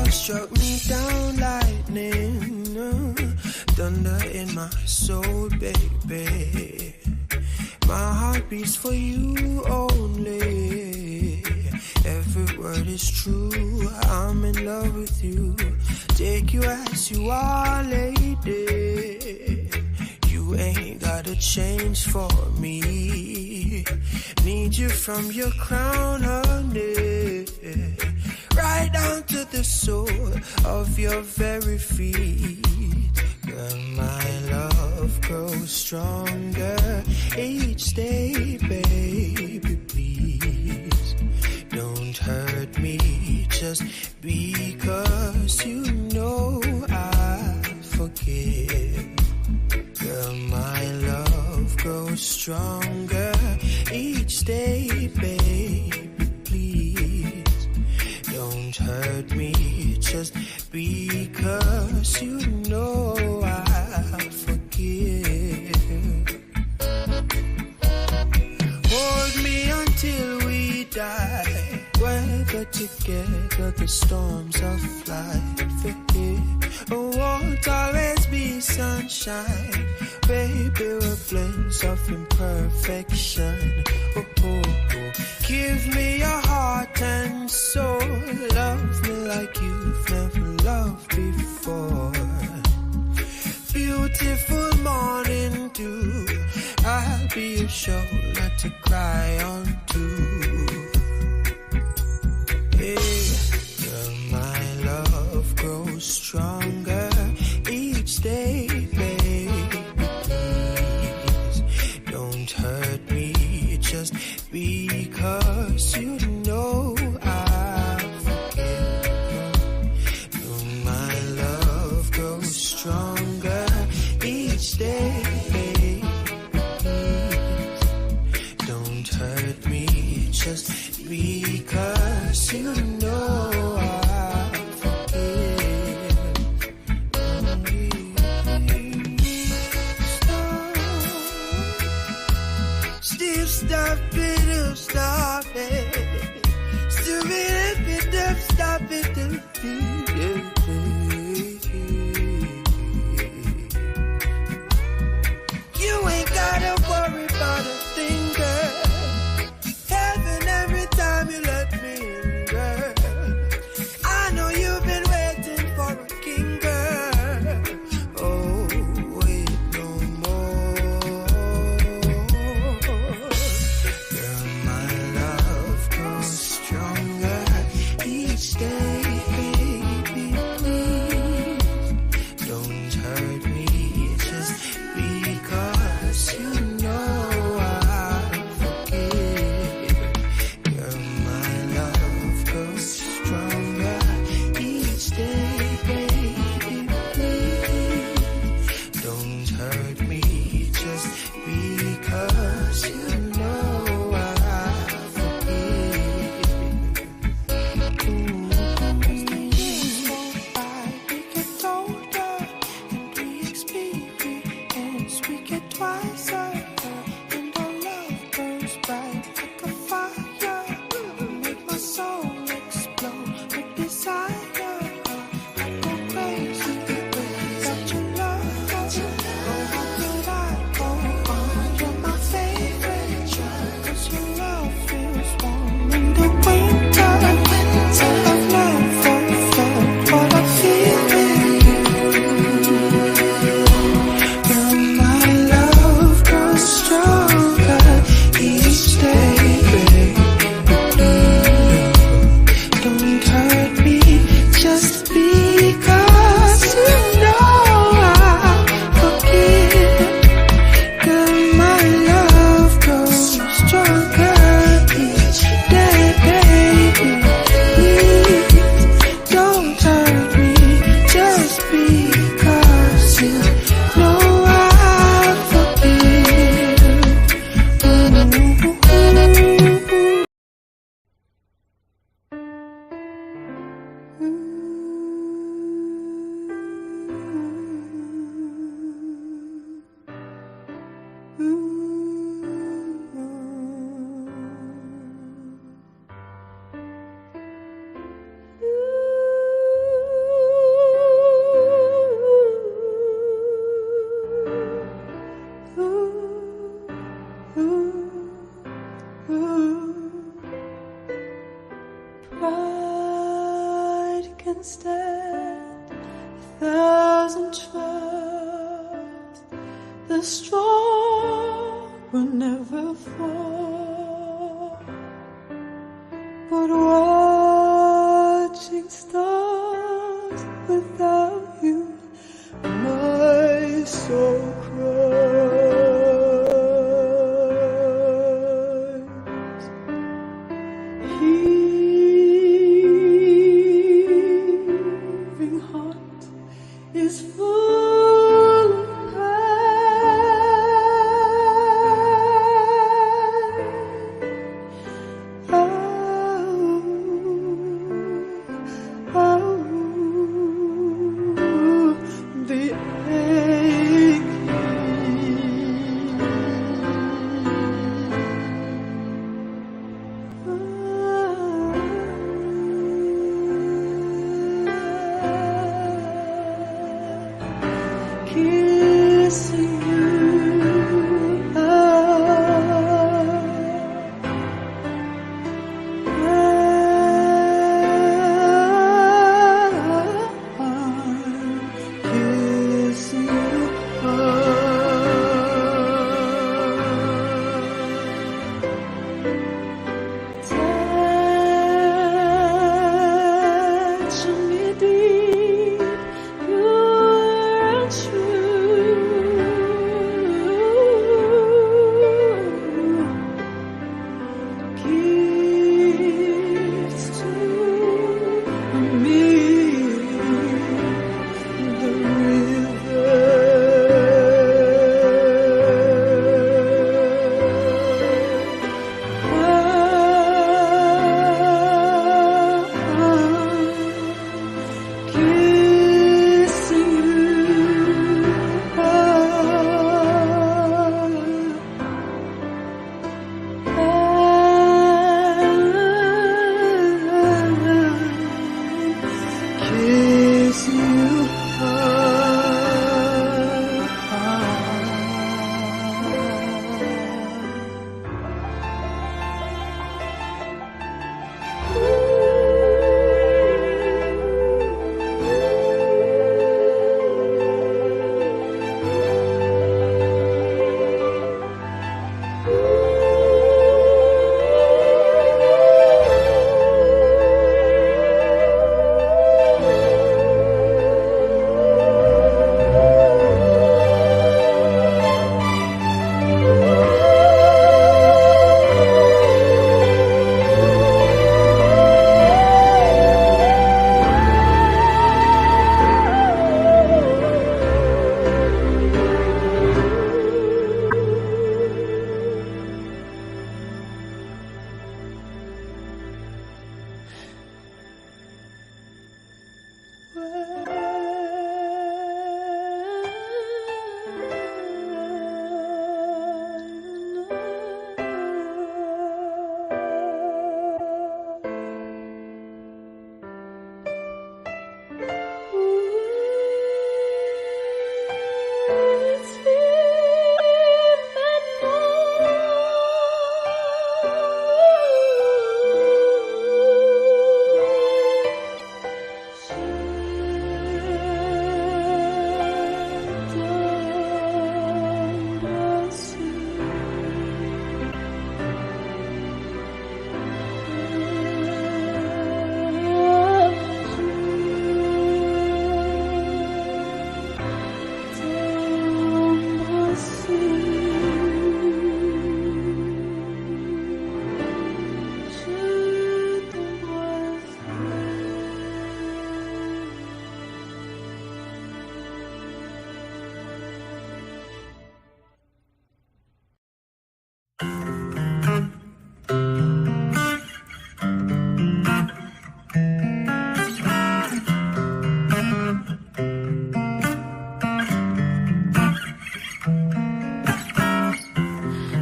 Struck me down lightning, thunder in my soul, baby. My heart beats for you only. Every word is true, I'm in love with you. Take you as you are, lady. You ain't gotta change for me. Need you from your crown, honey, right down to the sole of your very feet. Girl, my love grows stronger each day, baby, please. Don't hurt me just because you know I forgive. Girl, my love grows stronger each day, baby, please. Don't hurt me just because you know I forgive. Hold me until we die, weather together the storms of life. It won't always be sunshine, baby, we're blends of imperfection. Oh, oh, oh. Give me your heart and soul, love me like you've never loved before. Beautiful morning dew, I'll be your shoulder to cry on to. Hey, girl, my love grows stronger each day, baby, please. Don't hurt me just because you know I forgive. No, my love grows stronger each day, baby, please. Don't hurt me just because you know I forgive. Still stop it, stop it. Still it, stop it, you ain't gotta worry about a thing, girl. Heaven every time you let me in, girl. I know you've been waiting for a king, girl. Oh, wait no more. Girl, my love grows stronger each day. doesn't trust, the strong will never fall. But watching stars without you, my soul cries. Heaving heart is full of pain. The kissing you,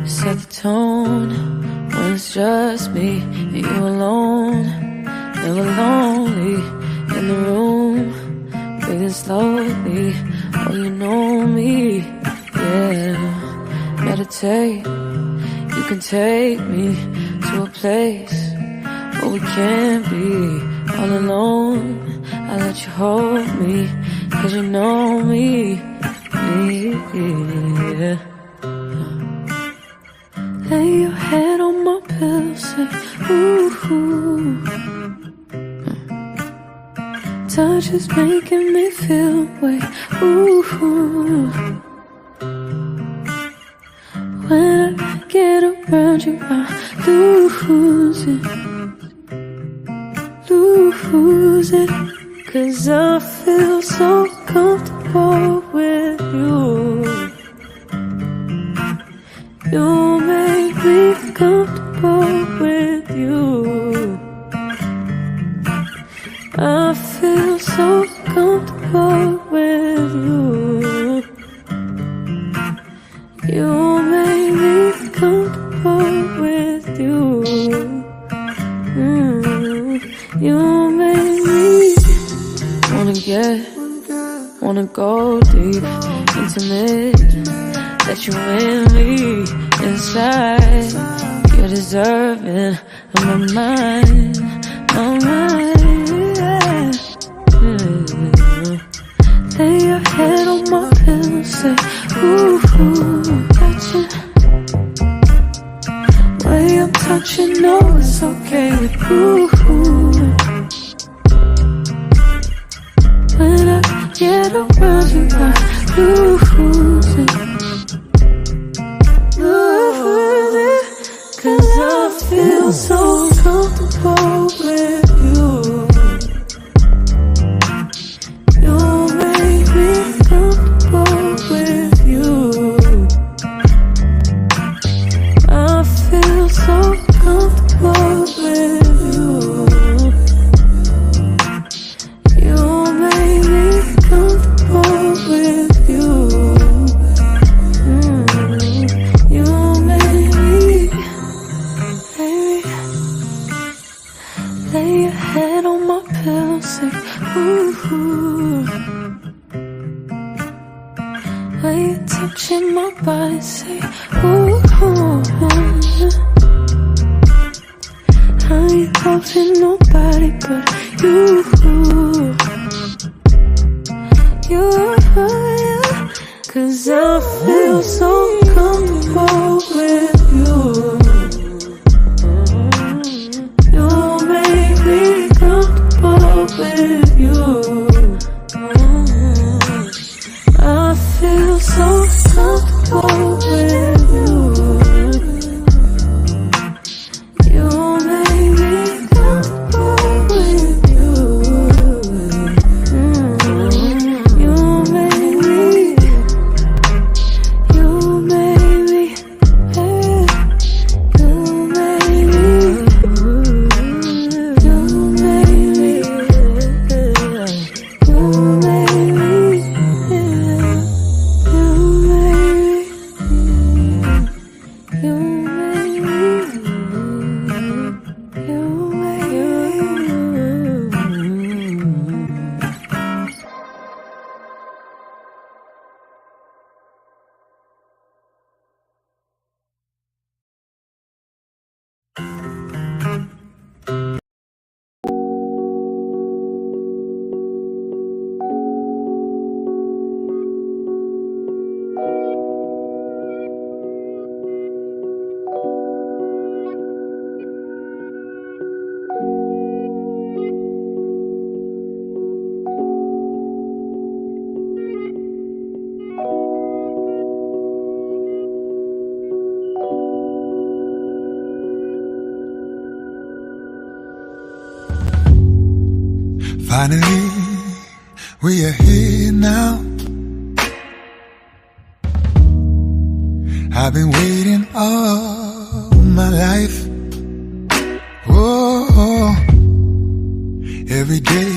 set the tone when it's just me and you alone. Never lonely in the room, breathing slowly. Oh, you know me, yeah. Meditate, you can take me to a place where we can't be all alone. I let you hold me 'cause you know me, yeah. Lay your head on my pillow, say, ooh. Touch is making me feel away, ooh. When I get around you, I lose it, 'cause I feel so comfortable with you. You make me comfortable with you. I feel so comfortable with you. You make me comfortable with you. You make me wanna go deep, intimate, let you in me inside. You're deserving of my mind, yeah. Lay your head on my pillow, say, ooh, touching. Way I'm touching, no, it's okay with you. When I get around you, I lose it, 'cause I feel so comfortable with you. You make me comfortable with you. I feel so comfortable with you. You make me comfortable with you. You make me, baby. Lay your head on my pillow, say, ooh. When you're touching my body, say, ooh. I ain't loving nobody but you. You, 'cause I feel so comfortable with you. You make me comfortable with you. I feel so comfortable with you. You make me comfortable with you. You make me, you make me, hey. You make me, you make me, you make me, Finally, we are here now. I've been waiting all my life. Oh, every day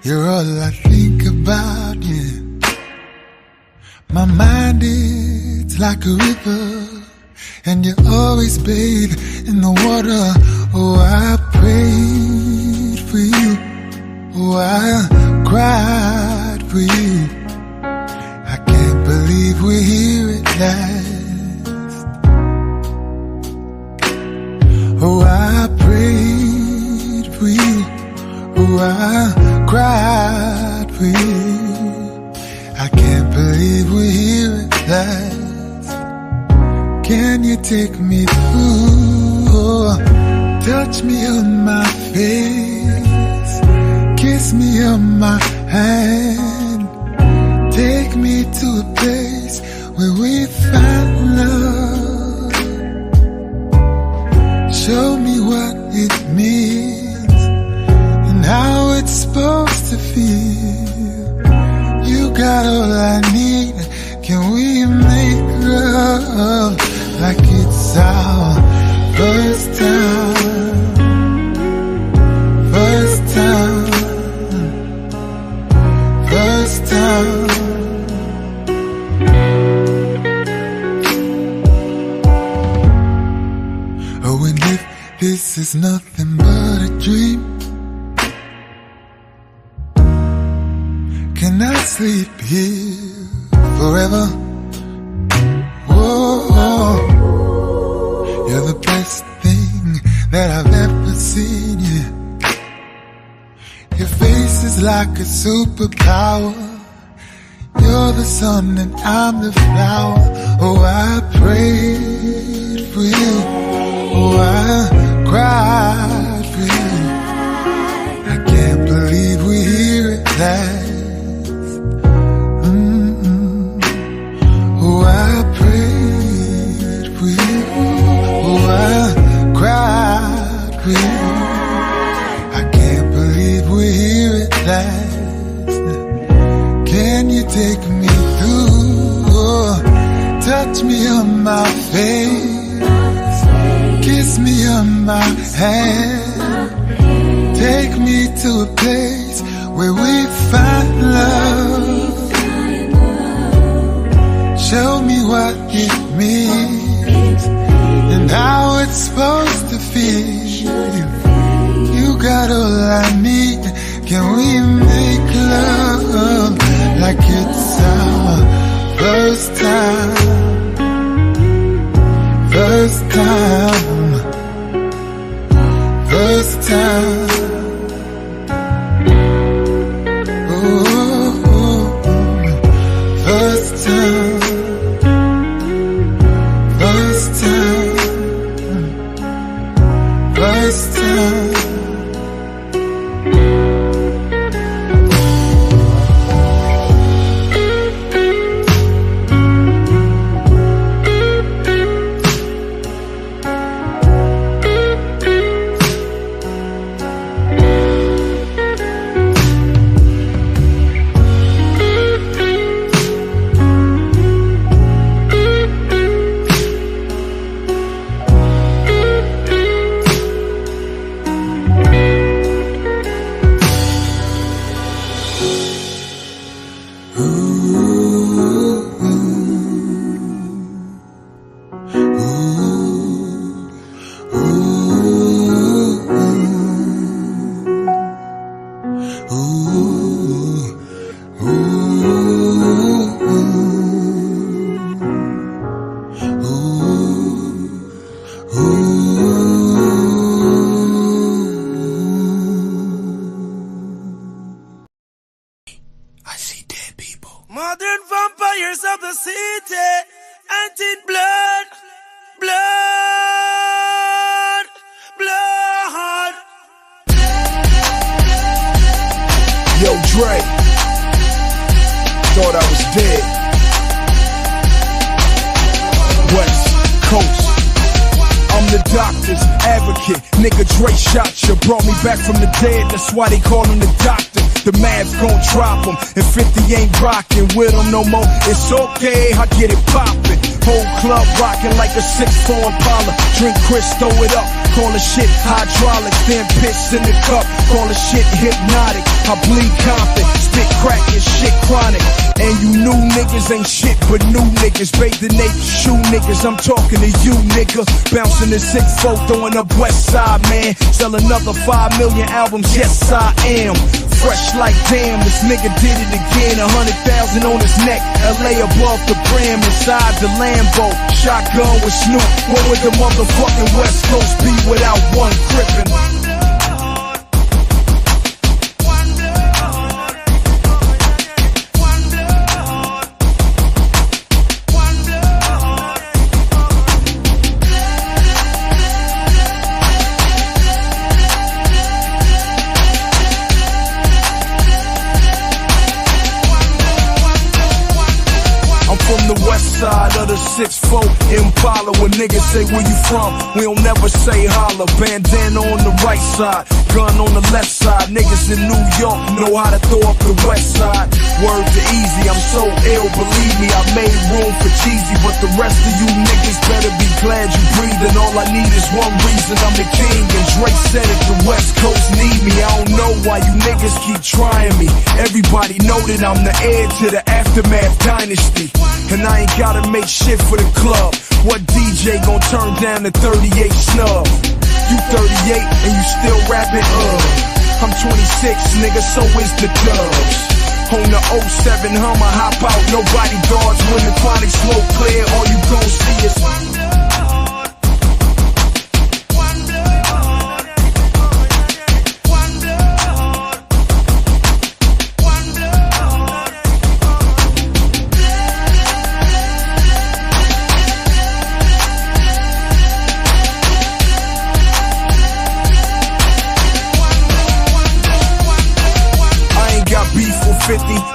you're all I think about, yeah. My mind is like a river, and you always bathe in the water. Oh, I prayed for you. Oh, I cried for you. I can't believe we're here at last. Oh, I prayed for you. Oh, I cried for you. take me through? Touch me on my face, kiss me on my hand, take me to a place where we find love. Show me what it means and how it's supposed to feel. You got all I need. Can we make love like it's our first time? First time. First time. Oh, and if this is nothing but a dream, can I sleep here forever? Whoa, you're the best thing that I've ever seen. Yeah. Your face is like a superpower. You're the sun and I'm the flower. Oh, I prayed for you. Oh, I cried for you. I can't believe we hear it last. Oh, I prayed for you. Oh, I cried for you. I can't believe we hear it last. Can you take me through? Oh, touch me on my face, kiss me on my hand, take me to a place where we find love. Show me what it means and how it's supposed to feel. You got all I need. Can we make love like it's our first time? First time. First time. Oh, first time. First time. First time. Modern vampires of the city, hunting blood, blood, blood. Yo, Dre, thought I was dead. West Coast, I'm the doctor's advocate. Nigga, Dre shot you, brought me back from the dead. That's why they call him the doctor. The math gon' drop him, and 50 ain't rockin' with him no more. It's okay, I get it poppin'. Whole club rockin' like a 6'4 Impala. Drink Chris, throw it up, call the shit hydraulics. Then piss in the cup, call the shit hypnotic. I bleed confident, spit crack and shit chronic. And you new niggas ain't shit but new niggas. Bathe the naked shoe niggas, I'm talking to you nigga. Bouncing the 6'4, throwing up West Side, man. Sell another 5 million albums, yes I am. Fresh like damn, this nigga did it again. 100,000 on his neck, LA above the brim. Inside the Lambo, shotgun with Snoop. What would the motherfucking West Coast be without one crippin'? west side of the 6'4 Impala. When niggas say where you from, we don't never say holla. Bandana on the right side, gun on the left side. Niggas in New York know how to throw up the west side. Word to Easy, I'm so ill, believe me, I made room for Cheesy. But the rest of you niggas better be glad you breathing. All I need is one reason, I'm the king. And Drake said it, the West Coast need me. I don't know why you niggas keep trying me. Everybody know that I'm the heir to the Aftermath dynasty. And I ain't gotta make shit for the club. What DJ gon' turn down the 38 snub? You 38 and you still rapping, I'm 26, nigga, so is the Dubs. On the 07 Hummer, hop out, nobody guards. When the chronic smoke clear, all you gon' see is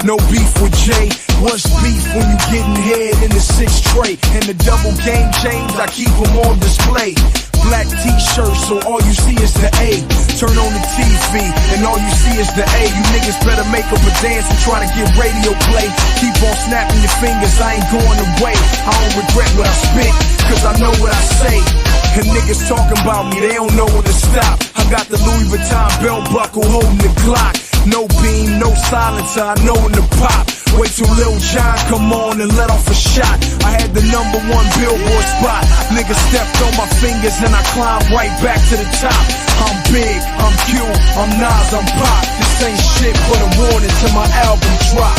no beef with Jay. What's beef when you getting head in the 6 tray? And the double game chains, I keep them on display. Black t-shirts, so all you see is the A. Turn on the TV, and all you see is the A. You niggas better make up a dance and try to get radio play. Keep on snapping your fingers, I ain't going away. I don't regret what I spit, cause I know what I say. And niggas talking about me, they don't know when to stop. I got the Louis Vuitton belt buckle holding the Glock. No beam, no silencer, I know when to pop. Wait till Lil Jon come on and let off a shot. I had the #1 Billboard spot. Niggas stepped on my fingers and I climbed right back to the top. I'm big, I'm cute, I'm Nas, I'm Pop. This ain't shit but a warning till my album drop.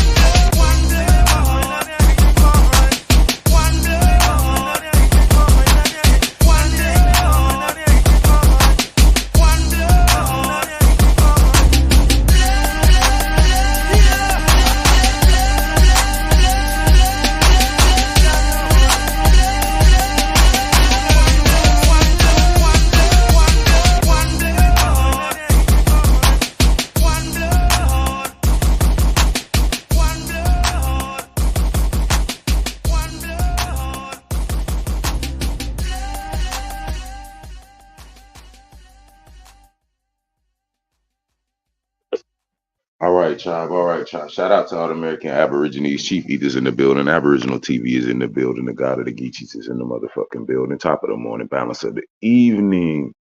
All right, tribe. All right, tribe. Shout out to all the American Aborigines. Chief Eaters in the building. Aboriginal TV is in the building. The God of the Geechees is in the motherfucking building. Top of the morning, balance of the evening.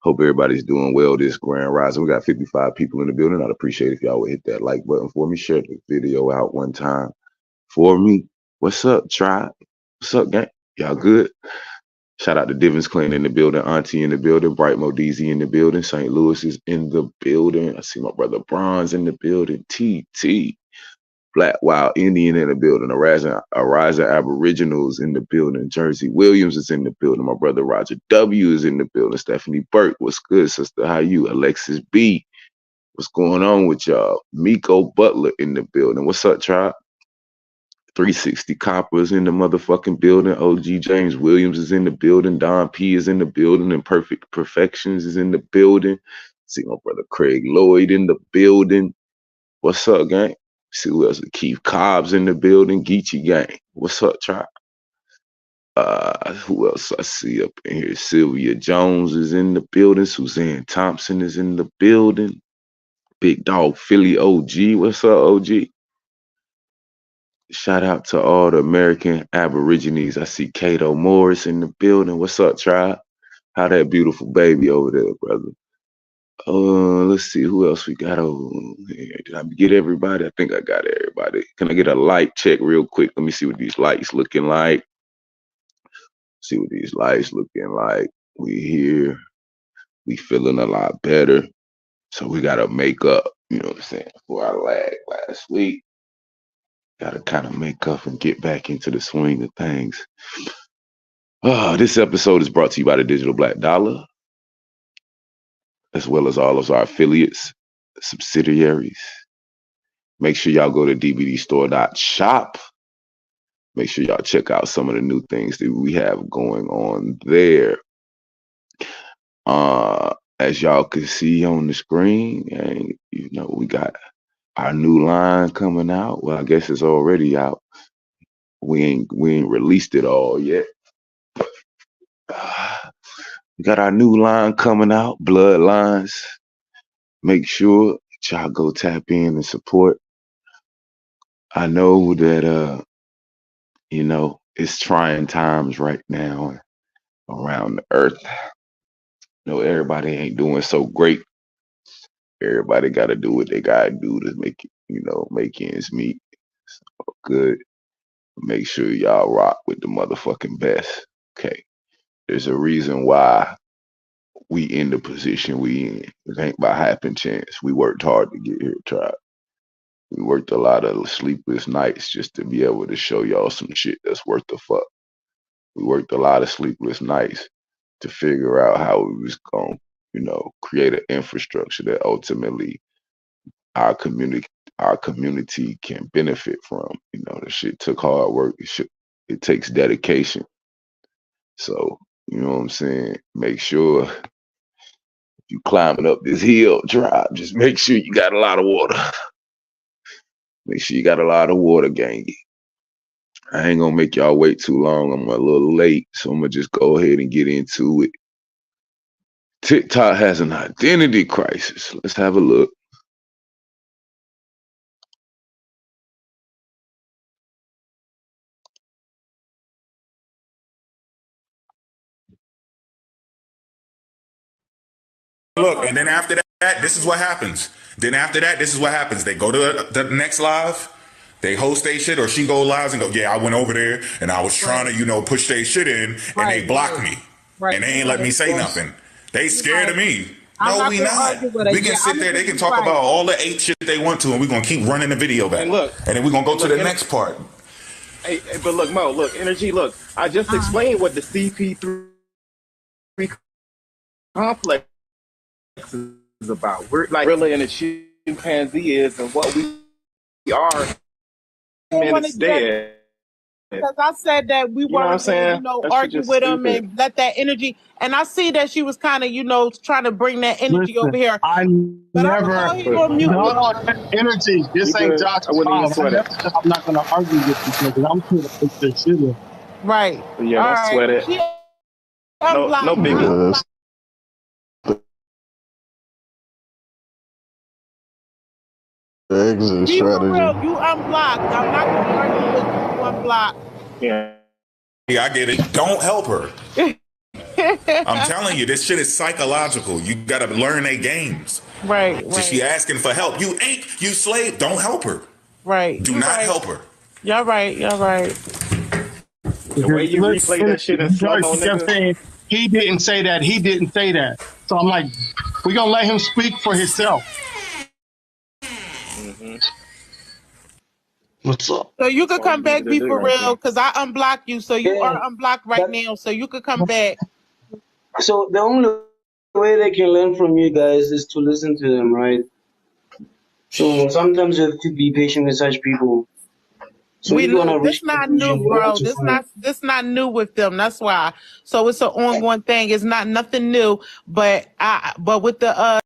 Hope everybody's doing well this grand rising. We got 55 people in the building. I'd appreciate if y'all would hit that like button for me. Share the video out one time for me. What's up, tribe? What's up, gang? Y'all good? Shout out to Divins Clan in the building, Auntie in the building, Brightmo DZ in the building, St. Louis is in the building. I see my brother Bronze in the building, TT, Black Wild Indian in the building, Arising Aboriginals in the building, Jersey Williams is in the building, my brother Roger W is in the building, Stephanie Burke, what's good, sister? How you? Alexis B, what's going on with y'all? Miko Butler in the building. What's up, tribe? 360 Coppers in the motherfucking building. OG James Williams is in the building. Don P is in the building. And Perfect Perfections is in the building. See my brother Craig Lloyd in the building. What's up, gang? See who else? Keith Cobb's in the building. Geechee gang. What's up, tribe? Who else I see up in here? Sylvia Jones is in the building. Suzanne Thompson is in the building. Big Dog Philly OG. What's up, OG? Shout out to all the American Aborigines. I see Kato Morris in the building. What's up, tribe? How that beautiful baby over there, brother? Let's see who else we got over here. Did I get everybody? I think I got everybody. Can I get a light check real quick? Let me see what these lights looking like. See what these lights looking like. We here. We feeling a lot better. So we gotta make up, you know what I'm saying, for our lag last week. Gotta kind of make up and get back into the swing of things. This episode is brought to you by the Digital Black Dollar, as well as all of our affiliates, subsidiaries. Make sure y'all go to dvdstore.shop. Make sure y'all check out some of the new things that we have going on there. As y'all can see on the screen, and you know, we got our new line coming out. Well, I guess it's already out. We ain't released it all yet. We got our new line coming out, Bloodlines. Make sure y'all go tap in and support. I know that you know, it's trying times right now around the earth. You know, everybody ain't doing so great. Everybody gotta do what they gotta do to make it, you know, make ends meet. So good. Make sure y'all rock with the motherfucking best. Okay. There's a reason why we in the position we in. It ain't by happen chance. We worked hard to get here, tribe. We worked a lot of sleepless nights just to be able to show y'all some shit that's worth the fuck. We worked a lot of sleepless nights to figure out how we was going to, you know, create an infrastructure that ultimately our community can benefit from. You know, the shit took hard work. It takes dedication. So, you know what I'm saying? Make sure if you climbing up this hill, tribe, just make sure you got a lot of water. Make sure you got a lot of water, gang. I ain't gonna make y'all wait too long. I'm a little late, so I'm gonna just go ahead and get into it. TikTok has an identity crisis. Let's have a look. Look, and then after that, this is what happens. Then after that, this is what happens. They go to the next live, they host their shit, or she go live and go, yeah, I went over there and I was trying to, you know, push their shit in, and they blocked me. And they ain't let me say nothing. They scared of me. No, we not. We can sit there, they can talk about all the 8 shit they want to, and we're gonna keep running the video back. And look, and then we're gonna go to the next part. Hey, but look, Mo, look, energy, look. I just explained what the CP3 complex is about. We're like really in a chimpanzee is and what we are minutes dead. Because I said that we weren't going to argue with them and let that energy. And I see that she was kind of, you know, trying to bring that energy over here. Energy. This ain't Josh's fault. I'm not going to argue with you because I'm trying to fix this shit. Right. Yeah, don't sweat it. No big deal. Exit strategy. Real, you unblocked. I'm not going to argue with you. Unblocked. Yeah, I get it. Don't help her. I'm telling you, this shit is psychological. You gotta learn their games. Right. So she asking for help. You ain't, you slave. Don't help her. Right. Do not help her. You're right. You're right. The way you replay that shit in slow-mo, nigga. He didn't say that. He didn't say that. So I'm like, we gonna let him speak for himself. What's up? So you could come back, be for real, because I unblocked you. So you are unblocked right now. So you could come back. So the only way they can learn from you guys is to listen to them, right? So sometimes you have to be patient with such people. So This not new, bro. This not new with them. That's why. So it's an ongoing thing. It's not nothing new. But with the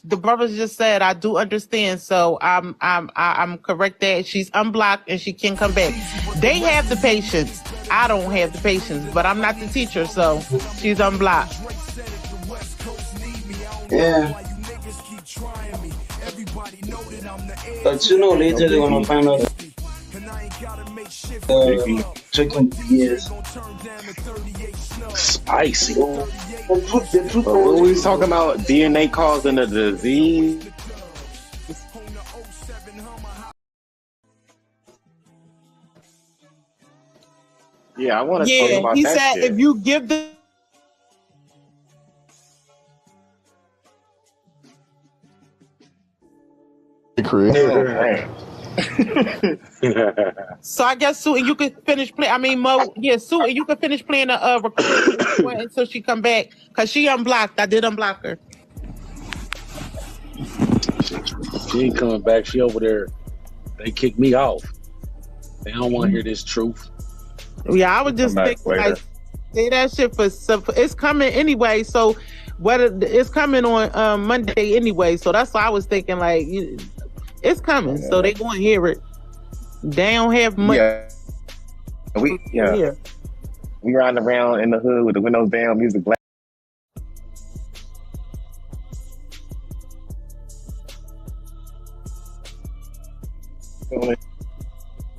the brothers just said, I do understand. So I'm correct that she's unblocked and she can come back. They have the patience. I don't have the patience, but I'm not the teacher, so she's unblocked. Yeah. But sooner or later they're gonna find out. Taking years. Spicy. What we talking about? DNA causing a disease? Yeah, I want to talk about that. He said shit. if you give the So I guess Sue, and you could finish playing. I mean, Mo, yeah, Sue, and you could finish playing the recording until she come back, cause she unblocked. I did unblock her. She ain't coming back. She over there. They kicked me off. They don't want to hear this truth. Yeah, I was just thinking, like, Say that shit for it's coming anyway. So it's coming on Monday anyway. So that's why I was thinking like it's coming. Yeah. So they going to hear it. They don't have much. Yeah. We riding around in the hood with the windows down, music black.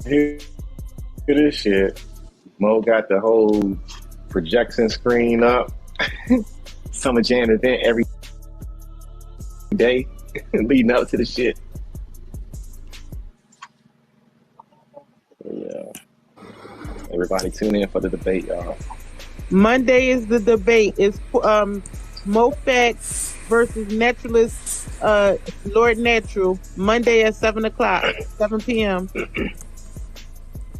Hear this shit. Mo got the whole projection screen up. Summer Jam event every day leading up to the shit. Yeah. Everybody tune in for the debate, y'all. Monday is the debate. It's MoFax versus Naturalist Lord Natural. Monday at 7 p.m.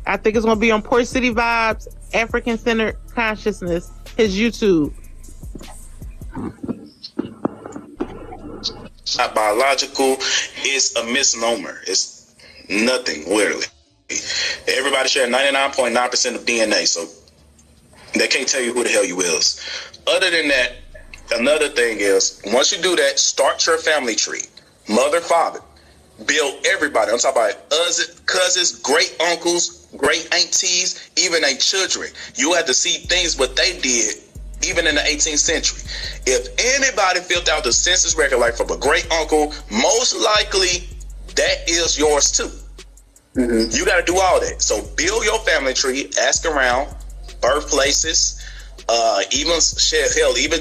I think it's going to be on Port City Vibes, African Centered Consciousness, his YouTube. Not biological. It's a misnomer. It's nothing, literally. Everybody share 99.9% of DNA, so they can't tell you who the hell you is. Other than that, another thing is, once you do that, start your family tree. Mother, father. Build everybody. I'm talking about cousins, great uncles, great aunties, even their children. You have to see things what they did, even in the 18th century. If anybody filled out the census record, like from a great uncle, most likely that is yours too. Mm-hmm. You got to do all that. So build your family tree, ask around, birthplaces, even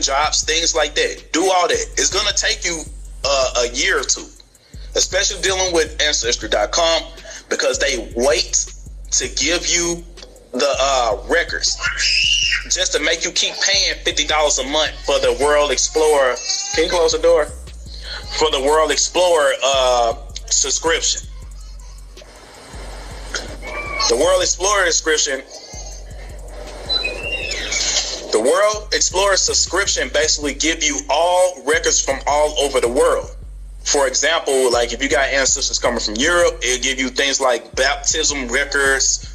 jobs, things like that. Do all that. It's going to take you a year or two, especially dealing with ancestry.com, because they wait to give you the records just to make you keep paying $50 a month for the World Explorer. Can you close the door? For the World Explorer subscription. The World Explorer subscription. The World Explorer subscription basically give you all records from all over the world. For example, like if you got ancestors coming from Europe, it'll give you things like baptism records,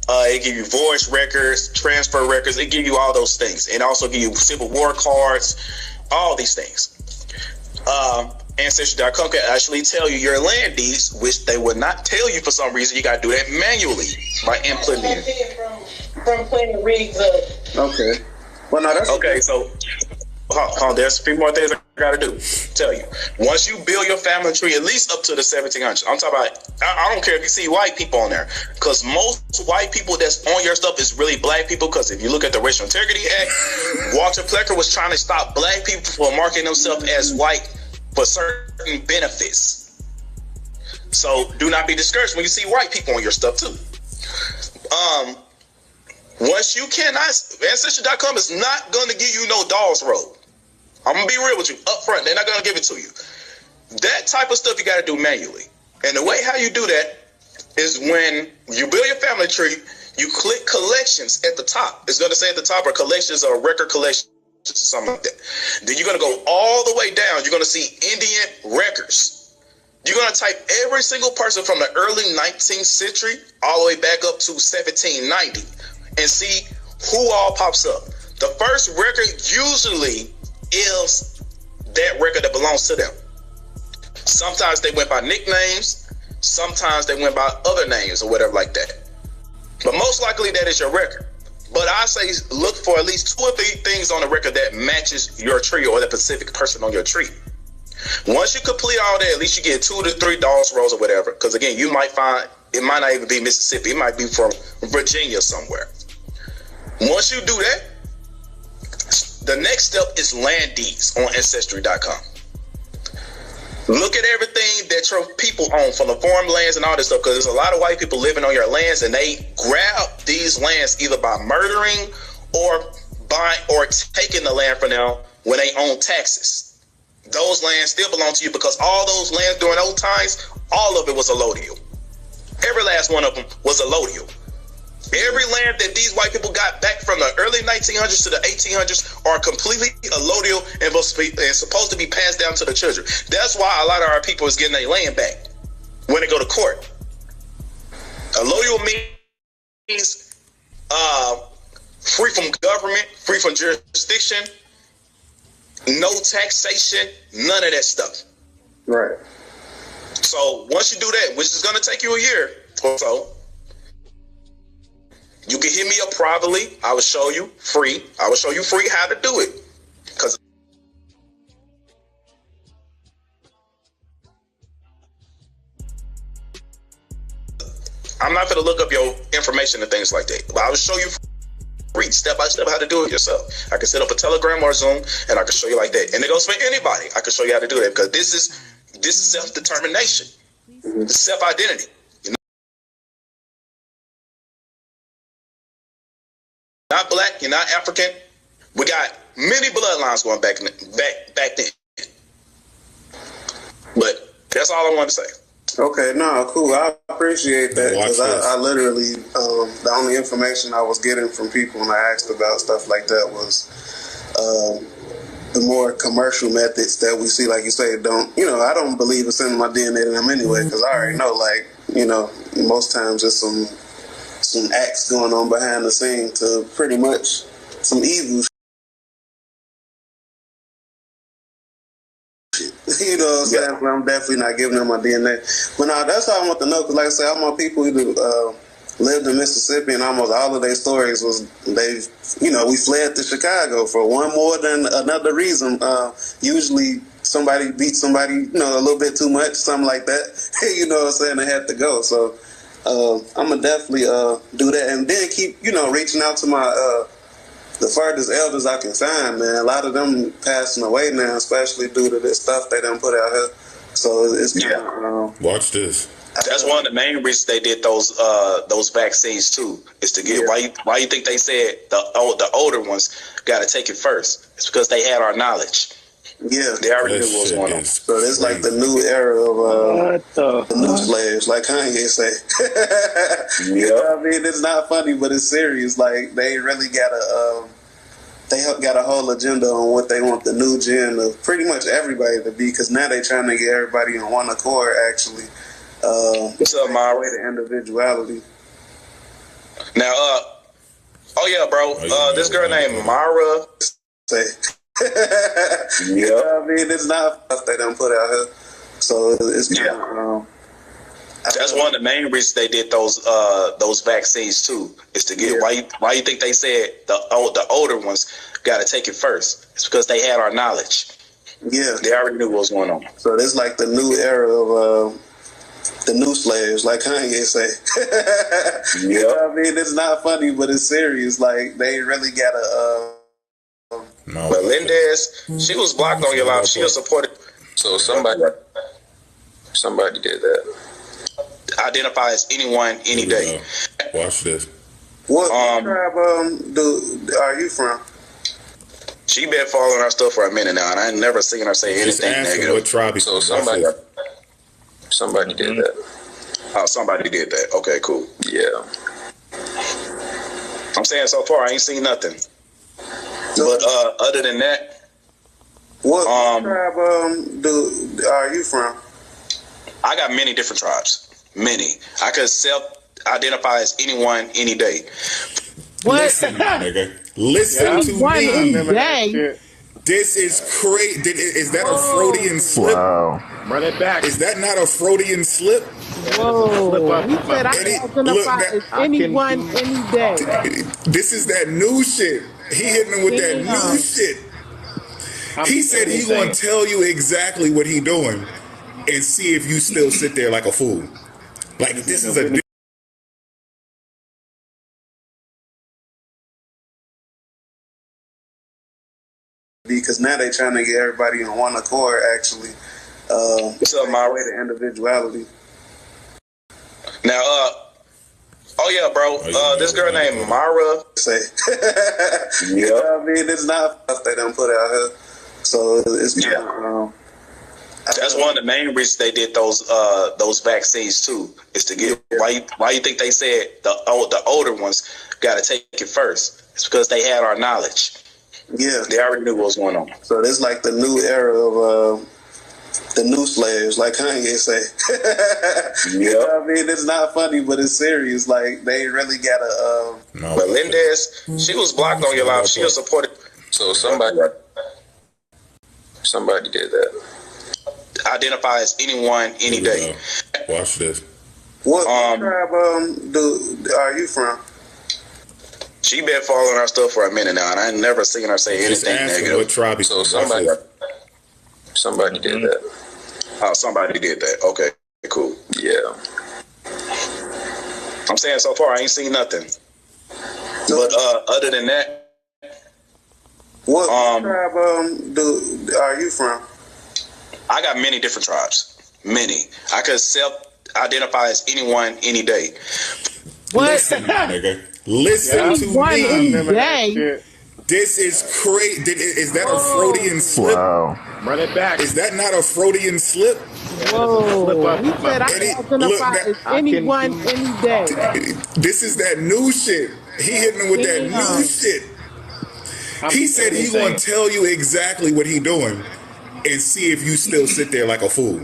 it give you voyage records, transfer records, it give you all those things. And also give you Civil War cards, all these things. Ancestry.com can actually tell you your land deeds, which they would not tell you for some reason. You got to do that manually by inputting in. From playing the rigs up. Okay. Well, no, that's okay. So, there's a few more things I got to do. Tell you. Once you build your family tree, at least up to the 1700s. I'm talking about, I don't care if you see white people on there, because most white people that's on your stuff is really black people, because if you look at the Racial Integrity Act, Walter Plecker was trying to stop black people from marking themselves as white for certain benefits. So do not be discouraged when you see white people on your stuff too. Once you cannot, Ancestry.com is not going to give you no Dawes Road. I'm going to be real with you up front. They're not going to give it to you. That type of stuff you got to do manually. And the way how you do that is when you build your family tree, you click collections at the top. It's going to say at the top are collections or record collections, something like that. Then you're going to go all the way down. You're going to see Indian records. You're going to type every single person from the early 19th century all the way back up to 1790 and see who all pops up. The first record usually is that record that belongs to them. Sometimes they went by nicknames. Sometimes they went by other names or whatever like that. But most likely that is your record. But I say look for at least 2 or 3 things on the record that matches your tree or the specific person on your tree. Once you complete all that, at least you get 2 to 3 Dawes Roads or whatever. Because again, you might find it might not even be Mississippi. It might be from Virginia somewhere. Once you do that, the next step is land deeds on Ancestry.com. Look at everything that your people own from the farmlands and all this stuff, because there's a lot of white people living on your lands, and they grab these lands either by murdering or buying or taking the land from them when they own taxes. Those lands still belong to you because all those lands during old times, all of it was allodial. Every last one of them was allodial. Every land that these white people got back from the early 1900s to the 1800s are completely allodial and supposed to be passed down to the children. That's why a lot of our people is getting their land back when they go to court. Allodial means free from government, free from jurisdiction, no taxation, none of that stuff. Right. So once you do that, which is going to take you a year or so, you can hit me up privately. I will show you free. I will show you free how to do it. Because I'm not going to look up your information and things like that. But I will show you free, step by step, how to do it yourself. I can set up a Telegram or Zoom, and I can show you like that. And it goes for anybody. I can show you how to do that because this is self-determination. It's self-identity. You're not black. You're not African. We got many bloodlines going back then. But that's all I wanted to say. Okay, no, cool. I appreciate that because I literally, the only information I was getting from people when I asked about stuff like that was the more commercial methods that we see, like you say, I don't believe in sending my DNA to them anyway because I already know, most times there's some acts going on behind the scene to pretty much some evil shit. You know what I'm saying? But I'm definitely not giving them my DNA. But no, that's all I want to know because, like I said, all my people who lived in Mississippi and almost all of their stories was we fled to Chicago for one more than another reason. Usually somebody beat somebody, a little bit too much, something like that. You know what I'm saying? They had to go. So I'm going to definitely do that and then keep, reaching out to my the farthest elders I can find, man. A lot of them passing away now, especially due to this stuff they done put out here. So it's kind of... Watch this. That's one of the main reasons they did those vaccines too. Is to get why you think they said the older ones got to take it first? It's because they had our knowledge. Yeah, they already knew what was going on. So it's like the new era of the new slaves, like Kanye say. You know what I mean? It's not funny, but it's serious. Like they really got a whole agenda on what they want the new gen of pretty much everybody to be. Because now they trying to get everybody on one accord. Actually, what's up, Myra? Way to individuality. Now, bro, this girl named Myra. Say. You know what I mean? It's not stuff they done put out here. So it's kind of... That's one of the main reasons they did those vaccines too. Is to get why you think they said the older ones got to take it first? It's because they had our knowledge. Yeah, they already knew what was going on. So it's like the new era of the new slaves, like Kanye say. You know what I mean? It's not funny, but it's serious. Like they really got a... But Lindez, she was blocked on your live. She was supported. So somebody did that. Identify as anyone, any day. Watch this. What tribe are you from? She been following our stuff for a minute now, and I ain't never seen her say anything negative. What tribe? So somebody did that. Oh, somebody did that. Okay, cool. Yeah. I'm saying so far I ain't seen nothing. But other than that, what tribe are you from? I got many different tribes. Many. I could self-identify as anyone, any day. What? Listen, nigga. Listen to me. This is crazy. Is that a Freudian slip? Wow. Run it back. Is that not a Freudian slip? Whoa. He said I can identify as anyone, any day. This is that new shit. He hitting him with that new shit. He said he gonna tell you exactly what he doing and see if you still sit there like a fool. Like this is a... Because now they trying to get everybody on one accord, actually. What's up, Myra? Way to individuality. Now, bro, this girl named Myra. Say. You know what I mean? It's not stuff they done put out here. So it's kind of... That's one of the main reasons they did those vaccines too. Is to get why you think they said the older ones got to take it first? It's because they had our knowledge. Yeah, they already knew what was going on. So it's like the new era of the new slaves, like Kanye say. You know what I mean? It's not funny, but it's serious. Like, they really got a... But Lindez, she was blocked on your live. She was supported. So somebody did that. Identify as anyone, any day. Watch this. What tribe are you from? She been following our stuff for a minute now, and I ain't never seen her say anything negative. What tribe? So somebody did that. Oh, somebody did that. Okay, cool. Yeah. I'm saying so far I ain't seen nothing. But other than that, what tribe are you from? I got many different tribes. Many. I could self-identify as anyone, any day. What? Listen, nigga. Listen to me. This is crazy. Is that a Freudian slip? Wow. Run it back. Is that not a Freudian slip? Whoa. He said I can identify as anyone, any day. This is that new shit. He hitting him with that new shit. He said he gonna tell you exactly what he doing and see if you still sit there like a fool.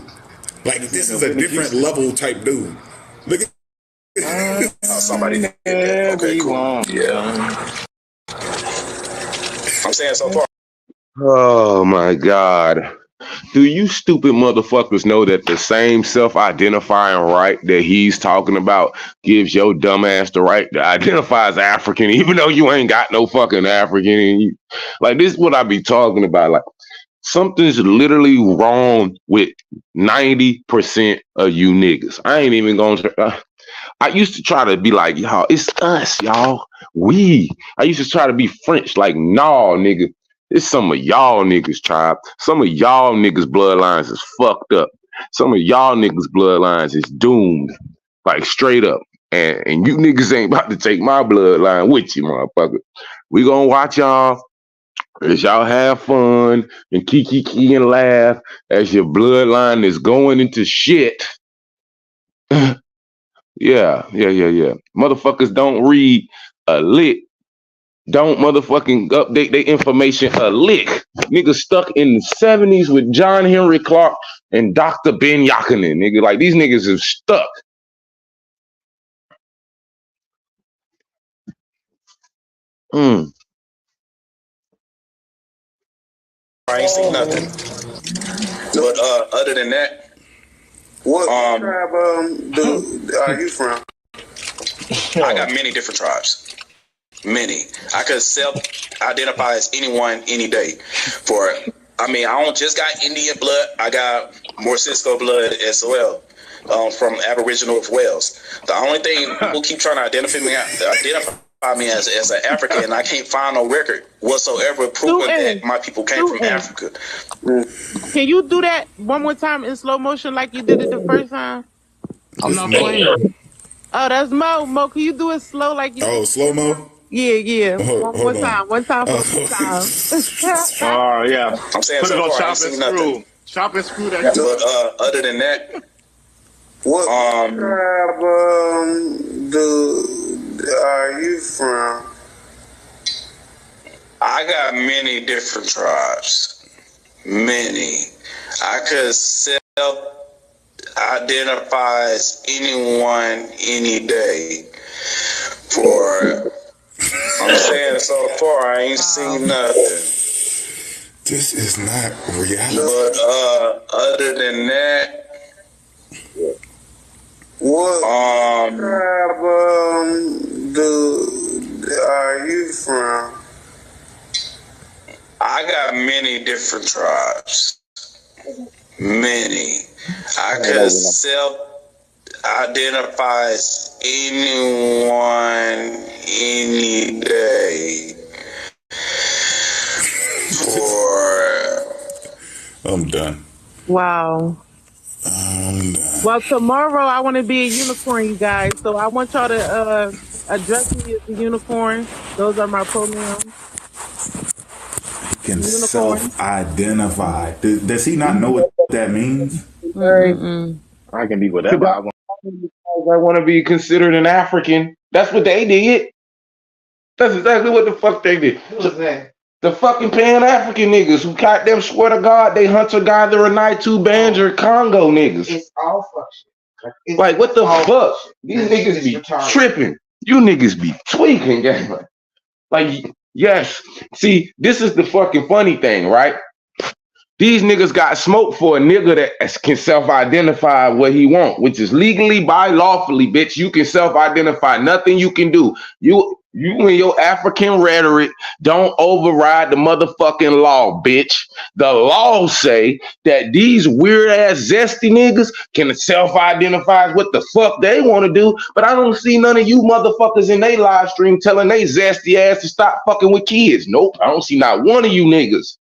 Like, this is a different level type dude. Look at somebody did that. Okay, cool. Yeah. I'm saying so far. Oh my God. Do you stupid motherfuckers know that the same self-identifying right that he's talking about gives your dumb ass the right to identify as African, even though you ain't got no fucking African in you? Like, this is what I be talking about. Like, something's literally wrong with 90% of you niggas. I ain't even gonna... I used to try to be like, y'all, it's us, y'all. We. I used to try to be French, like, nah, nigga. It's some of y'all niggas, tribe. Some of y'all niggas' bloodlines is fucked up. Some of y'all niggas' bloodlines is doomed. Like, straight up. And you niggas ain't about to take my bloodline with you, motherfucker. We gonna watch y'all as y'all have fun and kiki and laugh as your bloodline is going into shit. Yeah. Motherfuckers don't read a lick. Don't motherfucking update their information a lick. Niggas stuck in the 70s with John Henry Clark and Dr. Ben Yakinen. Nigga, like, these niggas are stuck. I ain't seen nothing. But other than that, what tribe are you from? I got many different tribes. Many. I could self-identify as anyone, any day. I don't just got Indian blood. I got more Cisco blood as well, from Aboriginal of Wales. The only thing people keep trying to identify me as an African, and I can't find no record whatsoever proving that my people came from Africa. Can you do that one more time in slow motion like you did it the first time? I'm not playing. Oh, that's Mo. Mo, can you do it slow like you did? Oh, slow-mo? Yeah. Hold on. One time. Oh, yeah. I'm saying put so it on far, chop and screw. Chop and screw that. But other than that, what tribe are you from? I got many different tribes. Many. I could self-identify as anyone, any day. I'm saying so far, I ain't seen nothing. This is not reality. But other than that, what tribe are you from? I got many different tribes. Many. I could self-identify as anyone, any day. I'm done. Wow. Well, tomorrow I want to be a unicorn, you guys. So I want y'all to address me as a unicorn. Those are my pronouns. Can self-identify. Does he not know what that means? I can be whatever I want. I want to be considered an African. That's what they did. That's exactly what the fuck they did. What was that? The fucking Pan-African niggas who goddamn swear to God they hunter-gatherer night two Banjo Congo niggas. It's all fuck shit. Like what the fuck? These niggas be tripping. You niggas be tweaking, gang. Like, yes. See, this is the fucking funny thing, right? These niggas got smoked for a nigga that can self-identify what he want, which is legally, by lawfully, bitch. You can self-identify. Nothing you can do. You and your African rhetoric don't override the motherfucking law, bitch. The law say that these weird-ass zesty niggas can self-identify as what the fuck they want to do, but I don't see none of you motherfuckers in they live stream telling they zesty ass to stop fucking with kids. Nope, I don't see not one of you niggas.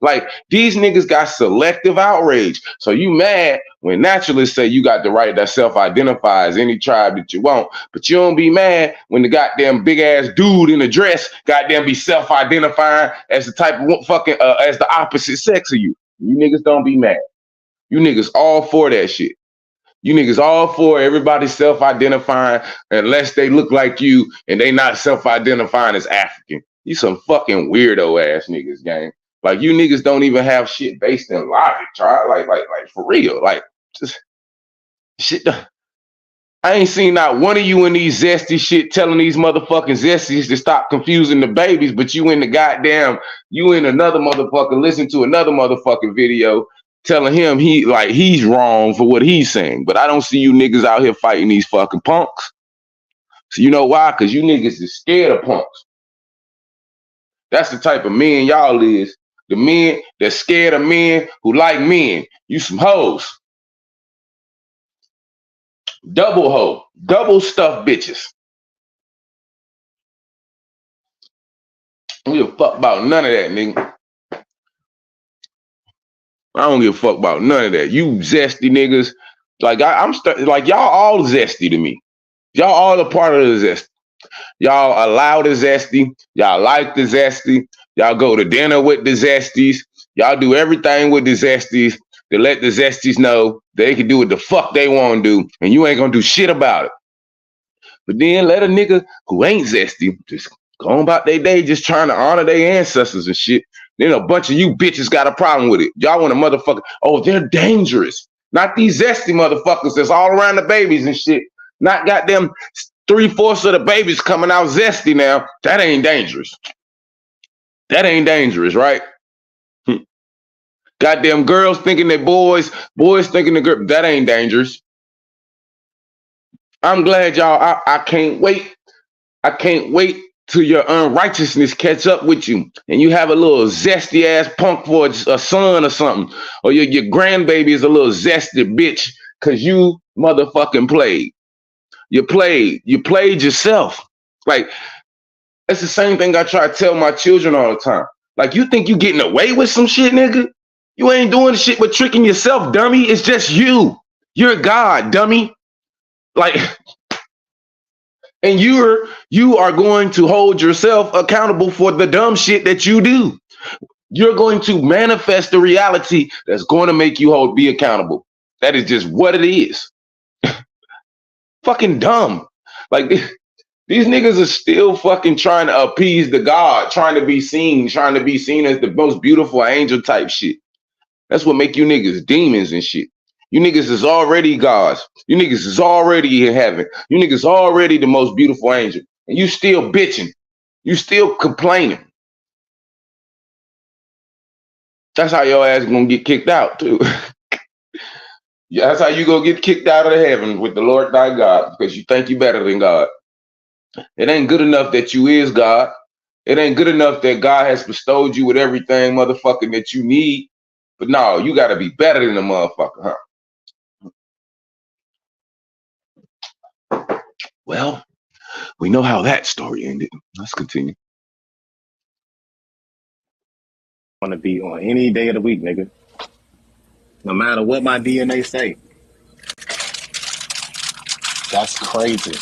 Like, these niggas got selective outrage. So you mad when naturalists say you got the right to self-identify as any tribe that you want, but you don't be mad when the goddamn big-ass dude in a dress goddamn be self-identifying as the type of fucking, as the opposite sex of you. You niggas don't be mad. You niggas all for that shit. You niggas all for everybody self-identifying unless they look like you and they not self-identifying as African. You some fucking weirdo-ass niggas, gang. Like, you niggas don't even have shit based in logic, try like for real. Like, just shit. I ain't seen not one of you in these zesty shit telling these motherfucking zesties to stop confusing the babies, but you in another motherfucker listen to another motherfucking video telling him he's wrong for what he's saying. But I don't see you niggas out here fighting these fucking punks. So you know why? Because you niggas is scared of punks. That's the type of men y'all is. The men that scared of men who like men. You some hoes. Double hoe. Double stuffed bitches. I don't give a fuck about none of that, nigga. I don't give a fuck about none of that. You zesty niggas. Like, like, y'all all zesty to me. Y'all all a part of the zesty. Y'all allow the zesty. Y'all like the zesty. Y'all go to dinner with the zesties. Y'all do everything with the zesties to let the zesties know they can do what the fuck they want to do, and you ain't gonna do shit about it. But then let a nigga who ain't zesty just go on about their day just trying to honor their ancestors and shit. Then a bunch of you bitches got a problem with it. Y'all want a motherfucker, oh, they're dangerous. Not these zesty motherfuckers that's all around the babies and shit. Not goddamn 3/4 of the babies coming out zesty now. That ain't dangerous. That ain't dangerous, right? Goddamn girls thinking they're boys thinking they're girls. That ain't dangerous. I'm glad y'all, I can't wait. I can't wait till your unrighteousness catch up with you and you have a little zesty ass punk for a son or something. Or your grandbaby is a little zesty bitch because you motherfucking played. You played yourself. Like, that's the same thing I try to tell my children all the time. Like, you think you getting away with some shit, nigga? You ain't doing shit but tricking yourself, dummy. It's just you. You're God, dummy. Like, and you are going to hold yourself accountable for the dumb shit that you do. You're going to manifest the reality that's going to make you be accountable. That is just what it is. Fucking dumb. Like, these niggas are still fucking trying to appease the God, trying to be seen as the most beautiful angel type shit. That's what make you niggas demons and shit. You niggas is already gods. You niggas is already in heaven. You niggas already the most beautiful angel. And you still bitching. You still complaining. That's how your ass gonna get kicked out too. Yeah, that's how you gonna get kicked out of heaven with the Lord thy God, because you think you better than God. It ain't good enough that you is God. It ain't good enough that God has bestowed you with everything, motherfucking, that you need. But no, you gotta be better than the motherfucker, huh? Well, we know how that story ended. Let's continue. Want to be on any day of the week, nigga. No matter what my DNA say. That's crazy.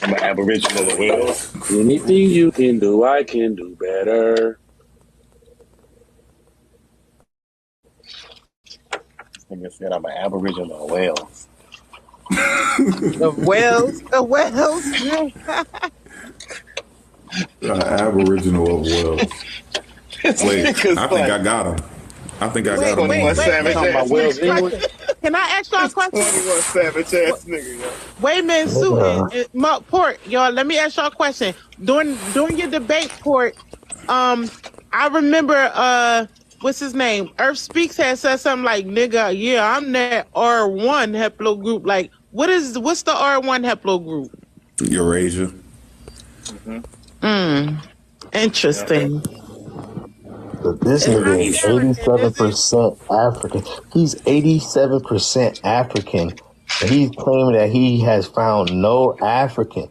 I'm an Aboriginal as well. Anything you can do, I can do better. Nigga said I'm an Aboriginal of Wales. The Wales. Aboriginal of Wales. Wait, I think I got him. I think I got him. Wait. Talking about Wales, England. Can I ask y'all a question? 21 savage ass nigga, yo. Wait a minute, Sue and Port, y'all. Let me ask y'all a question. During your debate, Port, I remember what's his name? Earth Speaks had said something like, "Nigga, yeah, I'm that R1 haplogroup." Like, what's the R1 haplogroup? Eurasia. Interesting. This nigga is 87% African. He's 87% African. And he's claiming that he has found no African.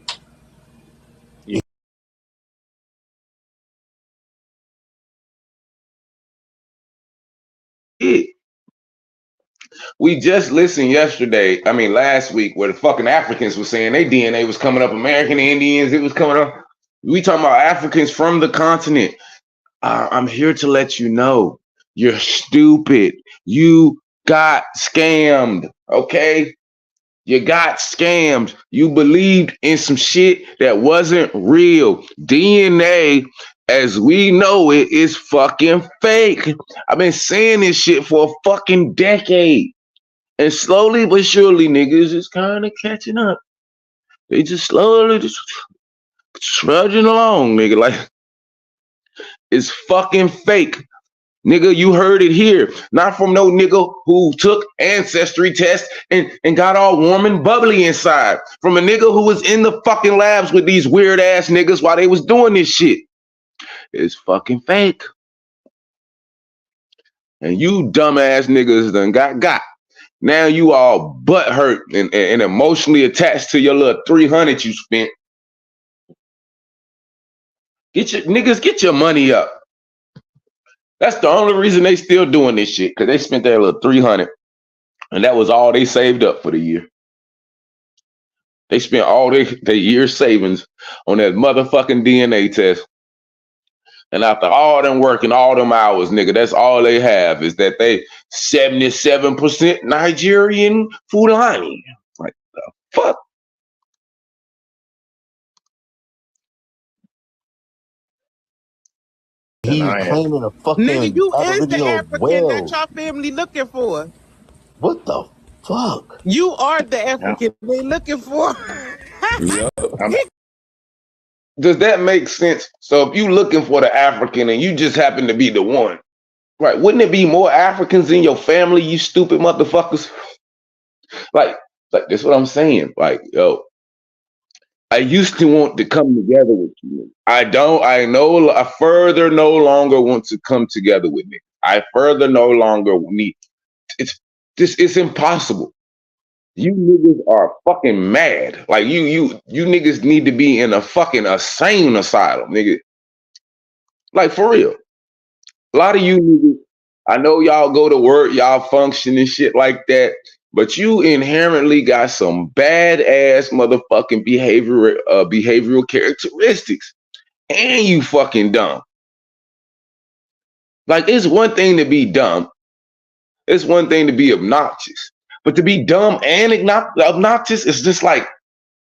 We just listened last week, where the fucking Africans were saying their DNA was coming up, American Indians, it was coming up. We talking about Africans from the continent. I'm here to let you know, you're stupid. You got scammed, okay? You got scammed. You believed in some shit that wasn't real. DNA, as we know it, is fucking fake. I've been saying this shit for a fucking decade. And slowly but surely, niggas is kind of catching up. They just slowly just trudging along, nigga. Like, it's fucking fake. Nigga, you heard it here. Not from no nigga who took ancestry tests and got all warm and bubbly inside. From a nigga who was in the fucking labs with these weird ass niggas while they was doing this shit. It's fucking fake. And you dumbass niggas done got. Now you all butthurt and emotionally attached to your little 300 you spent. Get your money up. That's the only reason they still doing this shit, because they spent their little 300, and that was all they saved up for the year. They spent all their year's savings on that motherfucking DNA test. And after all them working, all them hours, nigga, that's all they have is that they 77% Nigerian Fulani. Like, the fuck? He's claiming a fucking Nigga, you is the Aboriginal African that Wales. y'all family looking for. What the fuck? You are the African they looking for. Does that make sense? So if you looking for the African and you just happen to be the one, right? Wouldn't it be more Africans in your family, you stupid motherfuckers? Like that's what I'm saying. Like, yo, I used to want to come together with you. I further no longer want to come together with me. I further no longer need. It's impossible. You niggas are fucking mad. Like you niggas need to be in a fucking insane asylum, nigga. Like, for real. A lot of you niggas, I know y'all go to work, y'all function and shit like that, but you inherently got some badass motherfucking behavioral characteristics, and you fucking dumb. Like, it's one thing to be dumb. It's one thing to be obnoxious, but to be dumb and obnoxious is just like,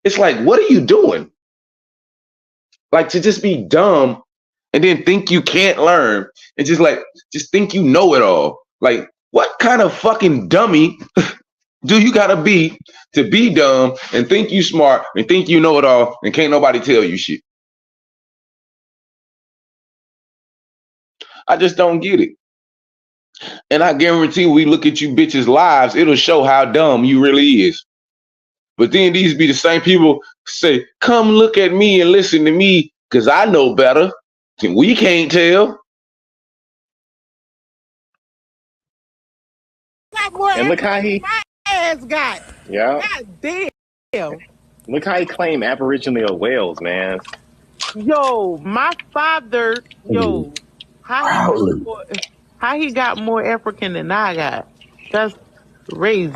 it's like, what are you doing? Like, to just be dumb and then think you can't learn and just think you know it all. Like, what kind of fucking dummy do you gotta be to be dumb and think you smart and think you know it all and can't nobody tell you shit? I just don't get it. And I guarantee we look at you bitches' lives, it'll show how dumb you really is. But then these be the same people say, come look at me and listen to me, because I know better. And we can't tell. And look how he ass got. Yeah. God damn. Look how he claimed Aboriginal of Wales, man. Yo, my father, how he got more African than I got. That's crazy.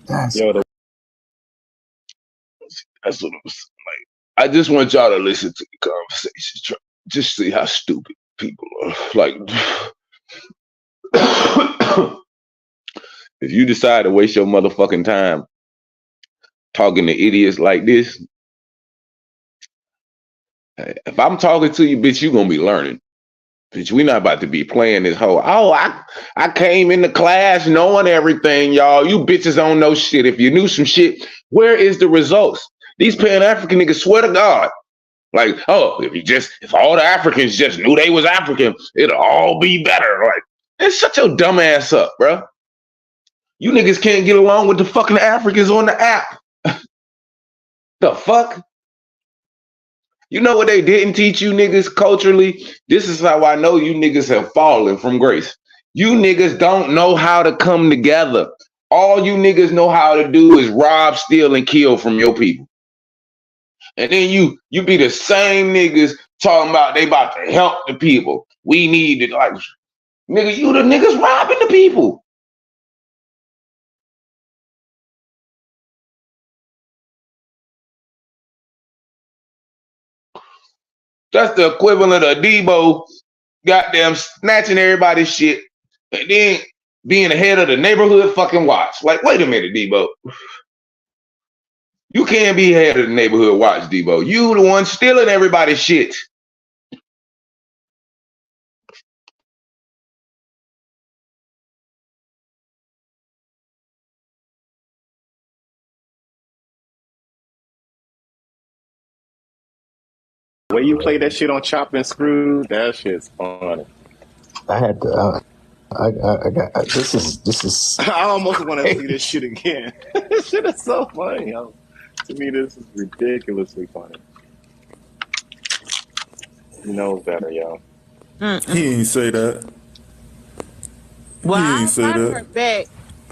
That's what I'm saying. Like, I just want y'all to listen to the conversation. Just see how stupid people are. Like, if you decide to waste your motherfucking time talking to idiots like this, If I'm talking to you, bitch, you gonna be learning. Bitch, we not about to be playing this whole, I came into class knowing everything, y'all. You bitches don't know shit. If you knew some shit, where is the results? These Pan-African niggas swear to God. Like, oh, if all the Africans just knew they was African, it'll all be better. Like, it's shut your dumb ass up, bro. You niggas can't get along with the fucking Africans on the app. The fuck? You know what they didn't teach you niggas culturally? This is how I know you niggas have fallen from grace. You niggas don't know how to come together. All you niggas know how to do is rob, steal, and kill from your people. And then you be the same niggas talking about they about to help the people. We need it. Like, nigga, you the niggas robbing the people. That's the equivalent of Debo goddamn snatching everybody's shit and then being the head of the neighborhood fucking watch. Like, wait a minute, Debo. You can't be head of the neighborhood watch, Debo. You the one stealing everybody's shit. When you play that shit on Chop and Screw, that shit's funny. I had to. This is. I almost want to see this shit again. This shit is so funny, yo. To me, this is ridiculously funny. He knows better, yo. He ain't say that. Well, I got her back.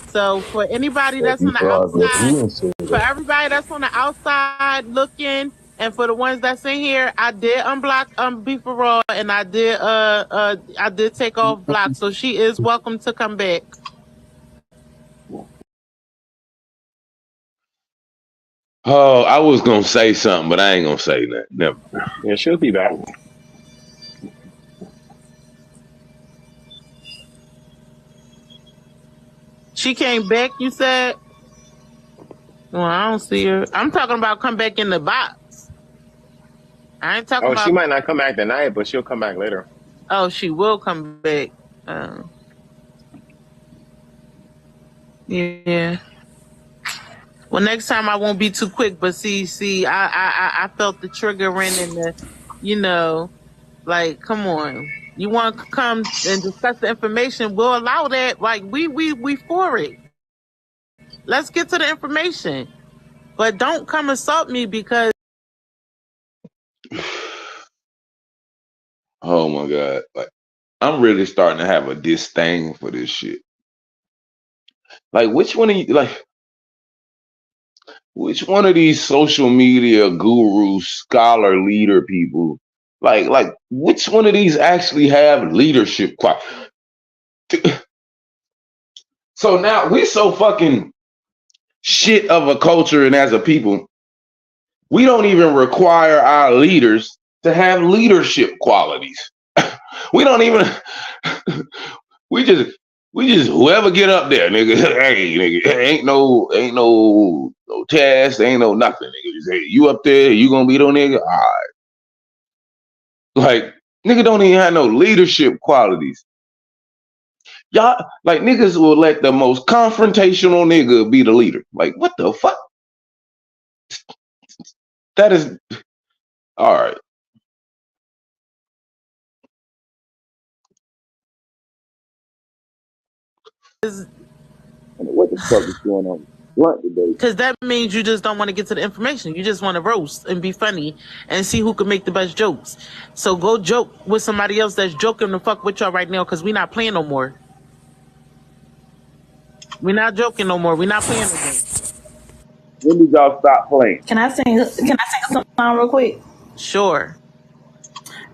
So for anybody that's on the outside, for everybody that's on the outside looking, and for the ones that's in here, I did unblock Beef for Raw, and I did take off block. So she is welcome to come back. Oh, I was gonna say something, but I ain't gonna say that. Never. Yeah, she'll be back. She came back, you said? Well, I don't see her. I'm talking about come back in the box. I ain't talking about... she might not come back tonight, but she'll come back later. Oh, she will come back. Yeah. Well, next time I won't be too quick, but see, I felt the triggering and the, you know, like, come on. You want to come and discuss the information, we'll allow that. Like, we for it. Let's get to the information. But don't come assault me because... Oh, my God. Like, I'm really starting to have a disdain for this shit. Like, which one of these social media gurus, scholar, leader people, like, which one of these actually have leadership qualities? So now we're so fucking shit of a culture and as a people, we don't even require our leaders to have leadership qualities. We don't even, we just whoever get up there, nigga, hey, nigga, ain't no test, ain't no nothing, nigga. Just, hey, you up there, you gonna be the nigga? All right. Like, nigga don't even have no leadership qualities. Y'all, like, niggas will let the most confrontational nigga be the leader. Like, what the fuck? That is, all right. What the fuck is going on? What today? Because that means you just don't want to get to the information. You just want to roast and be funny and see who can make the best jokes. So go joke with somebody else that's joking the fuck with y'all right now, because we not playing no more. We're not joking no more. We're not playing no more. When did y'all stop playing? Can I sing a song real quick? Sure.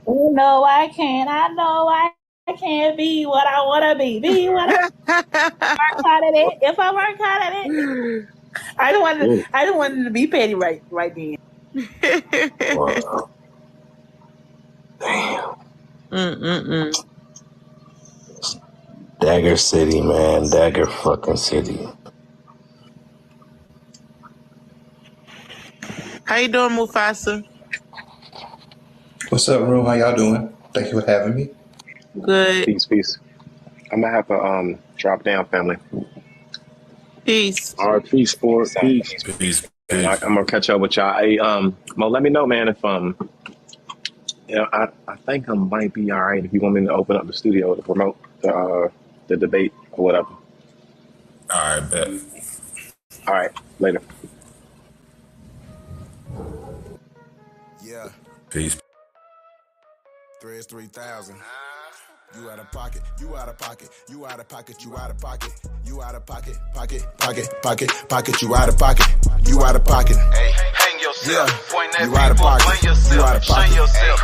No, I can't. I know I can't be what I want to be. Be what I work hard at it. If I work hard at it. I don't want to be petty right then. Wow. Damn. Dagger City, man. Dagger fucking City. How you doing, Mufasa? What's up, room? How y'all doing? Thank you for having me. Good. Peace. I'm gonna have to drop down, family. Peace. All right, peace, sport. Peace. And I'm gonna catch up with y'all. Hey, Mo, let me know, man, if I think I might be all right if you want me to open up the studio to promote the debate or whatever. All right, bet. All right, later. Yeah. Peace. Threads 3000. You out of pocket, you out of pocket, you out of pocket, you out of pocket, you out of pocket, pocket, you out of pocket, you out of pocket. Hey, hang yourself. Yeah. Point that You out of people, pocket. blame yourself. You out of pocket. Shame yourself.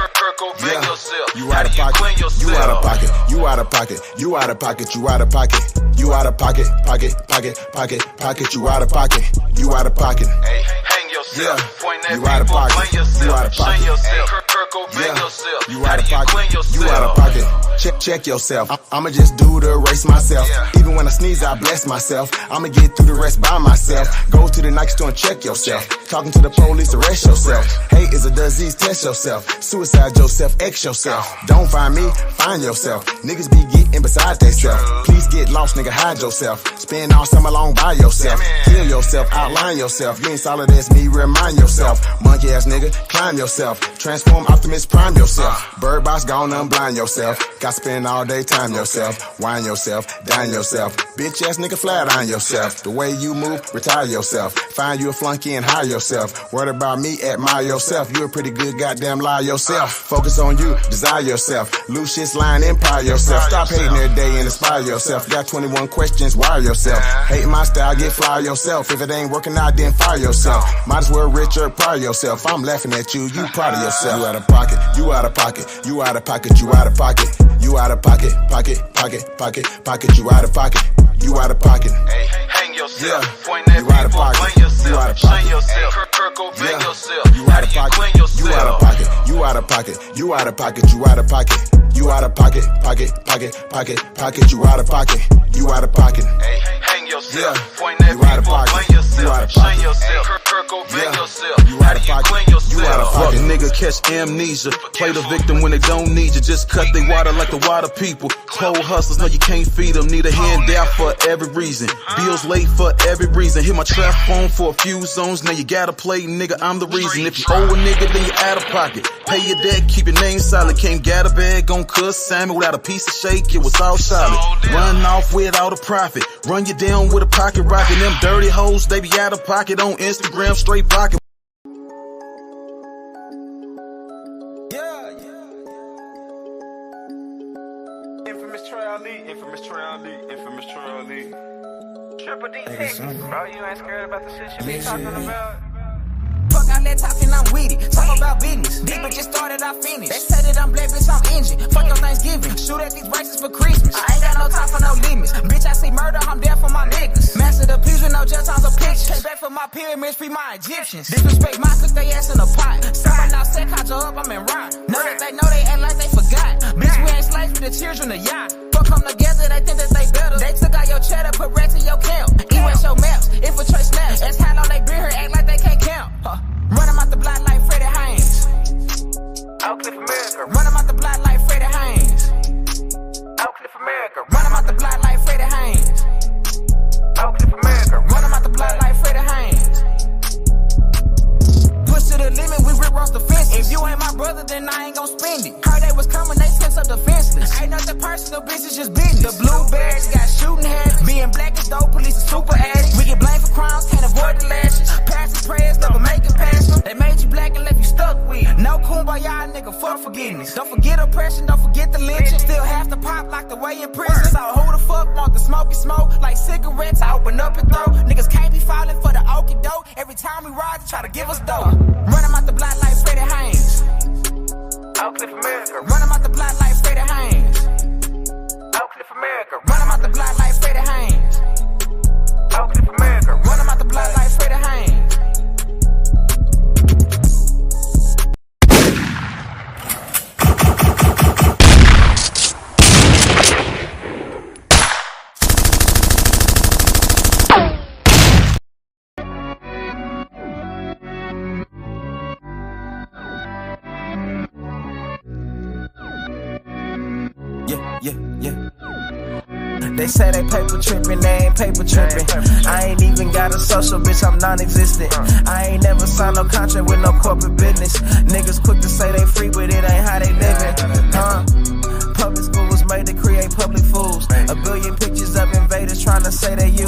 Yeah. Bang yourself. You How out do of you pocket. clean yourself? You out of pocket. You out of pocket. You out of pocket. You out of pocket. You out of pocket. Pocket. You out of pocket. You out of pocket. Hey, hang yourself. Yeah. Point that You out of people, pocket. blame yourself. You out of pocket. Shame yourself. Bang Yeah. yourself. You How out do of you pocket. clean yourself? You out of pocket. Check yourself. I'ma just do the race myself. Even when I sneeze, I bless myself. I'ma get through the rest by myself. Go to the Nike store and check yourself. Talking to the police, arrest yourself. Hate is a disease, test yourself. Suicide yourself, X yourself. Don't find me, find yourself. Niggas be getting beside theyself. Please get lost, nigga, hide yourself. Spend all summer long by yourself. Kill yourself, outline yourself. You ain't solid as me, remind yourself. Monkey ass nigga, climb yourself. Transform Optimus Prime yourself. Bird box gone unblind yourself. Got spend all day time yourself. Wine yourself, dine yourself. Bitch ass nigga, flat iron yourself. The way you move, retire yourself. Find you a flunky and hire yourself. Worried about me, admire yourself. You a pretty good goddamn lie yourself. Focus on you, desire yourself. Loose shit's lying, empire yourself. Stop hating every day and inspire yourself. Got 21 questions, wire yourself. Hate my style, get fly yourself. If it ain't working out, then fire yourself. Might as well rich or prior yourself. I'm laughing at you, you proud of yourself. You out of pocket, you out of pocket, you out of pocket, you out of pocket. You out of pocket, pocket, you out of pocket. You out of pocket. Hey, hang yourself. Yeah. Point that You out of people, pocket. blame yourself. You out of Shame pocket. yourself. Bang Yeah. yourself. You How out do of you pocket. clean yourself? You out of pocket. You out of pocket. You out of pocket. You out of pocket. You out of pocket. Pocket. You out of pocket. You out of pocket. Hey, hang yourself. Yeah. Point that You out of people, pocket. blame You yourself. out of Shame pocket. yourself. Bang Yeah. yourself. You How out do of you pocket. clean You yourself? out of Fuck pocket. nigga, catch amnesia. Play the victim when they don't need you. Just cut they water like the water people. Cold hustlers, no you can't feed them. Need a handout for every reason. Bills late for every reason. Hit my trap phone for a few zones. Now you gotta play, nigga, I'm the reason. If you owe a nigga, then you out of pocket. Pay your debt, keep your name solid. Can't get a bag on cuss salmon without a piece of shake. It was all solid. Run off without a profit. Run you down with a pocket rocket. Them dirty hoes, they be out of pocket on Instagram, straight pocket. Infamous Trail Lee. Triple D Texas, bro. You ain't scared about the shit you be talking about. Fuck all that talking, I'm with it. Talk about business. These bitches started, I finished. They said that I'm black, bitch, I'm engine. Fuck your Thanksgiving. Shoot at these races for Christmas. I ain't got no time for no limits. Bitch, I see murder, I'm there for my niggas. Master the peace with no just times of pictures. Came back for my pyramids, free my Egyptians. Disrespect my cook, they ass in a pot. Someone now set conjure up, I'm in rock. Know that they know they act like they forgot. Bitch, we ain't slaves for the children of yacht. Fuck come together, they think that they better. They took out your cheddar, put rats in your camp. Erase your maps, infiltrate snaps. That's how long they been here, act like they can't count. Run them out the block like Freddie Haynes. Out Cliff America. Run them out the block like Freddie Haynes. Out Cliff America. Run them out the block like Freddie Haynes. Out Cliff America. Run them out the block like Freddie Haynes. Push to the limit, we rip off the fence. If you ain't my brother, then I ain't gon' spend it. Heard they was coming, they sent up defenseless. Ain't nothing personal, business just business. The blueberries got shooting habits. Being black is dope, police is super addicts. We get blamed for crimes, can't avoid the lashes. Passing prayers, never make it past them. They made you black and left you stuck with it. No kumbaya, nigga, fuck forgiveness. Don't forget oppression, don't forget the lynching. Still have to pop like the way in prison. So who the fuck want the smoky smoke? Like cigarettes, I open up and throw. Niggas can't be falling for the okie doke. Every time we ride, they try to give us dope. Run them out the block like Freddie Haynes. Out Cliff America. Run them out the block like Freddie Haynes. Out Cliff America. Run them out the block like Freddie Haynes. Out Cliff America. Run them out the block like Freddie Haynes. They say they paper tripping, they ain't paper tripping. I ain't even got a social, bitch, I'm non-existent. I ain't never signed no contract with no corporate business. Niggas quick to say they free, but it ain't how they living, Public school was made to create public fools. A billion pictures of invaders trying to say they you.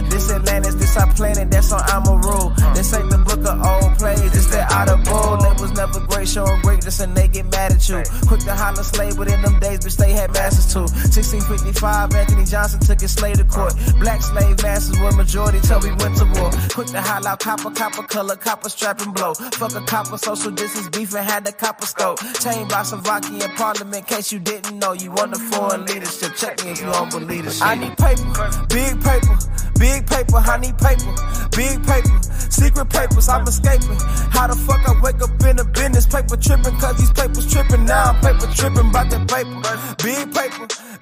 This Atlantis, this our planet, that's on Amaru. This ain't the book of old plays, it's that audible. They was never great, showing greatness and they get mad at you. Quick to holler slave, but in them days, bitch, they had masters too. 1655, Anthony Johnson took his slave to court. Black slave masters were majority till we went to war. Quick to holler out copper, copper color, copper strap and blow. Fuck a copper, social distance beef and had the copper scope. Chain by Slovakia in parliament, case you didn't know. You want the foreign leadership, check me if you don't believe this shit. I need paper, big paper, big paper, I need paper, big paper, secret papers, I'm escaping. How the fuck I wake up in a business, paper tripping, cause these papers tripping, now I'm paper tripping about that paper.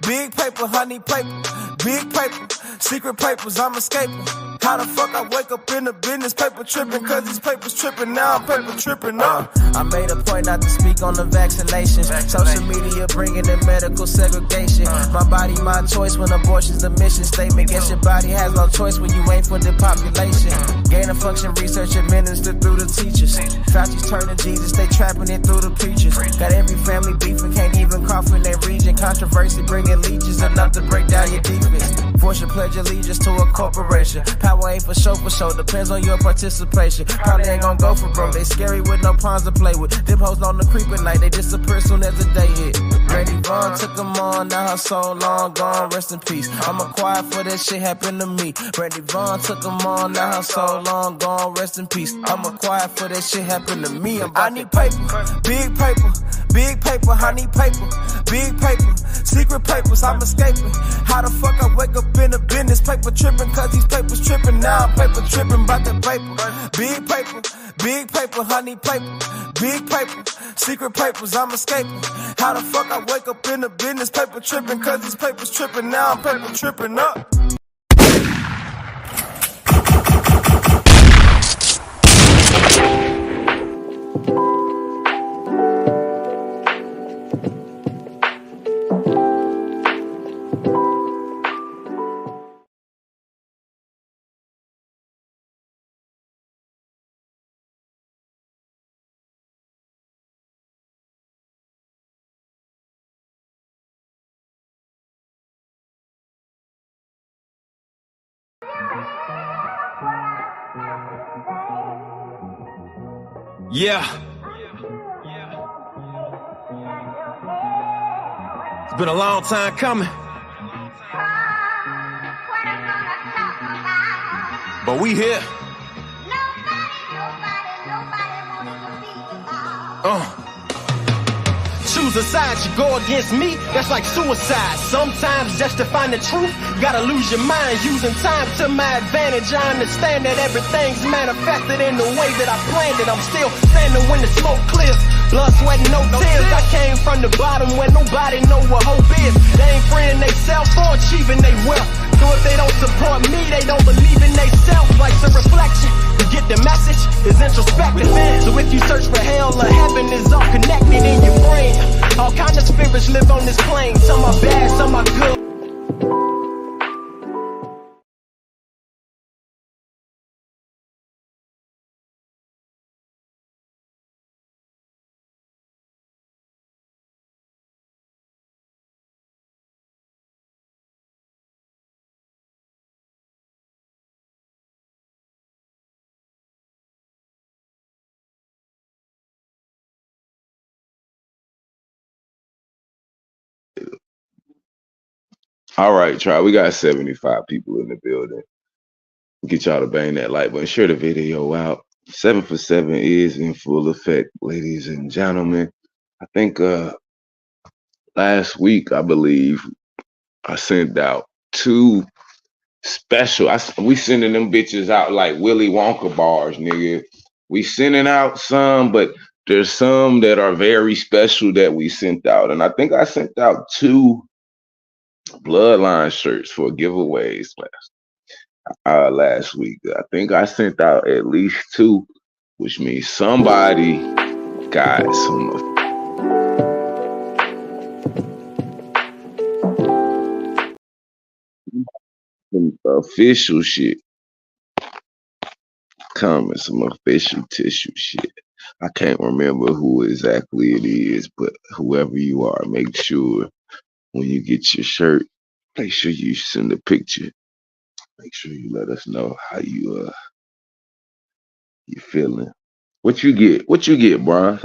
Big paper, I need paper, big paper, secret papers, I'm escaping. How the fuck I wake up in a business, paper tripping, cause these papers tripping, now I'm paper tripping, I made a point not to speak on the vaccinations. Social media bringing in medical segregation. My body, my choice when abortion's the mission statement. Guess your body has no choice when you ain't for the population. Gain of function research administered through the teachers. Fauci's turning Jesus, they trapping it through the preachers. Got every family beefing, can't even cough in their region. Controversy bringing leeches enough to break down your defense. Force your pledge allegiance to a corporation. Power ain't for show, depends on your participation. Probably ain't gon' go for broke, they scary with no pawns to play with. Them hoes on the creep at night, they disappear soon as the day hit. Brandy Vaughn took them on, now her soul long gone, rest in peace. I'm quiet for this shit happen to me. Brandy Vaughn took them on, now her soul long gone, rest in peace. I'm quiet for this shit happen to me. I need paper, big paper, big paper, I need paper, big paper, secret papers, I'm escaping. How the fuck I wake up in a business, paper tripping, cause these papers tripping, now I'm paper tripping about that paper. Big paper, I need paper, big paper, secret papers, I'm escaping. How the fuck I wake up in a business, paper tripping, cause these papers tripping, now I'm paper tripping up. Yeah. It's been a long time coming. But we here. Choose a side, you go against me, that's like suicide. Sometimes just to find the truth, gotta lose your mind. Using time to my advantage, I understand that everything's manifested in the way that I planned it. I'm still standing when the smoke clears, blood, sweat, and no tears. I came from the bottom where nobody know what hope is. They ain't freeing they self or achieving they wealth. So if they don't support me, they don't believe in they self. Life's a reflection, you get the message, it's introspective. So if you search for hell or heaven, it's all connected in your brain. All kind of spirits live on this plane. Some are bad, some are good. All right, try. We got 75 people in the building. Get y'all to bang that like button. Share the video out. 7 for 7 is in full effect, ladies and gentlemen. I think last week, I believe, I sent out 2 special. We sending them bitches out like Willy Wonka bars, nigga. We sending out some, but there's some that are very special that we sent out. And I think I sent out 2 Bloodline shirts for giveaways last week. I think I sent out at least 2, which means somebody got some some official shit. Some official tissue shit. I can't remember who exactly it is, but whoever you are, make sure when you get your shirt, make sure you send a picture. Make sure you let us know how you feeling. What you get? What you get, Bron?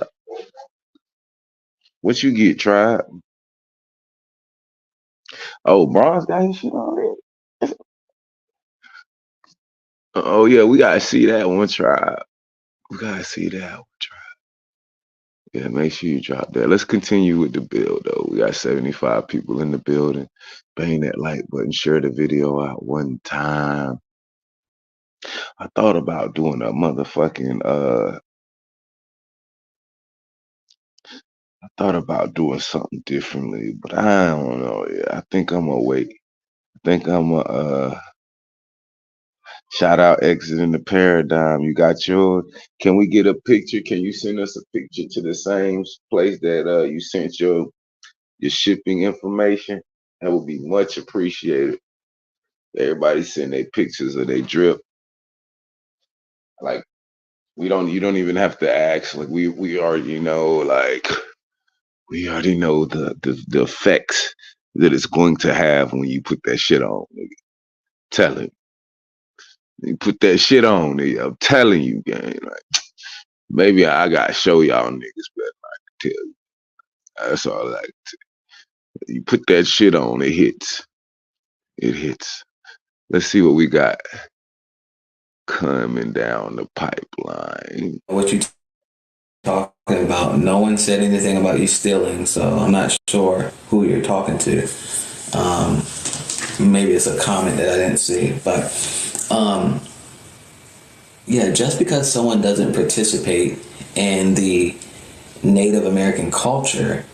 What you get, Tribe? Oh, Bron's got his shit already. Oh yeah, we gotta see that one, Tribe. We gotta see that one, Tribe. Yeah, make sure you drop that. Let's continue with the build though. We got 75 people in the building. Bang that like button, share the video out one time. I thought about doing a motherfucking I thought about doing something differently, but I don't know. Yeah, I think I'm gonna wait. I think I'm gonna shout out Exit in the Paradigm. You got yours? Can we get a picture? Can you send us a picture to the same place that you sent your shipping information? That would be much appreciated. Everybody send their pictures of their drip. Like you don't even have to ask. Like we already know, like we already know the effects that it's going to have when you put that shit on, nigga. Tell him. You put that shit on, nigga. I'm telling you, gang. Like maybe I gotta show y'all niggas better than I can tell you. That's all I can tell. You put that shit on, it hits. It hits. Let's see what we got coming down the pipeline. What you talking about? No one said anything about you stealing, so I'm not sure who you're talking to. Maybe it's a comment that I didn't see, but yeah, just because someone doesn't participate in the Native American culture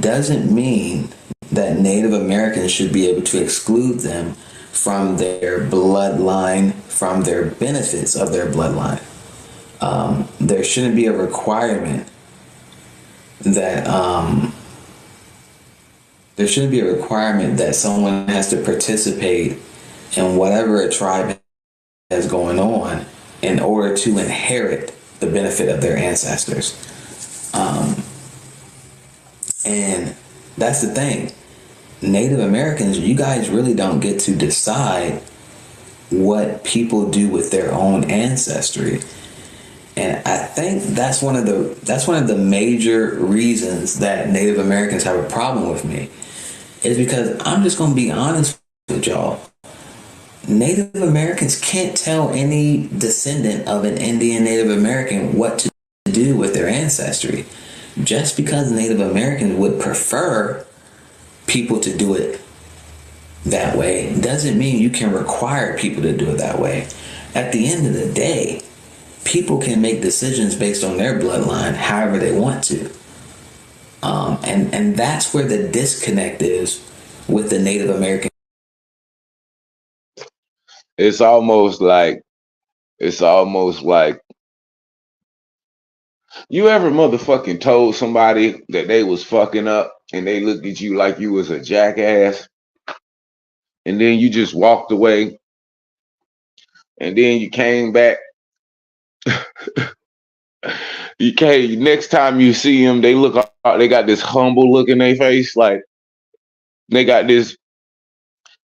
doesn't mean that Native Americans should be able to exclude them from their bloodline, from their benefits of their bloodline. There shouldn't be a requirement that someone has to participate in whatever a tribe has going on in order to inherit the benefit of their ancestors. And that's the thing. Native Americans, you guys really don't get to decide what people do with their own ancestry. And I think that's one of the major reasons that Native Americans have a problem with me, is because I'm just gonna be honest with y'all. Native Americans can't tell any descendant of an Indian Native American what to do with their ancestry. Just because Native Americans would prefer people to do it that way doesn't mean you can require people to do it that way. At the end of the day, people can make decisions based on their bloodline however they want to. And that's where the disconnect is with the Native American. It's almost like you ever motherfucking told somebody that they was fucking up and they looked at you like you was a jackass, and then you just walked away, and then you came back. Next time you see them, they got this humble look in their face, like they got this,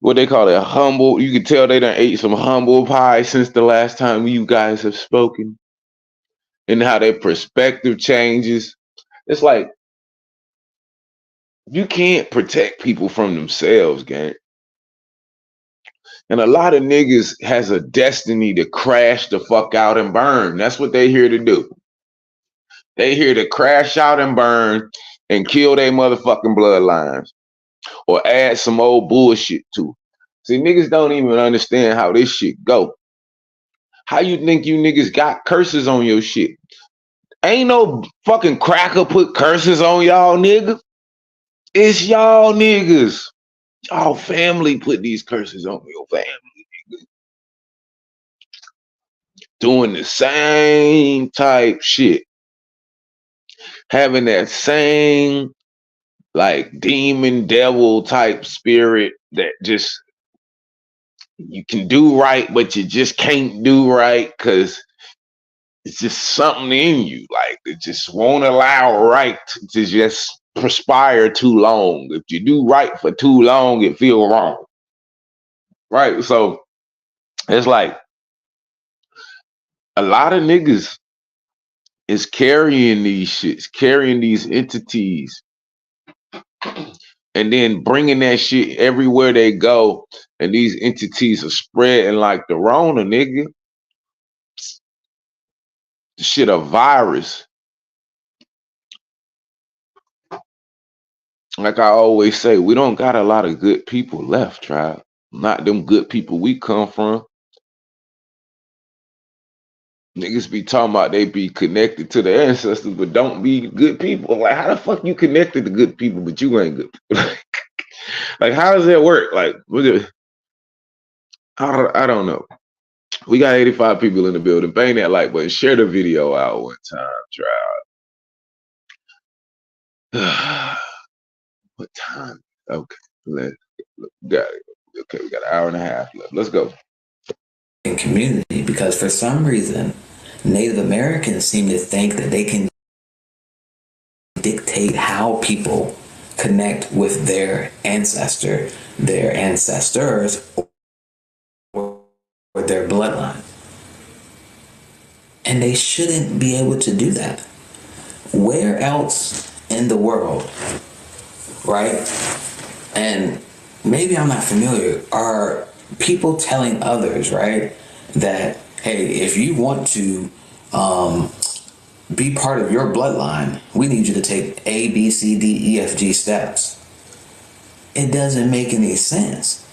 what they call it, humble. You can tell they done ate some humble pie since the last time you guys have spoken, and how their perspective changes. It's like you can't protect people from themselves, gang. And a lot of niggas has a destiny to crash the fuck out and burn. That's what they here to do. They here to crash out and burn and kill their motherfucking bloodlines, or add some old bullshit to. See, niggas don't even understand how this shit go. How you think you niggas got curses on your shit? Ain't no fucking cracker put curses on y'all niggas. It's y'all niggas. Y'all family put these curses on your family. Doing the same type shit. Having that same like demon devil type spirit that just you can do right, but you just can't do right because it's just something in you. Like it just won't allow right to just perspire too long. If you do right for too long, it feel wrong. Right? So it's like a lot of niggas is carrying these shits, carrying these entities, and then bringing that shit everywhere they go. And these entities are spreading like the Rona, nigga. The shit a virus. Like I always say, we don't got a lot of good people left, tribe. Not them good people we come from. Niggas be talking about they be connected to their ancestors, but don't be good people. Like, how the fuck you connected to good people, but you ain't good people? Like, how does that work? Like, I don't know. We got 85 people in the building. Bang that like button. Share the video out one time, tribe. What time? Okay, got it. Okay, we got an hour and a half left. Let's go. In community, because for some reason, Native Americans seem to think that they can dictate how people connect with their ancestor, their ancestors, or their bloodline. And they shouldn't be able to do that. Where else in the world, right? And maybe I'm not familiar, are people telling others, right, that, hey, if you want to be part of your bloodline, we need you to take A, B, C, D, E, F, G steps. It doesn't make any sense.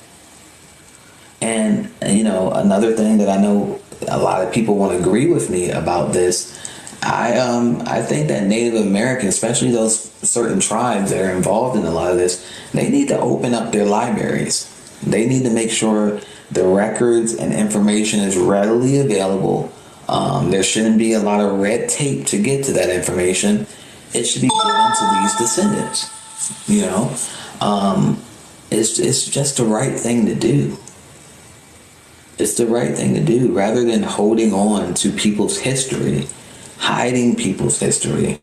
And, you know, another thing that I know a lot of people won't agree with me about this, I think that Native Americans, especially those certain tribes that are involved in a lot of this, they need to open up their libraries. They need to make sure the records and information is readily available. There shouldn't be a lot of red tape to get to that information. It should be given to these descendants. You know, it's just the right thing to do. It's the right thing to do, rather than holding on to people's history, hiding people's history.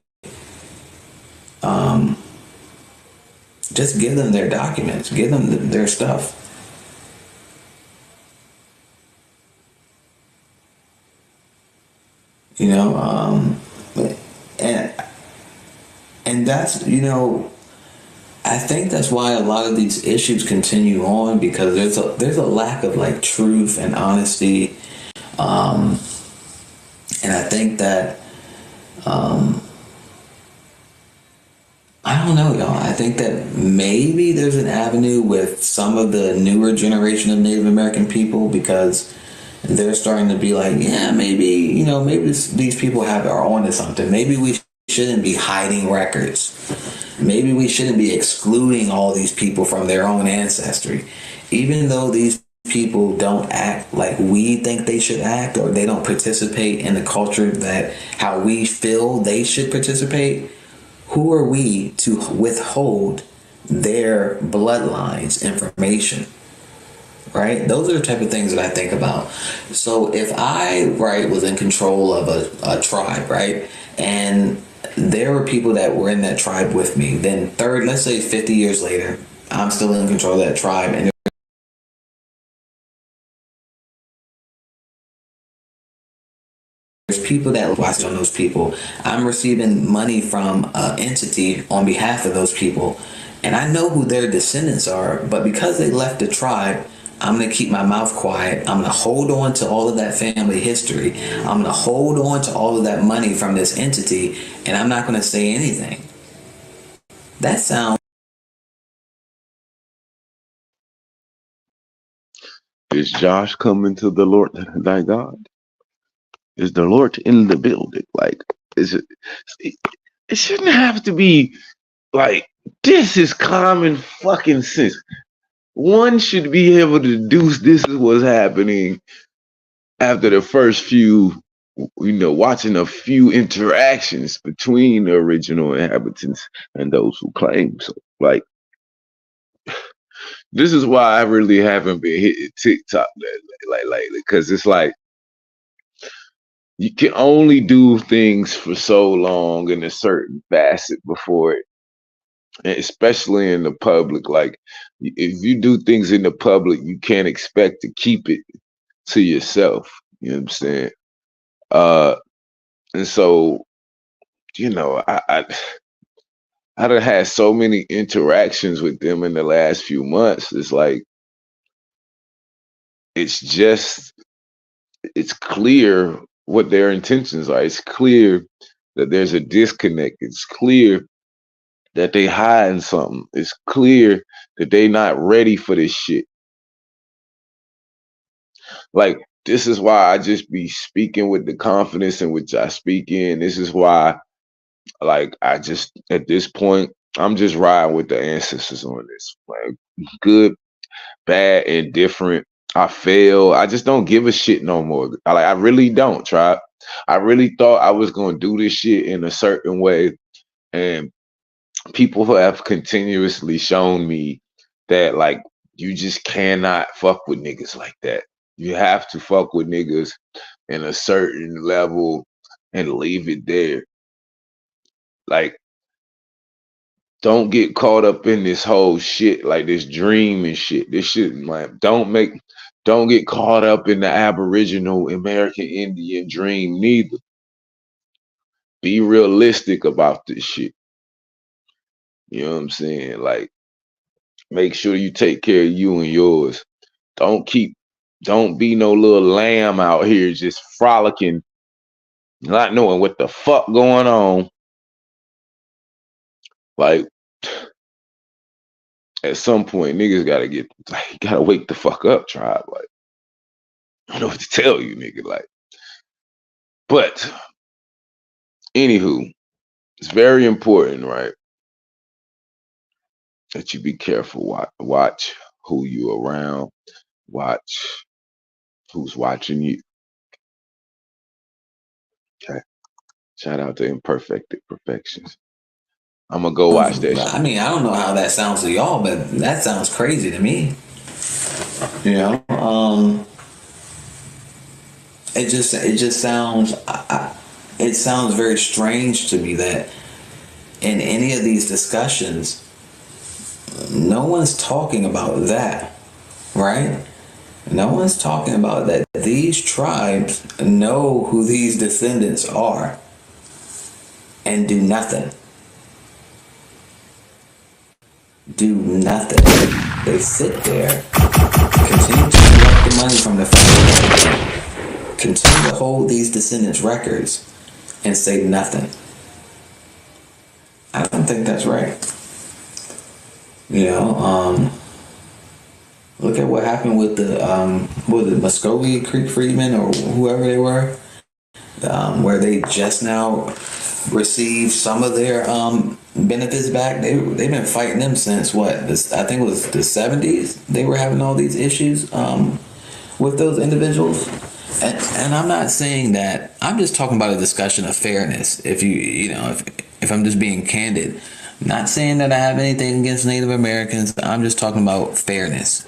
Just give them their documents, give them their stuff. You know, and that's, you know, I think that's why a lot of these issues continue on, because there's a lack of like truth and honesty, and I think that I don't know, y'all. I think that maybe there's an avenue with some of the newer generation of Native American people, because they're starting to be like, yeah, maybe, you know, maybe these people are onto something. Maybe we shouldn't be hiding records. Maybe we shouldn't be excluding all these people from their own ancestry. Even though these people don't act like we think they should act, or they don't participate in the culture that how we feel they should participate, who are we to withhold their bloodlines information? Right? Those are the type of things that I think about. So if I, right, was in control of a tribe, right, and there were people that were in that tribe with me, then let's say 50 years later, I'm still in control of that tribe, and there's people that watch on those people. I'm receiving money from an entity on behalf of those people, and I know who their descendants are, but because they left the tribe, I'm going to keep my mouth quiet. I'm going to hold on to all of that family history. I'm going to hold on to all of that money from this entity, and I'm not going to say anything. That sounds... Is Josh coming to the Lord thy God? Is the Lord in the building? Like, is it? It shouldn't have to be like, this is common fucking sense. One should be able to deduce this is what's happening after the first few, you know, watching a few interactions between the original inhabitants and those who claim so. Like, this is why I really haven't been hitting TikTok like lately, because it's like you can only do things for so long in a certain facet before it, and especially in the public. Like if you do things in the public, you can't expect to keep it to yourself. You know what I'm saying? And so, you know, I done had so many interactions with them in the last few months. It's like it's clear what their intentions are. It's clear that there's a disconnect. It's clear that they hiding something. It's clear that they not ready for this shit. Like, this is why I just be speaking with the confidence in which I speak in. This is why, like, I just, at this point, I'm just riding with the ancestors on this. Like, good, bad, indifferent. I fail. I just don't give a shit no more. I really don't, try. I really thought I was gonna do this shit in a certain way. And people who have continuously shown me that, like, you just cannot fuck with niggas like that. You have to fuck with niggas in a certain level and leave it there. Like, don't get caught up in this whole shit, like this dream and shit. This shit, like, don't get caught up in the Aboriginal American Indian dream neither. Be realistic about this shit. You know what I'm saying? Like, make sure you take care of you and yours. Don't be no little lamb out here just frolicking, not knowing what the fuck going on. Like, at some point, niggas gotta wake the fuck up, tribe. Like, I don't know what to tell you, nigga. Like, but anywho, it's very important, right, that you be careful. Watch who you around. Watch who's watching you. Okay. Shout out to Imperfected Perfections. I'm gonna go watch that shit. I mean, I don't know how that sounds to y'all, but that sounds crazy to me. You know, it just sounds. It sounds very strange to me that in any of these discussions, no one's talking about that, right? No one's talking about that. These tribes know who these descendants are and do nothing. Do nothing. They sit there, continue to collect the money from the family, continue to hold these descendants' records, and say nothing. I don't think that's right. You know, look at what happened with the Muscogee Creek Freedmen or whoever they were, where they just now received some of their benefits back. They've been fighting them since what? I think it was the 70s. They were having all these issues with those individuals. And I'm not saying that. I'm just talking about a discussion of fairness. If I'm just being candid, not saying that I have anything against Native Americans. I'm just talking about fairness.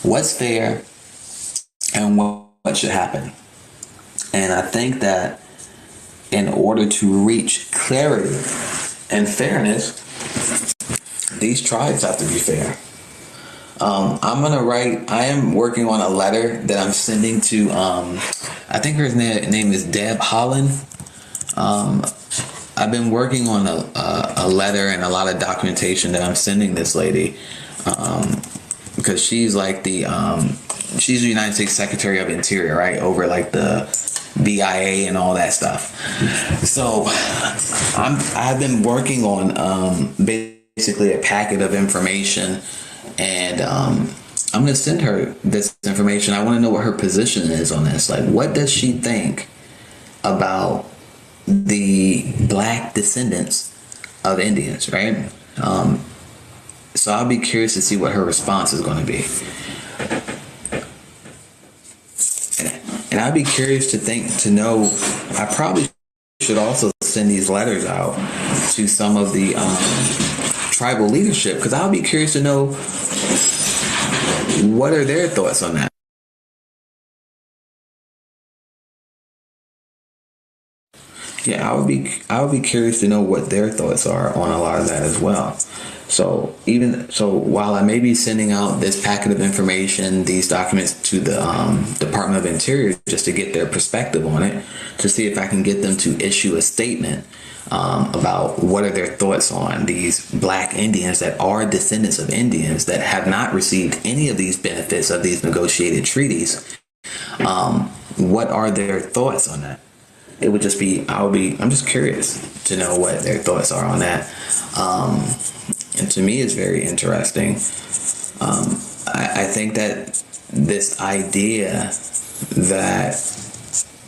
What's fair and what should happen. And I think that in order to reach clarity and fairness, these tribes have to be fair. I am working on a letter that I'm sending to, I think her name is Deb Holland. I've been working on a letter and a lot of documentation that I'm sending this lady, because she's like she's the United States Secretary of Interior, right? Over like the BIA and all that stuff. So I've been working on basically a packet of information, and I'm going to send her this information. I want to know what her position is on this. Like, what does she think about the black descendants of Indians, right? So I'll be curious to see what her response is going to be. And I'd be curious to know, I probably should also send these letters out to some of the tribal leadership, because I'll be curious to know what are their thoughts on that? Yeah, I would be curious to know what their thoughts are on a lot of that as well. So while I may be sending out this packet of information, these documents to the Department of Interior just to get their perspective on it, to see if I can get them to issue a statement about what are their thoughts on these black Indians that are descendants of Indians that have not received any of these benefits of these negotiated treaties. What are their thoughts on that? It would just be, I'm just curious to know what their thoughts are on that. And to me, it's very interesting. I think that this idea that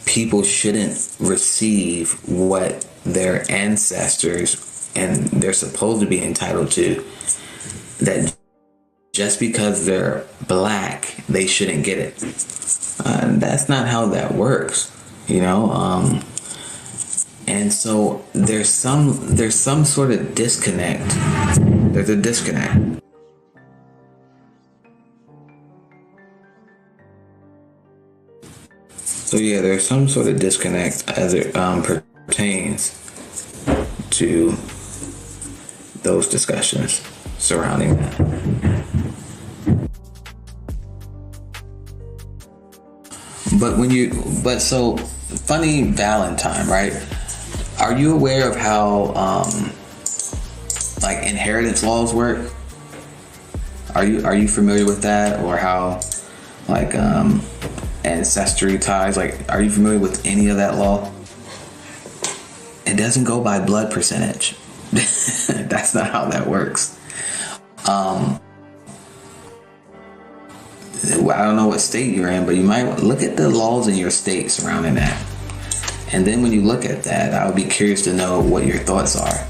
people shouldn't receive what their ancestors and they're supposed to be entitled to, that just because they're black, they shouldn't get it. That's not how that works. You know, and so there's some sort of disconnect. There's a disconnect. So yeah, there's some sort of disconnect as it pertains to those discussions surrounding that. But so Funny Valentine, right? Are you aware of how like inheritance laws work? Are you familiar with that, or how like ancestry ties? Like, are you familiar with any of that law? It doesn't go by blood percentage. That's not how that works. I don't know what state you're in, but you might look at the laws in your state surrounding that. And then when you look at that, I would be curious to know what your thoughts are.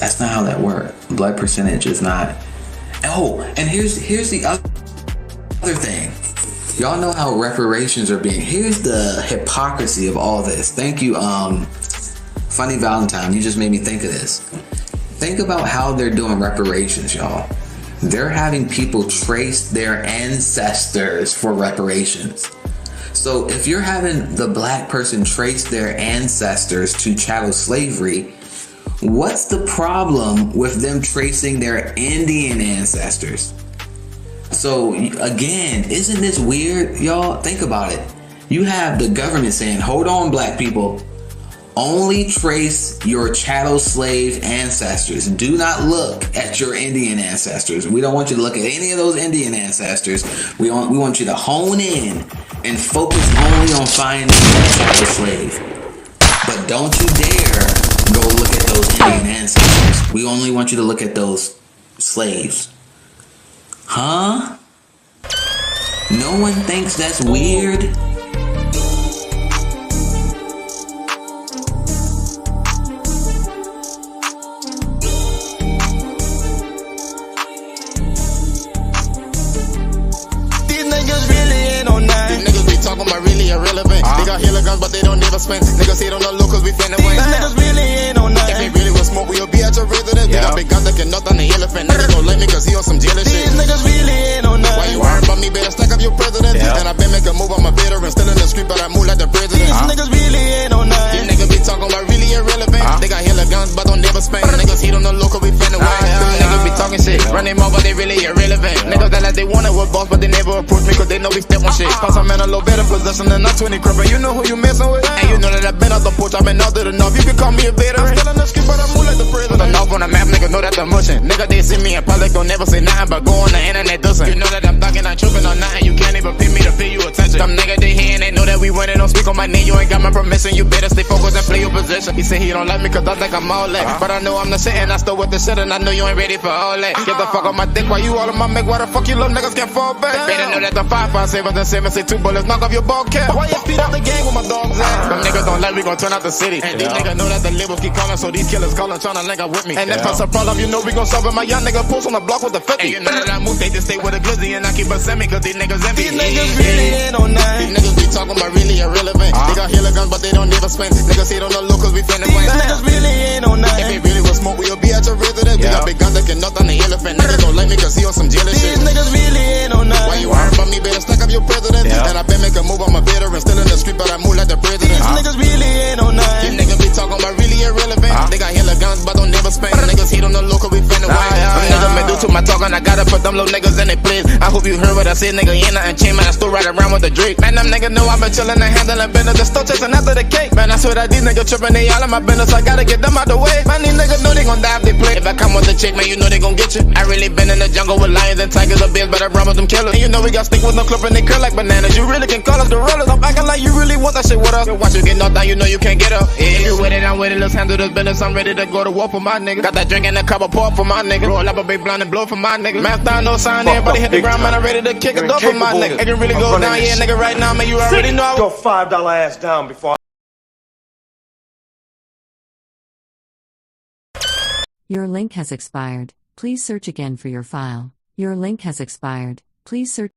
That's not how that works. Blood percentage is not. Oh, and here's the other thing. Y'all know how reparations are being. Here's the hypocrisy of all this. Thank you, Funny Valentine. You just made me think of this. Think about how they're doing reparations, y'all. They're having people trace their ancestors for reparations. So if you're having the black person trace their ancestors to chattel slavery, what's the problem with them tracing their Indian ancestors? So again, isn't this weird, y'all? Think about it. You have the government saying, hold on, black people. Only trace your chattel slave ancestors. Do not look at your Indian ancestors. We don't want you to look at any of those Indian ancestors. We want you to hone in and focus only on finding that chattel slave. But don't you dare go look at those Indian ancestors. We only want you to look at those slaves. Huh? No one thinks that's weird? But they don't never spend. Niggas hate on the locals, we finna win. These niggas really ain't on nothing. If we really was smoke, we'll be at your residence. They got big guns that can knock on the elephant. Niggas don't like me cause he on some jealous shit. These niggas really ain't on nothing. Why you worrying about me, better stack up your president. And I been making a move, I'm a veteran. Still in the street, but I move like the president. These niggas really ain't on nothing. These niggas be talking about really irrelevant. They got hella guns, but don't never spend. Niggas hate on the local, we finna win. Niggas be talking shit, run them over, they really irrelevant. Niggas that like they wanna work boss, but they never approach me cause they know we step on shit. Cause I'm in a little better position than a 20 cripper. You know who you messing with? And you know that I've been out the porch, I've been out there enough. You can call me a veteran. I'm still in the street, but I move like the president. The north on the map, nigga know that the motion. Nigga, they see me in public, don't never say nothing, but go on the internet doesn't. You know that I'm thugging, I'm tripping on nothing. You can't even pay me to pay you attention. Some nigga they here and they know that we winning. Don't speak on my name, you ain't got my permission. You better stay focused and play your position. He say he don't like me cause I think I'm all that. But I know I'm the shit and I still with the shit and I know you ain't ready for all that. Get the fuck on my dick while you all on my make. Why the fuck you little niggas can't fall back? Better know that the 5.57 and 7 6 2 bullets knock off your ball cap. Why you speed up the game with my dogs at? Them niggas don't like we gon' turn out the city. And these niggas know that the labels keep calling, so these killers calling, tryna link up with me. And if that's a problem, you know we gon' solve it. My young nigga post on the block with the 50. And you know that I move, they just stay with a glizzy and I keep a semi cause these niggas envy. These niggas really ain't on nothing. These niggas be talking about really irrelevant. They got hella guns, but they don't never spend. Niggas hate on the locals, we finna win. These niggas really ain't on nothing. If it really was smoke, we'll be at your residence. We got big guns that can knock on the elephant. Niggas don't like me cause he on some jealous shit. These niggas really ain't on nothing. Why you worrying about me? Better stack up your president. And I been make a move, I'm a veteran. Still in the street, but I move like the president. These niggas really ain't on nothing. These niggas be talking about really irrelevant. They got hella guns, but don't never spend. Niggas hate on the local, we finna win. Niggas may do too much talking, I gotta put them little niggas in their place. I hope you heard what I said, nigga. Ain't nothing changed, man. I still ride around with the Drake. Man, them niggas know I've been chillin' and handling business. Just still chasing after the cake. Man, I swear that these niggas trippin', they all in my business. I gotta get them out the way. Man, these niggas know they gon' die if they play. If I come with the chick, man, you know they gon' get you. I really been in the jungle with lions and tigers and bears, but I run with them killers. And you know we got stick with no clip and they curl like bananas. You really can call us gorillas. I'm acting like you really want that shit with us. Watch you get knocked down, you know you can't get up. If you with it, I'm with it. Let's handle this business. I'm ready to go to war for my nigga. Got that drink and a cup of pork for my nigga. Roll up a big blind and blow for my nigga. Man, down no sign, everybody hit the ground, man. I'm ready to kick it off for my nigga. It can really go down, yeah, nigga. Right now, man, you already know. Go $5 ass down before. Your link has expired. Please search again for your file. Your link has expired. Please search.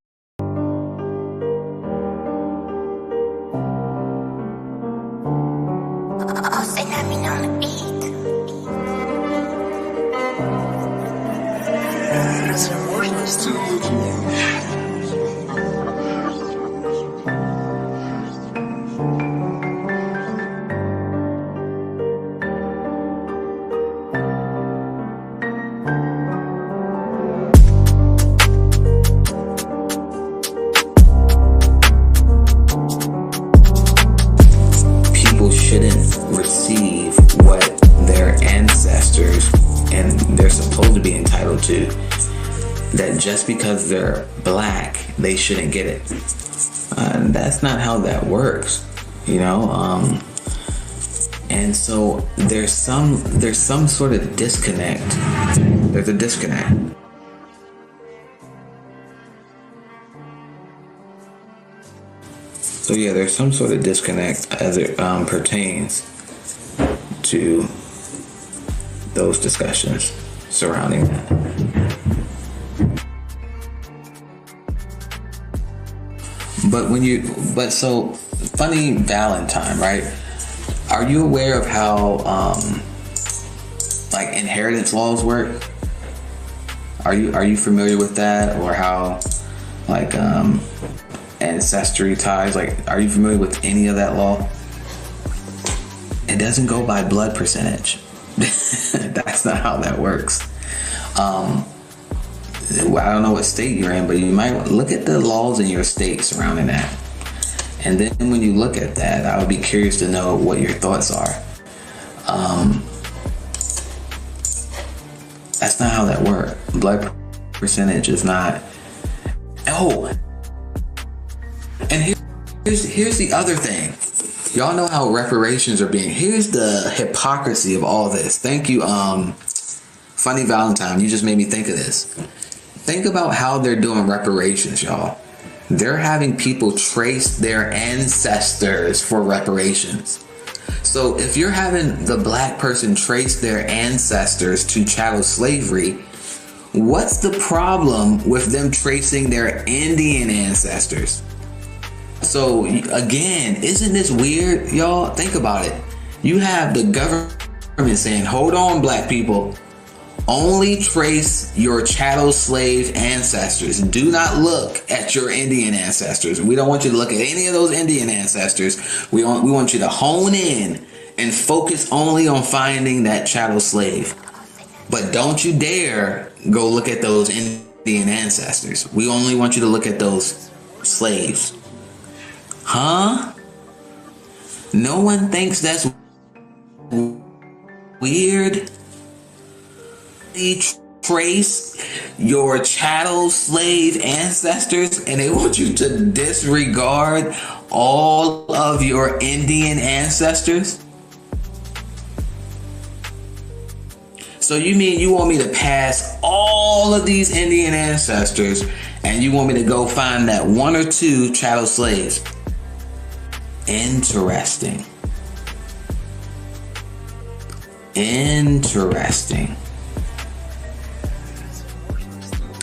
Shouldn't receive what their ancestors and they're supposed to be entitled to. That just because they're black, they shouldn't get it. That's not how that works, you know. And so there's some sort of disconnect. There's a disconnect. So yeah, there's some sort of disconnect as it pertains to those discussions surrounding that. But so funny Valentine, right? Are you aware of how like inheritance laws work? Are you familiar with that, or how like ancestry ties? Like, are you familiar with any of that law? It doesn't go by blood percentage. That's not how that works. I don't know what state you're in, but you might look at the laws in your state surrounding that. And then when you look at that, I would be curious to know what your thoughts are. That's not how that works. Blood percentage is not. Oh. And here's the other thing. Y'all know how reparations are being. Here's the hypocrisy of all this. Thank you, Funny Valentine. You just made me think of this. Think about how they're doing reparations, y'all. They're having people trace their ancestors for reparations. So if you're having the black person trace their ancestors to chattel slavery, what's the problem with them tracing their Indian ancestors? So again, isn't this weird, y'all? Think about it. You have the government saying, hold on, black people, only trace your chattel slave ancestors. Do not look at your Indian ancestors. We don't want you to look at any of those Indian ancestors. We want you to hone in and focus only on finding that chattel slave. But don't you dare go look at those Indian ancestors. We only want you to look at those slaves. Huh? No one thinks that's weird? They trace your chattel slave ancestors and they want you to disregard all of your Indian ancestors? So you mean you want me to pass all of these Indian ancestors and you want me to go find that one or two chattel slaves? Interesting. Interesting.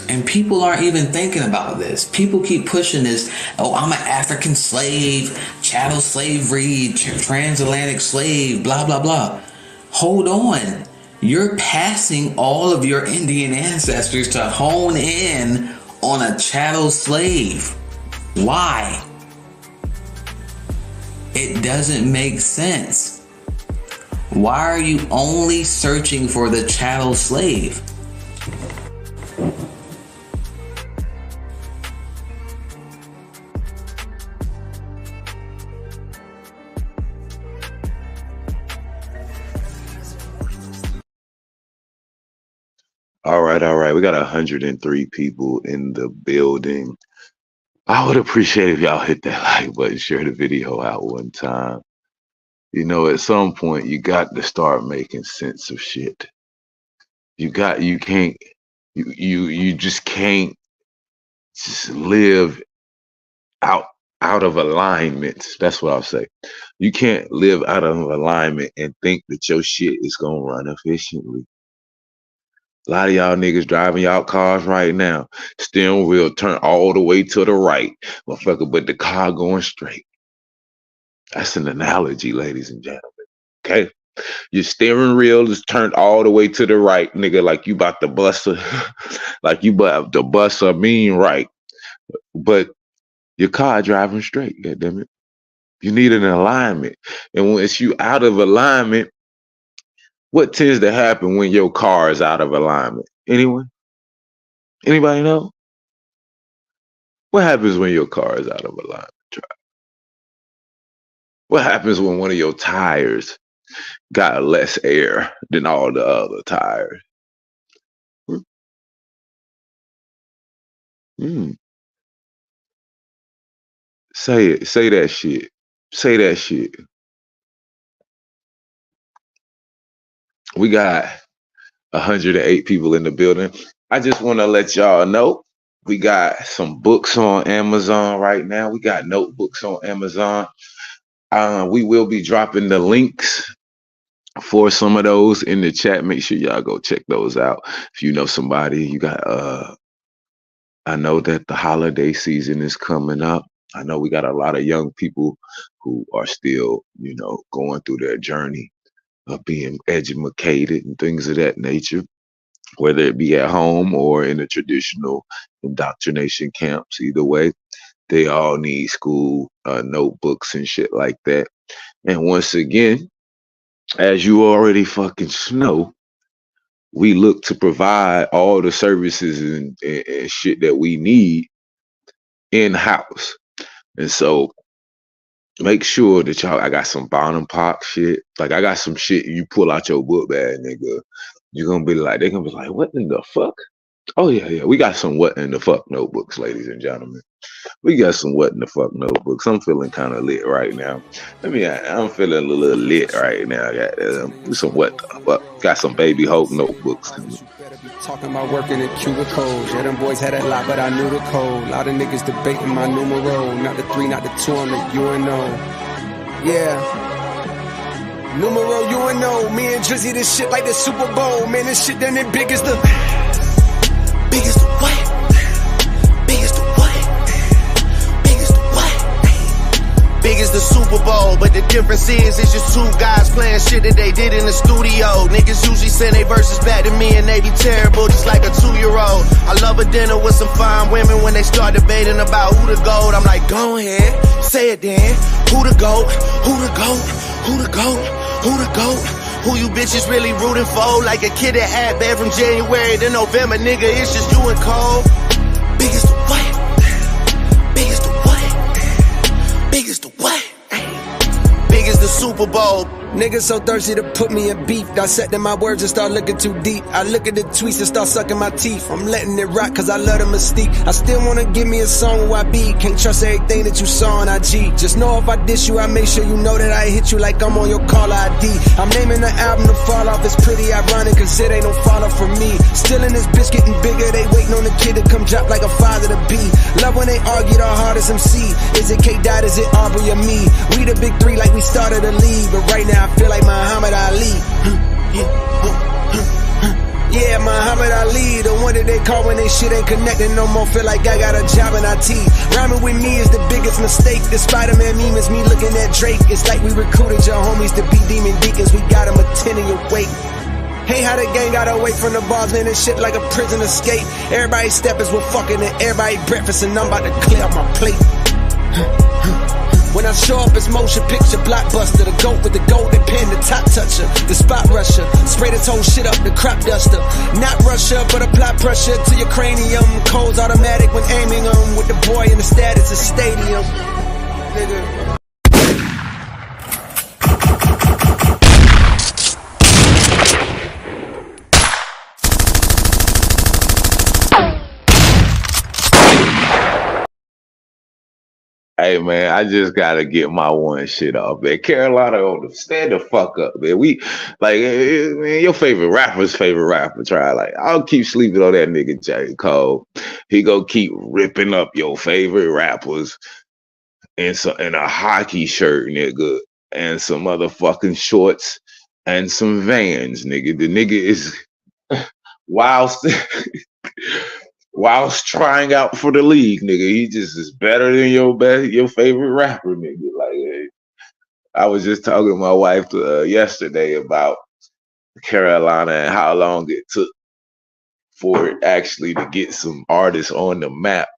And people aren't even thinking about this. People keep pushing this, oh, I'm an African slave, chattel slavery, transatlantic slave, blah, blah, blah. Hold on. You're passing all of your Indian ancestors to hone in on a chattel slave. Why? It doesn't make sense. Why are you only searching for the chattel slave? All right. We got 103 people in the building. I would appreciate if y'all hit that like button, share the video out one time. You know, at some point you got to start making sense of shit. You just can't just live out of alignment. That's what I'll say. You can't live out of alignment and think that your shit is gonna run efficiently. A lot of y'all niggas driving y'all cars right now, steering wheel turn all the way to the right, motherfucker, but the car going straight. That's an analogy, ladies and gentlemen. Okay? Your steering wheel is turned all the way to the right, nigga, like you about to bust a mean right. But your car driving straight, goddammit. You need an alignment. And once you out of alignment, what tends to happen when your car is out of alignment? Anyone? Anybody know? What happens when your car is out of alignment? What happens when one of your tires got less air than all the other tires? Say it. Say that shit. Say that shit. We got 108 people in the building. I just want to let y'all know we got some books on Amazon right now. We got notebooks on Amazon. We will be dropping the links for some of those in the chat. Make sure y'all go check those out. If you know somebody, you got I know that the holiday season is coming up. I know we got a lot of young people who are still, you know, going through their journey of being educated and things of that nature, whether it be at home or in the traditional indoctrination camps. Either way, they all need school notebooks and shit like that. And once again, as you already fucking know, we look to provide all the services and shit that we need in-house. And so make sure that y'all, I got some bottom pop shit. Like I got some shit you pull out your book bag, nigga. You're gonna be like, they're gonna be like, what in the fuck? Oh yeah. We got some what in the fuck notebooks, ladies and gentlemen. We got some what in the fuck notebooks. I'm feeling kind of lit right now. I'm feeling a little lit right now. Got some what the fuck. Got some Baby Hope notebooks. Talking about working in cubicles. Yeah, them boys had a lot, but I knew the code. A lot of niggas debating my numero. Not the 3, not the 2, I'm the UNO. Yeah. Numero UNO. Me and Drizzy, this shit like the Super Bowl. Man, this shit done it big as the... Big as the what? Big as the what? Big as the what? Big as the Super Bowl, but the difference is it's just two guys playing shit that they did in the studio. Niggas usually send their verses back to me and they be terrible, just like a 2-year-old. I love a dinner with some fine women. When they start debating about who the GOAT, I'm like, go ahead, say it then. Who the GOAT? Who the GOAT? Who the GOAT? Who the GOAT? Who you bitches really rooting for? Like a kid that had bad from January to November, nigga, it's just you and Cole. Big as the what? Big as the what? Big as the what? Big as the Super Bowl. Niggas so thirsty to put me in beef. Dissecting my words and start looking too deep. I look at the tweets and start sucking my teeth. I'm letting it rock cause I love the mystique. I still wanna give me a song where I be. Can't trust everything that you saw on IG. Just know if I diss you, I make sure you know that I hit you like I'm on your call ID. I'm naming the album to fall off. It's pretty ironic cause it ain't no follow for me. Still in this bitch getting bigger. They waiting on the kid to come drop like a father to be. Love when they argue the hardest MC. Is it K-Dot, is it Aubrey or me? We the big three like we started a league. But right now I feel like Muhammad Ali. Yeah, Muhammad Ali, the one that they call when they shit ain't connecting no more. Feel like I got a job in IT. Rhyming with me is the biggest mistake. The Spider-Man meme is me looking at Drake. It's like we recruited your homies to be demon deacons. We got them attending your wake. Hey, how the gang got away from the bars, man, and shit like a prison escape. Everybody steppers with fucking and everybody breakfast, and I'm about to clear up my plate. When I show up, it's motion picture blockbuster. The goat with the golden pen, the top toucher, the spot rusher. Spray this whole shit up, the crop duster. Not Russia, but apply pressure to your cranium. Codes automatic when aiming them. With the boy in the status of stadium. Nigga. Hey man, I just gotta get my one shit off, man. Carolina, stand the fuck up, man. We like, man, your favorite rapper's favorite rapper. Try like, I'll keep sleeping on that nigga J. Cole. He go keep ripping up your favorite rappers in a hockey shirt, nigga, and some motherfucking shorts and some Vans, nigga. The nigga is whilst trying out for the league, nigga, he just is better than your favorite rapper, nigga. Like, I was just talking to my wife yesterday about Carolina and how long it took for it actually to get some artists on the map.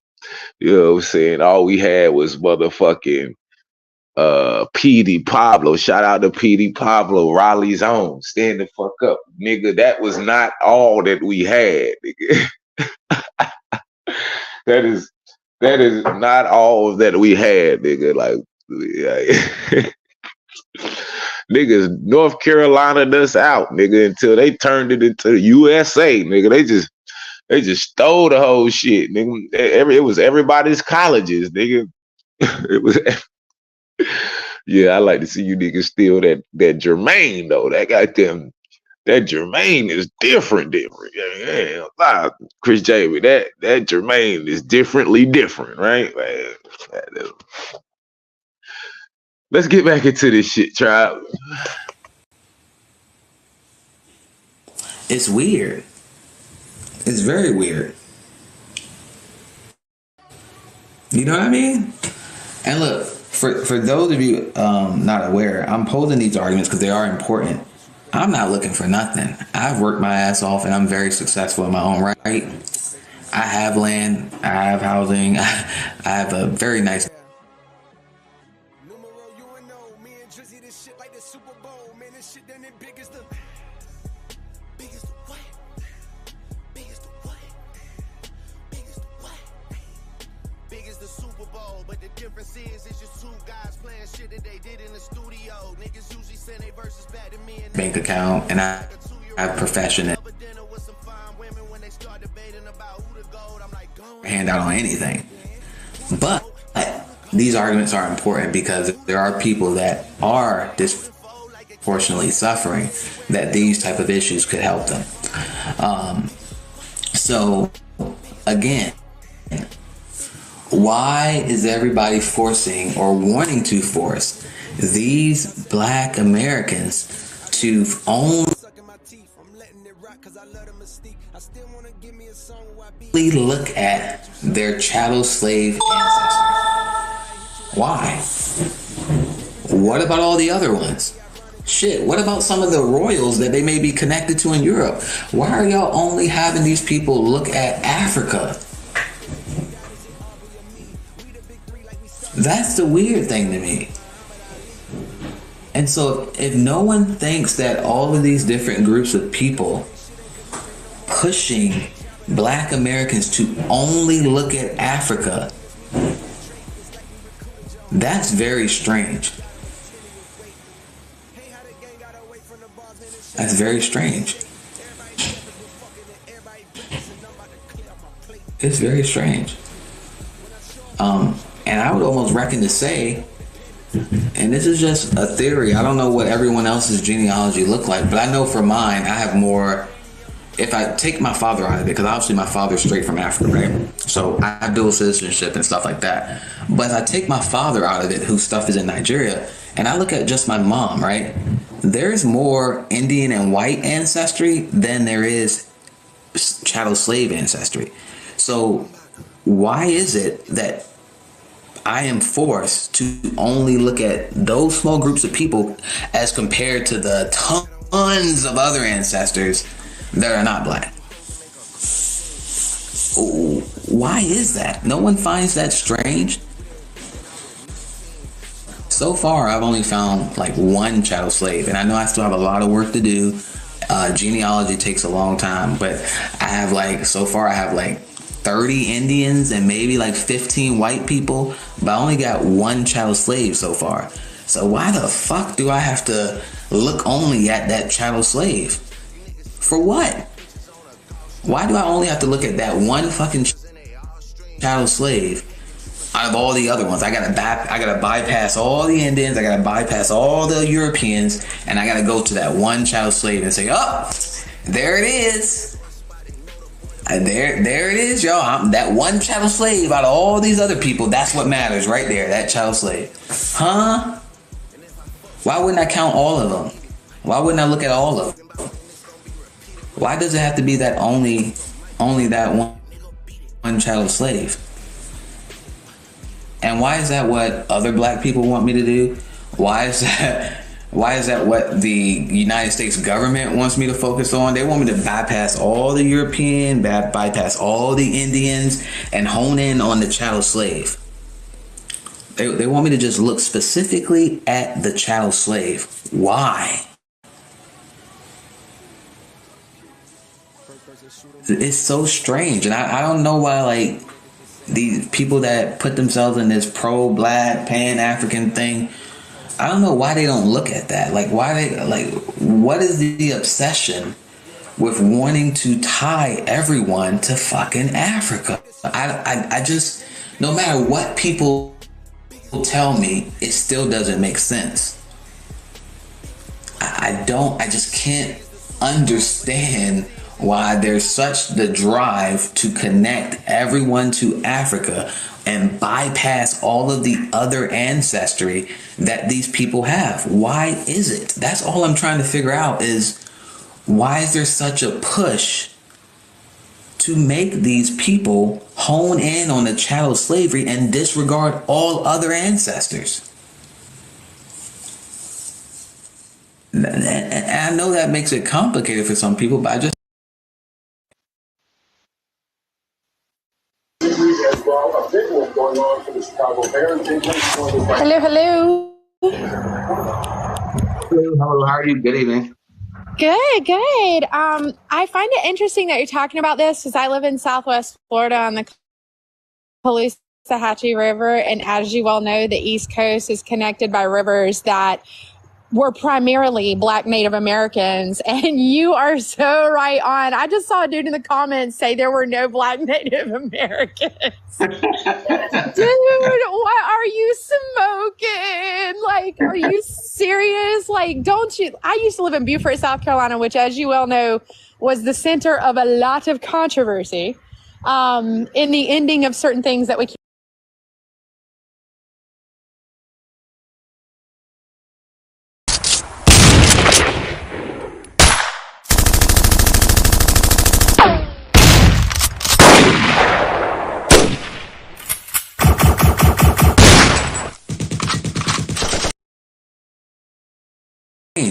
You know what I'm saying? All we had was motherfucking PD Pablo. Shout out to PD Pablo, Raleigh's own. Stand the fuck up, nigga. That was not all that we had, nigga. That is not all that we had, nigga. Like, niggas, North Carolina us out, nigga, until they turned it into the USA, nigga. They just stole the whole shit, nigga. It was everybody's colleges, nigga. It was. Yeah, I like to see you niggas steal that Jermaine though. That goddamn. That Jermaine is different. Yeah, nah, Chris Jamie, that Jermaine is differently different, right? Let's get back into this shit, tribe. It's weird. It's very weird. You know what I mean? And look, for those of you not aware, I'm posing these arguments because they are important. I'm not looking for nothing. I've worked my ass off and I'm very successful in my own right. I have land, I have housing, I have a very nice. But the difference is it's just two guys playing shit that they did in the studio. Niggas usually send their verses back to me and bank account, and I have profession and hand out on anything. But these arguments are important because there are people that are disproportionately suffering that these type of issues could help them. So again, why is everybody forcing or wanting to force these Black Americans to only look at their chattel slave ancestry? Why? What about all the other ones? Shit, what about some of the royals that they may be connected to in Europe? Why are y'all only having these people look at Africa? That's the weird thing to me. And so if no one thinks that all of these different groups of people pushing Black Americans to only look at Africa, that's very strange. That's very strange. It's very strange. And I would almost reckon to say, and this is just a theory, I don't know what everyone else's genealogy look like, but I know for mine, I have more, if I take my father out of it, because obviously my father's straight from Africa, right? So I have dual citizenship and stuff like that. But if I take my father out of it, whose stuff is in Nigeria, and I look at just my mom, right? There's more Indian and white ancestry than there is chattel slave ancestry. So why is it that I am forced to only look at those small groups of people as compared to the tons of other ancestors that are not black? Why is that? No one finds that strange? So far, I've only found like one chattel slave, and I know I still have a lot of work to do. Genealogy takes a long time, but I have so far I have 30 Indians and maybe 15 white people, but I only got one chattel slave so far. So why the fuck do I have to look only at that chattel slave? For what? Why do I only have to look at that one fucking chattel slave out of all the other ones? I gotta bypass all the Indians, I gotta bypass all the Europeans, and I gotta go to that one chattel slave and say, oh, there it is. There it is, y'all. That one chattel slave out of all these other people, that's what matters right there, that chattel slave. Huh? Why wouldn't I count all of them? Why wouldn't I look at all of them? Why does it have to be that only that one chattel slave? And why is that what other black people want me to do? Why is that what the United States government wants me to focus on? They want me to bypass all the European, bypass all the Indians, and hone in on the chattel slave. They want me to just look specifically at the chattel slave. Why? It's so strange, and I don't know why these people that put themselves in this pro-black, pan-African thing, I don't know why they don't look at that. What is the obsession with wanting to tie everyone to fucking Africa? I just, no matter what people tell me, it still doesn't make sense. I just can't understand why there's such the drive to connect everyone to Africa and bypass all of the other ancestry that these people have. Why is it? That's all I'm trying to figure out, is why is there such a push to make these people hone in on the chattel slavery and disregard all other ancestors? And I know that makes it complicated for some people, but I just Hello, hello. Hello, how are you? Good evening. Good. I find it interesting that you're talking about this because I live in Southwest Florida on the Caloosahatchee River, and as you all know, the East Coast is connected by rivers that were primarily Black Native Americans, and you are so right on. I just saw a dude in the comments say there were no Black Native Americans. Dude, what are you smoking? Are you serious? Don't you? I used to live in Beaufort, South Carolina, which, as you well know, was the center of a lot of controversy in the ending of certain things that we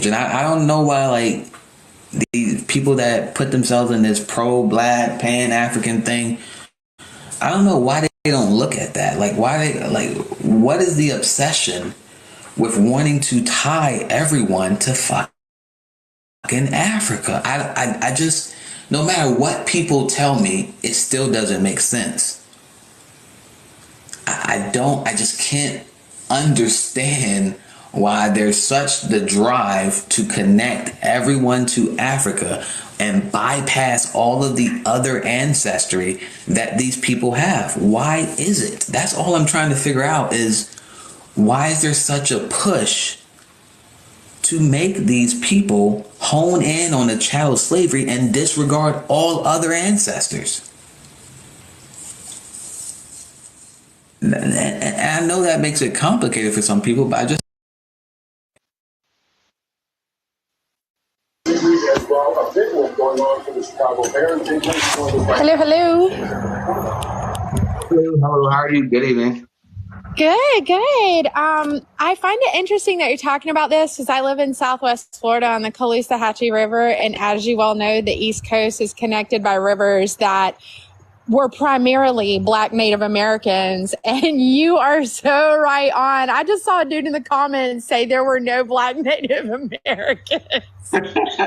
and I don't know why these people that put themselves in this pro-black, pan-African thing, I don't know why they don't look at that. What is the obsession with wanting to tie everyone to fucking Africa? I just, no matter what people tell me, it still doesn't make sense. I just can't understand why there's such the drive to connect everyone to Africa and bypass all of the other ancestry that these people have. Why is it? That's all I'm trying to figure out, is why is there such a push to make these people hone in on the chattel slavery and disregard all other ancestors? And I know that makes it complicated for some people, but I just Hello, hello. Hello, how are you? Good evening. Good, good. I find it interesting that you're talking about this because I live in Southwest Florida on the Caloosahatchee River, and as you well know, the East Coast is connected by rivers that were primarily Black Native Americans, and you are so right on. I just saw a dude in the comments say there were no Black Native Americans. Dude, what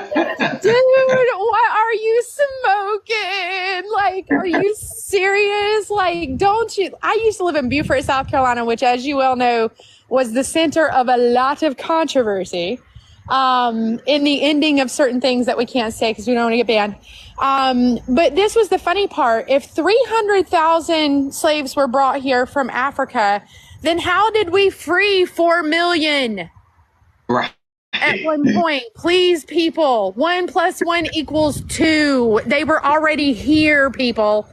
are you smoking? Like, are you serious? Like, don't you? I used to live in Beaufort, South Carolina, which, as you well know, was the center of a lot of controversy in the ending of certain things that we can't say because we don't want to get banned. But this was the funny part. If 300,000 slaves were brought here from Africa, then how did we free 4 million? Right. At one point, please, people, 1 + 1 = 2. They were already here, people.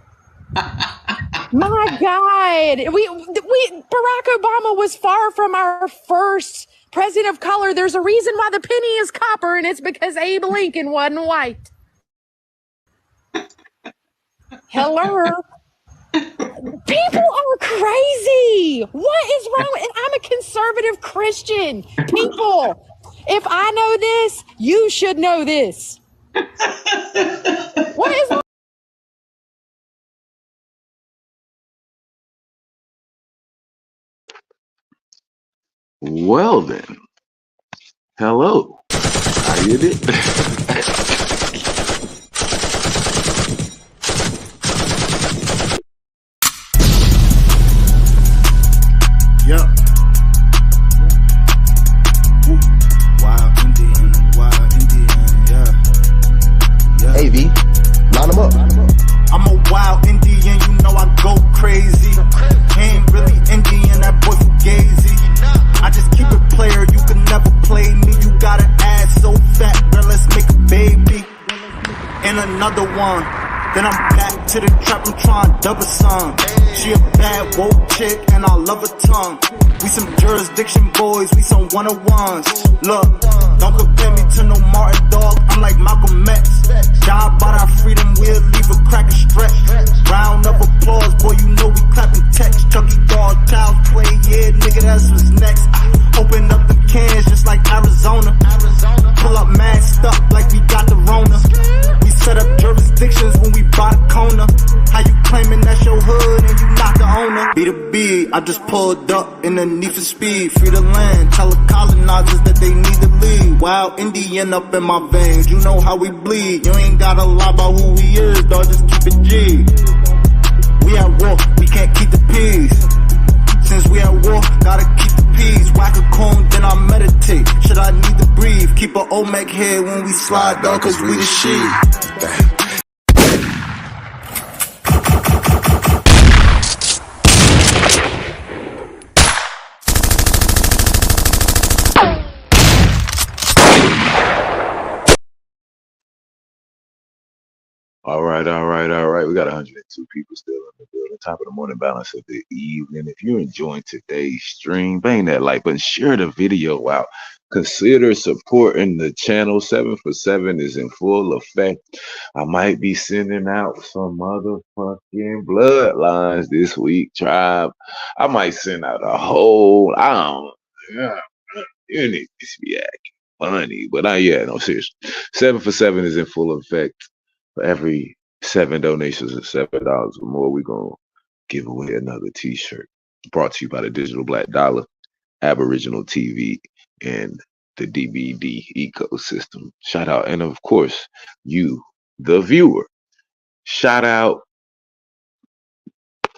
My God, Barack Obama was far from our first president of color. There's a reason why the penny is copper, and it's because Abe Lincoln wasn't white. Hello. People are crazy. What is wrong with? And I'm a conservative Christian. People, if I know this, you should know this. What is wrong? Well then, hello. How you doing? Yep. Wild Indian, yeah. Hey V, line them up. I'm a wild Indian, you know I go crazy. Ain't really Indian, that boy fugazi. I just keep it player, you can never play me. You got an ass so fat, girl, let's make a baby. And another one. Then I'm back to the trap, I'm trying double some. She a bad woke chick and I love her tongue. We some jurisdiction boys, we some 101s. Look, don't compare me to no Martin dog, I'm like Malcolm X. Die by our freedom, we'll leave a crack and stretch. Round of applause, boy, you know we clapping text. Chucky dog, child play, yeah, nigga, that's what's next. Open up the cans just like Arizona. Pull up masked up like we got the Rona. We set up jurisdictions when we buy the corner. How you claiming that's your hood and you not the owner? Be the B, I just pulled up in the need for speed. Free the land, tell the colonizers that they need to leave. Wild Indian up in my veins, you know how we bleed. You ain't gotta lie about who we is, dog, just keep it G. We at war, we can't keep the peace. Since we at war, gotta keep the peace. Whack a cone, then I meditate. Should I need to breathe? Keep an Olmec head when we slide, dog, cause we the shit. All right. We got 102 people still in the building. Top of the morning, balance of the evening. If you're enjoying today's stream, bang that like button, share the video out. Consider supporting the channel. 7 for 7 is in full effect. I might be sending out some motherfucking bloodlines this week, tribe. I might send out a whole, yeah, you need to be acting funny, but no, seriously. 7 for 7 is in full effect. For every 7 donations of $7 or more, we're going to give away another t-shirt. Brought to you by the Digital Black Dollar, Aboriginal TV, and the DVD ecosystem. Shout out. And of course, you, the viewer. Shout out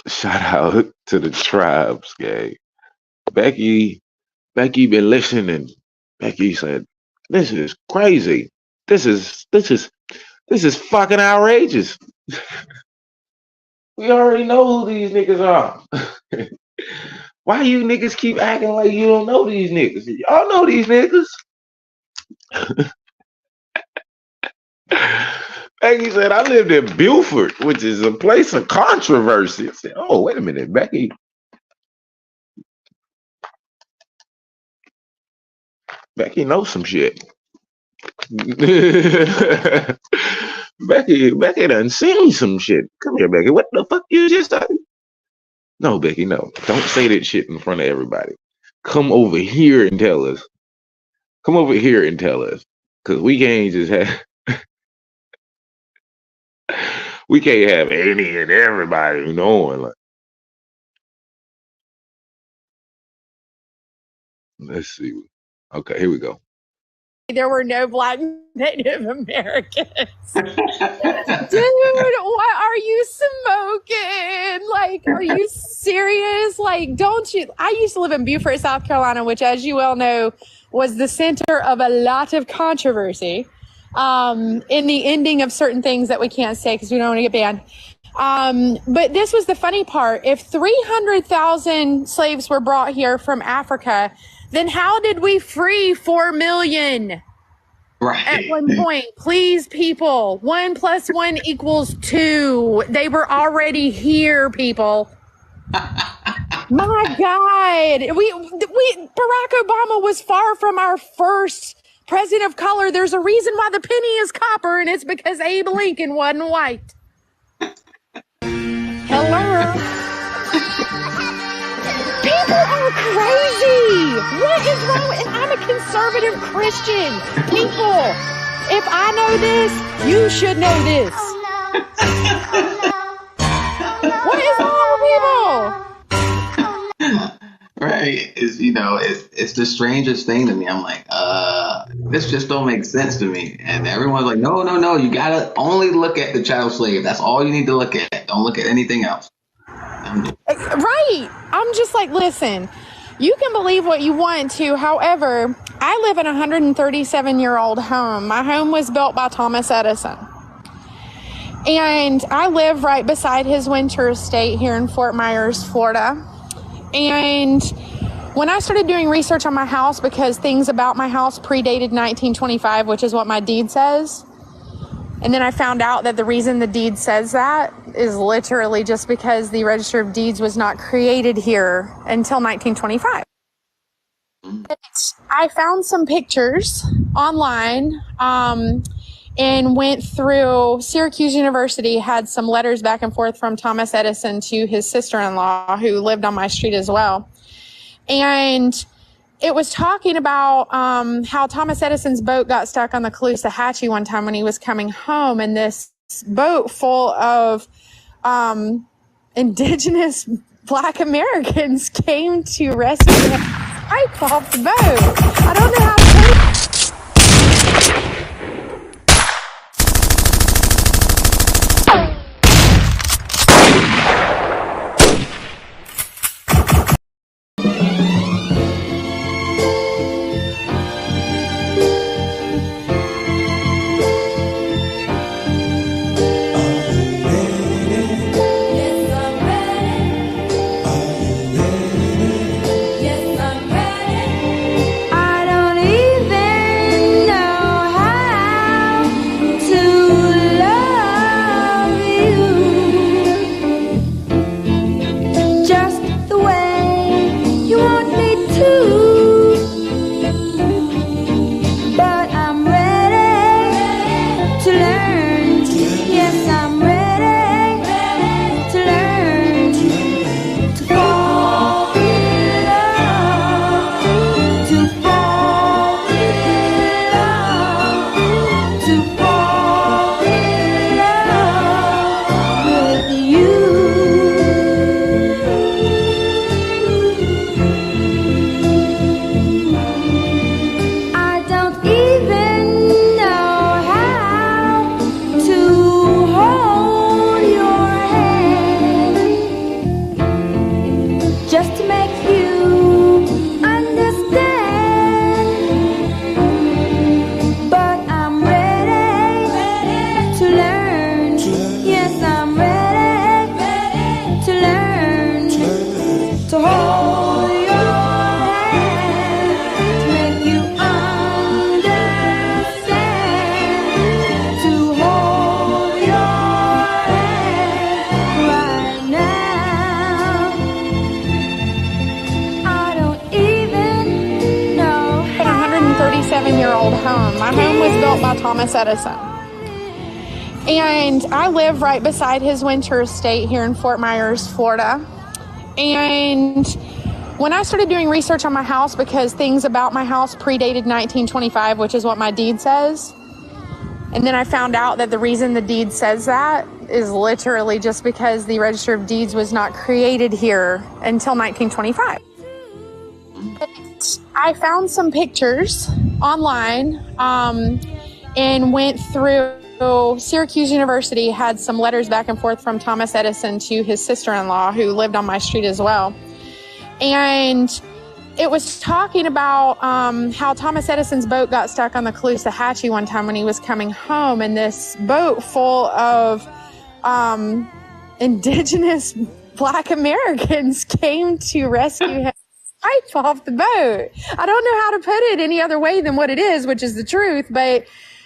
to the tribes, gang. Becky been listening. Becky said, this is crazy. This is fucking outrageous. We already know who these niggas are. Why you niggas keep acting like you don't know these niggas? Y'all know these niggas. Becky said, I lived in Beaufort, which is a place of controversy. I said, oh, wait a minute, Becky. Becky knows some shit. Becky done seen some shit. Come here, Becky. What the fuck you just said? No, Becky, no. Don't say that shit in front of everybody. Come over here and tell us. Come over here and tell us. Cause we can't just have we can't have any and everybody knowing. Like, let's see. Okay, here we go. There were no Black Native Americans. Dude, what are you smoking? Like, are you serious? Like, don't you? I used to live in Beaufort, South Carolina, which, as you well know, was the center of a lot of controversy in the ending of certain things that we can't say because we don't want to get banned. But this was the funny part. If 300,000 slaves were brought here from Africa, then how did we free 4 million? Right. At one point, please, people, 1 + 1 = 2. They were already here, people. My God, Barack Obama was far from our first president of color. There's a reason why the penny is copper, and it's because Abe Lincoln wasn't white. Hello. People are crazy. What is wrong? And I'm a conservative Christian. People, if I know this, you should know this. What is wrong with people? Right. It's the strangest thing to me. I'm like, this just don't make sense to me. And everyone's like, no, you gotta only look at the chattel slave. That's all you need to look at. Don't look at anything else. Right. I'm just like, listen, you can believe what you want to. However, I live in a 137-year-old home. My home was built by Thomas Edison. And I live right beside his winter estate here in Fort Myers, Florida. And when I started doing research on my house, because things about my house predated 1925, which is what my deed says, and then I found out that the reason the deed says that is literally just because the Register of Deeds was not created here until 1925. I found some pictures online and went through Syracuse University, had some letters back and forth from Thomas Edison to his sister-in-law who lived on my street as well. And it was talking about how Thomas Edison's boat got stuck on the Caloosahatchee one time when he was coming home, and this boat full of indigenous Black Americans came to rescue him. Pipe off the boat. I don't know how to My home was built by Thomas Edison. And I live right beside his winter estate here in Fort Myers, Florida. And when I started doing research on my house, because things about my house predated 1925, which is what my deed says, and then I found out that the reason the deed says that is literally just because the Register of Deeds was not created here until 1925. I found some pictures online and went through. Syracuse University had some letters back and forth from Thomas Edison to his sister-in-law, who lived on my street as well. And it was talking about how Thomas Edison's boat got stuck on the Caloosahatchee one time when he was coming home, and this boat full of indigenous Black Americans came to rescue him off the boat. I don't know how to put it any other way than what it is, which is the truth, but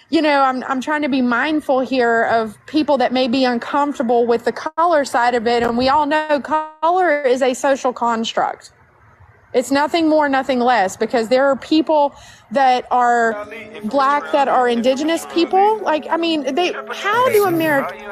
you know, I'm trying to be mindful here of people that may be uncomfortable with the color side of it, and we all know color is a social construct. It's nothing more, nothing less, because there are people that are Black that are indigenous people. Like, I mean, how do Americans...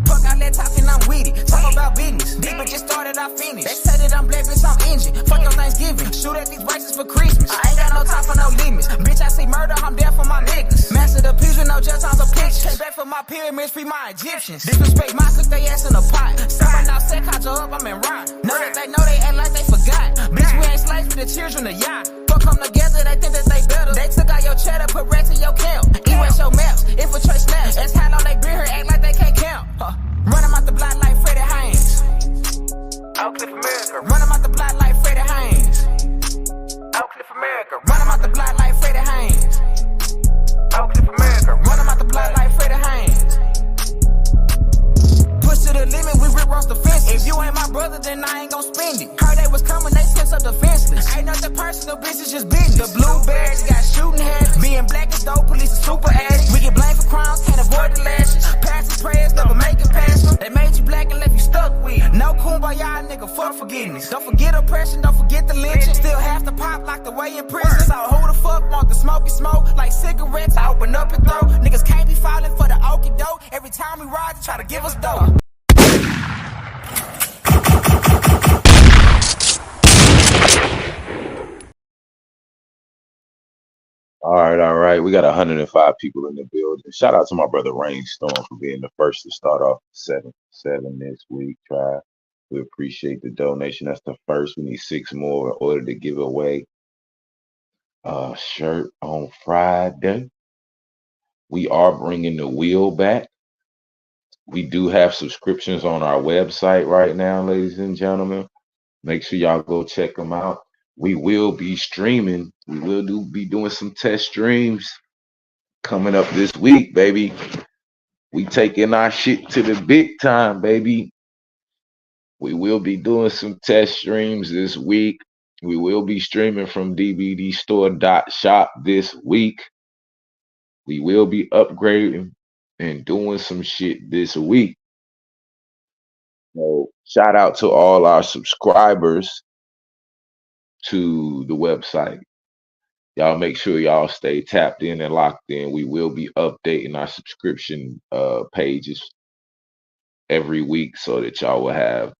Fuck all that talking, I'm with it. Talk about business. Deeper just started, I finished. They say that I'm black, bitch, I'm engine. Fuck your Thanksgiving. Shoot at these races for Christmas. I ain't got no time for no limits. Bitch, I see murder, I'm there for my niggas. Master the pews with no just on the picture. Came back for my pyramids, free my Egyptians. Disrespect my cook, they ass in a pot. Someone now said, conjure up, I'm in rhyme. Know they act like they forgot. Bitch, we ain't slaves for the children of y'all. Fuck come together, they think that they better. They took out your cheddar, put rats in your camp. Erase your maps, infiltrate snaps. That's how long they been here, act like they can't count. Run 'em out the block like Freddie Haynes. Oak Cliff America. Run 'em out the block like Freddie Haynes. Oak Cliff America. Run 'em out the block like Freddie Haynes. Oak Cliff America. Run 'em out the block like Freddie Haynes. Push to the limit, we rip off the fence. If you ain't my brother, then I ain't gon' spend it. Heard they was coming, they sent up defenseless. Ain't nothing personal, bitch, it's just business. The blueberries got shooting habits. Being black is dope, police is super addicts. We get blamed for crimes, can't avoid the lashes. Passing prayers, never make it past them. They made you black and left you stuck with it. No kumbaya, nigga, fuck forgiveness. Don't forget oppression, don't forget the lynching. Still have to pop locked away in prison. So who the fuck want the smoky smoke? Like cigarettes, I open up and throw. Niggas can't be falling for the okie doke. Every time we ride, they try to give us dope. All right. We got 105 people in the building. Shout out to my brother Rainstorm for being the first to start off 7 this week. We appreciate the donation. That's the first. We need 6 more in order to give away a shirt on Friday. We are bringing the wheel back. We do have subscriptions on our website right now, ladies and gentlemen. Make sure y'all go check them out. We will be streaming. We will be doing some test streams coming up this week, baby. We taking our shit to the big time, baby. We will be doing some test streams this week. We will be streaming from dvdstore.shop this week. We will be upgrading and doing some shit this week. So shout out to all our subscribers to the website. Y'all make sure y'all stay tapped in and locked in. We will be updating our subscription pages every week so that y'all will have,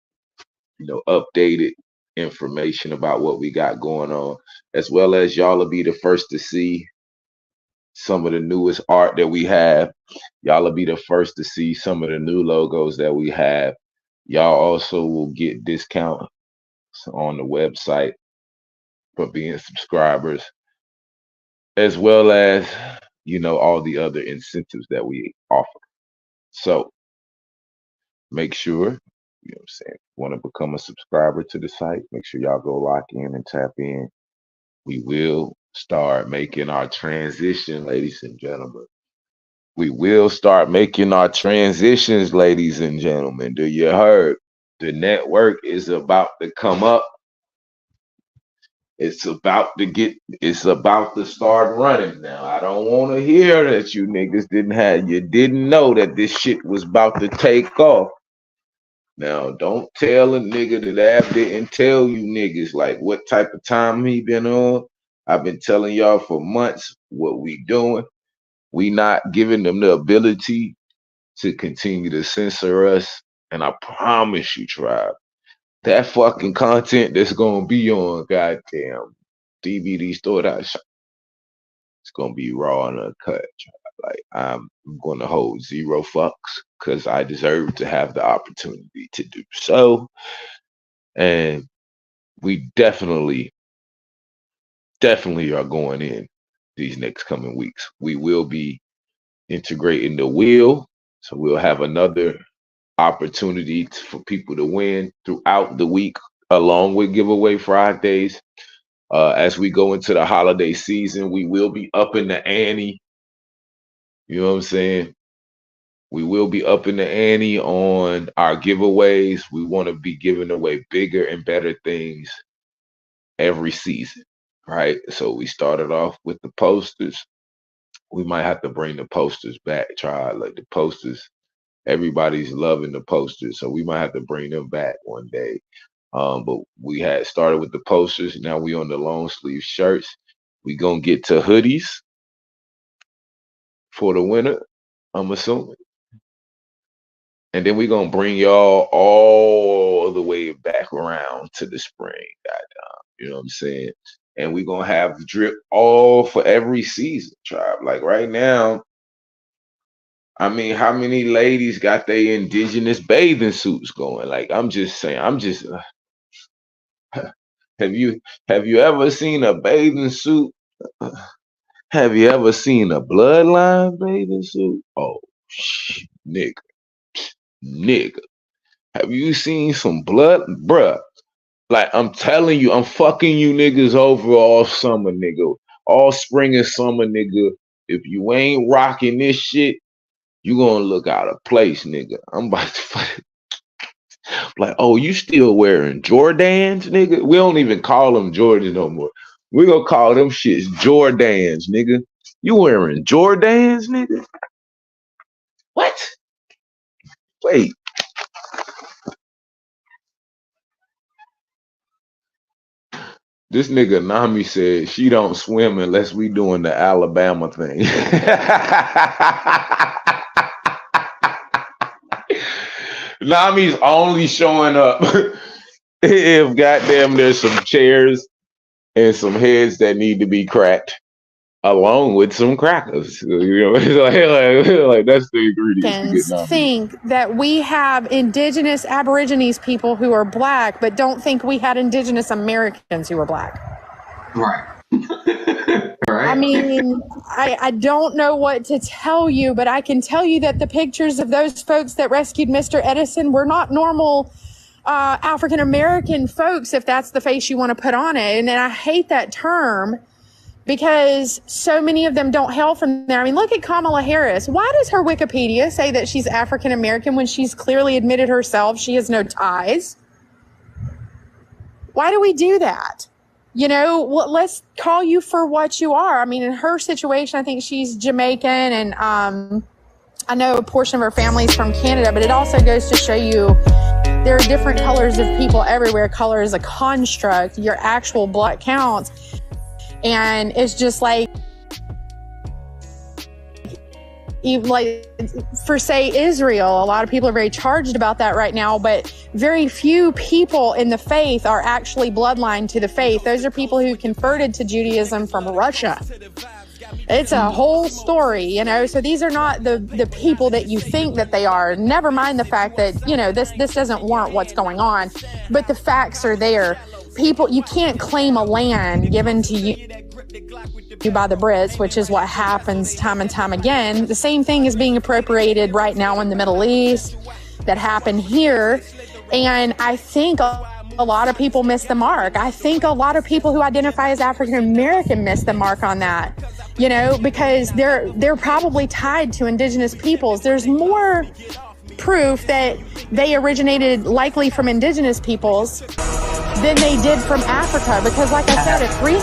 updated information about what we got going on, as well as y'all will be the first to see some of the newest art that we have. Y'all will be the first to see some of the new logos that we have. Y'all also will get discounts on the website for being subscribers, as well as, all the other incentives that we offer. So make sure, want to become a subscriber to the site, make sure y'all go lock in and tap in. We will start making our transition, ladies and gentlemen. We will start making our transitions, ladies and gentlemen. Do you heard? The network is about to come up. It's about to start running now. I don't want to hear that you niggas didn't know that this shit was about to take off. Now, don't tell a nigga that Ab didn't tell you niggas like what type of time he been on. I've been telling y'all for months what we doing. We not giving them the ability to continue to censor us. And I promise you, tribe, that fucking content that's gonna be on goddamn DVD store, it's gonna be raw and uncut. Like I'm gonna hold zero fucks because I deserve to have the opportunity to do so. And we definitely are going in these next coming weeks. We will be integrating the wheel, so we'll have another opportunity for people to win throughout the week, along with giveaway Fridays. As we go into the holiday season, we will be upping the ante. You know what I'm saying? We will be upping the ante on our giveaways. We want to be giving away bigger and better things every season, right? So we started off with the posters. We might have to bring the posters back, like the posters. Everybody's loving the posters, so we might have to bring them back one day. But we had started with the posters. Now we on the long sleeve shirts. We gonna get to hoodies for the winter, I'm assuming. And then we gonna bring y'all all the way back around to the spring. Goddamn, you know what I'm saying? And we gonna have drip all for every season, tribe. Like right now, I mean, how many ladies got their indigenous bathing suits going? Like, I'm just saying, have you ever seen a bathing suit? Have you ever seen a bloodline bathing suit? Oh, nigga. Have you seen some blood? Bruh. Like, I'm telling you, I'm fucking you niggas over all summer, nigga. All spring and summer, nigga. If you ain't rocking this shit, you gonna look out of place, nigga. I'm about to like, oh, you still wearing Jordans, nigga? We don't even call them Jordans no more. We gonna call them shits Jordans, nigga. You wearing Jordans, nigga? What? Wait. This nigga Nami said she don't swim unless we doing the Alabama thing. Nami's only showing up if goddamn there's some chairs and some heads that need to be cracked, along with some crackers. You know, like that's the ingredients. Think that we have indigenous Aborigines people who are black, but don't think we had indigenous Americans who were black. Right. Right. I mean, I don't know what to tell you, but I can tell you that the pictures of those folks that rescued Mr. Edison were not normal African American folks, if that's the face you want to put on it. And I hate that term because so many of them don't hail from there. I mean, look at Kamala Harris. Why does her Wikipedia say that she's African American when she's clearly admitted herself she has no ties? Why do we do that? You know, let's call you for what you are. I mean, in her situation, I think she's Jamaican, and I know a portion of her family is from Canada, but it also goes to show you there are different colors of people everywhere. Color is a construct. Your actual blood counts. And it's just like, even like for say Israel, a lot of people are very charged about that right now, but very few people in the faith are actually bloodline to the faith. Those are people who converted to Judaism from Russia. It's a whole story, you know. So these are not the people that you think that they are. Never mind the fact that, you know, this doesn't warrant what's going on, but the facts are there. People, you can't claim a land given to you by the Brits, which is what happens time and time again. The same thing is being appropriated right now in the Middle East that happened here. And I think a lot of people miss the mark. I think a lot of people who identify as African American miss the mark on that, you know, because they're probably tied to indigenous peoples. There's more proof that they originated likely from indigenous peoples than they did from Africa, because like I said, it's real.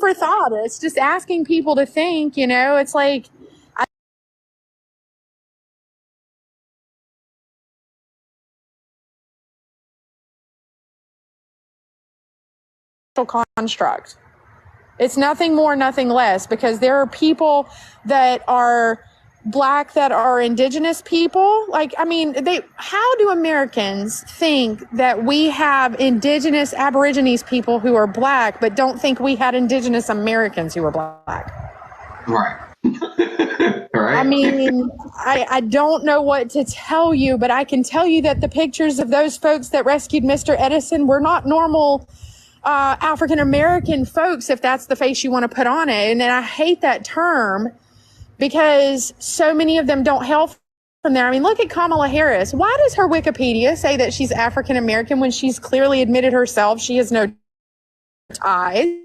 for thought. It's just asking people to think, you know, it's like, construct. It's nothing more, nothing less, because there are people that are Black that are indigenous people. Like, I mean, how do Americans think that we have indigenous Aborigines people who are Black, but don't think we had indigenous Americans who were Black? Right. Right. I mean, I don't know what to tell you, but I can tell you that the pictures of those folks that rescued Mr. Edison were not normal African American folks, if that's the face you want to put on it. And I hate that term because so many of them don't hail from there. I mean, look at Kamala Harris. Why does her Wikipedia say that she's African American when she's clearly admitted herself she has no ties?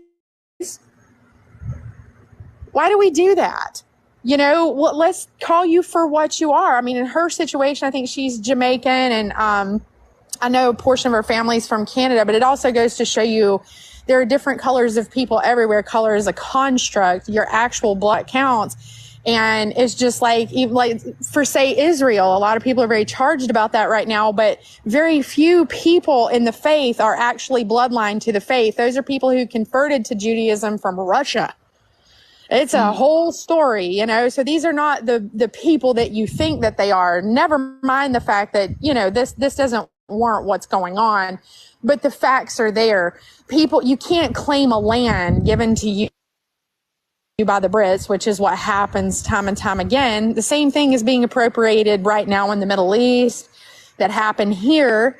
Why do we do that? You know, let's call you for what you are. I mean, in her situation, I think she's Jamaican, and I know a portion of her family's from Canada, but it also goes to show you there are different colors of people everywhere. Color is a construct. Your actual blood counts. And it's just like, even like for, say, Israel, a lot of people are very charged about that right now, but very few people in the faith are actually bloodline to the faith. Those are people who converted to Judaism from Russia. It's a whole story, you know, so these are not the people that you think that they are. Never mind the fact that, you know, this doesn't warrant what's going on, but the facts are there. People, you can't claim a land given to you by the Brits, which is what happens time and time again. The same thing is being appropriated right now in the Middle East that happened here.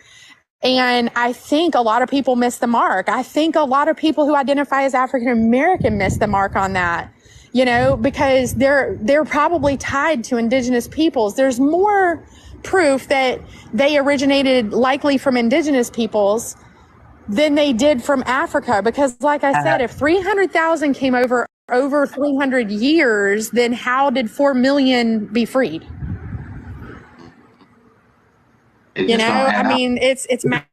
And I think a lot of people miss the mark. I think a lot of people who identify as African American miss the mark on that, you know, because they're probably tied to indigenous peoples. There's more proof that they originated likely from indigenous peoples than they did from Africa. Because like I said, if 300,000 came over 300 years, then how did 4 million be freed? You know, I mean, it's math.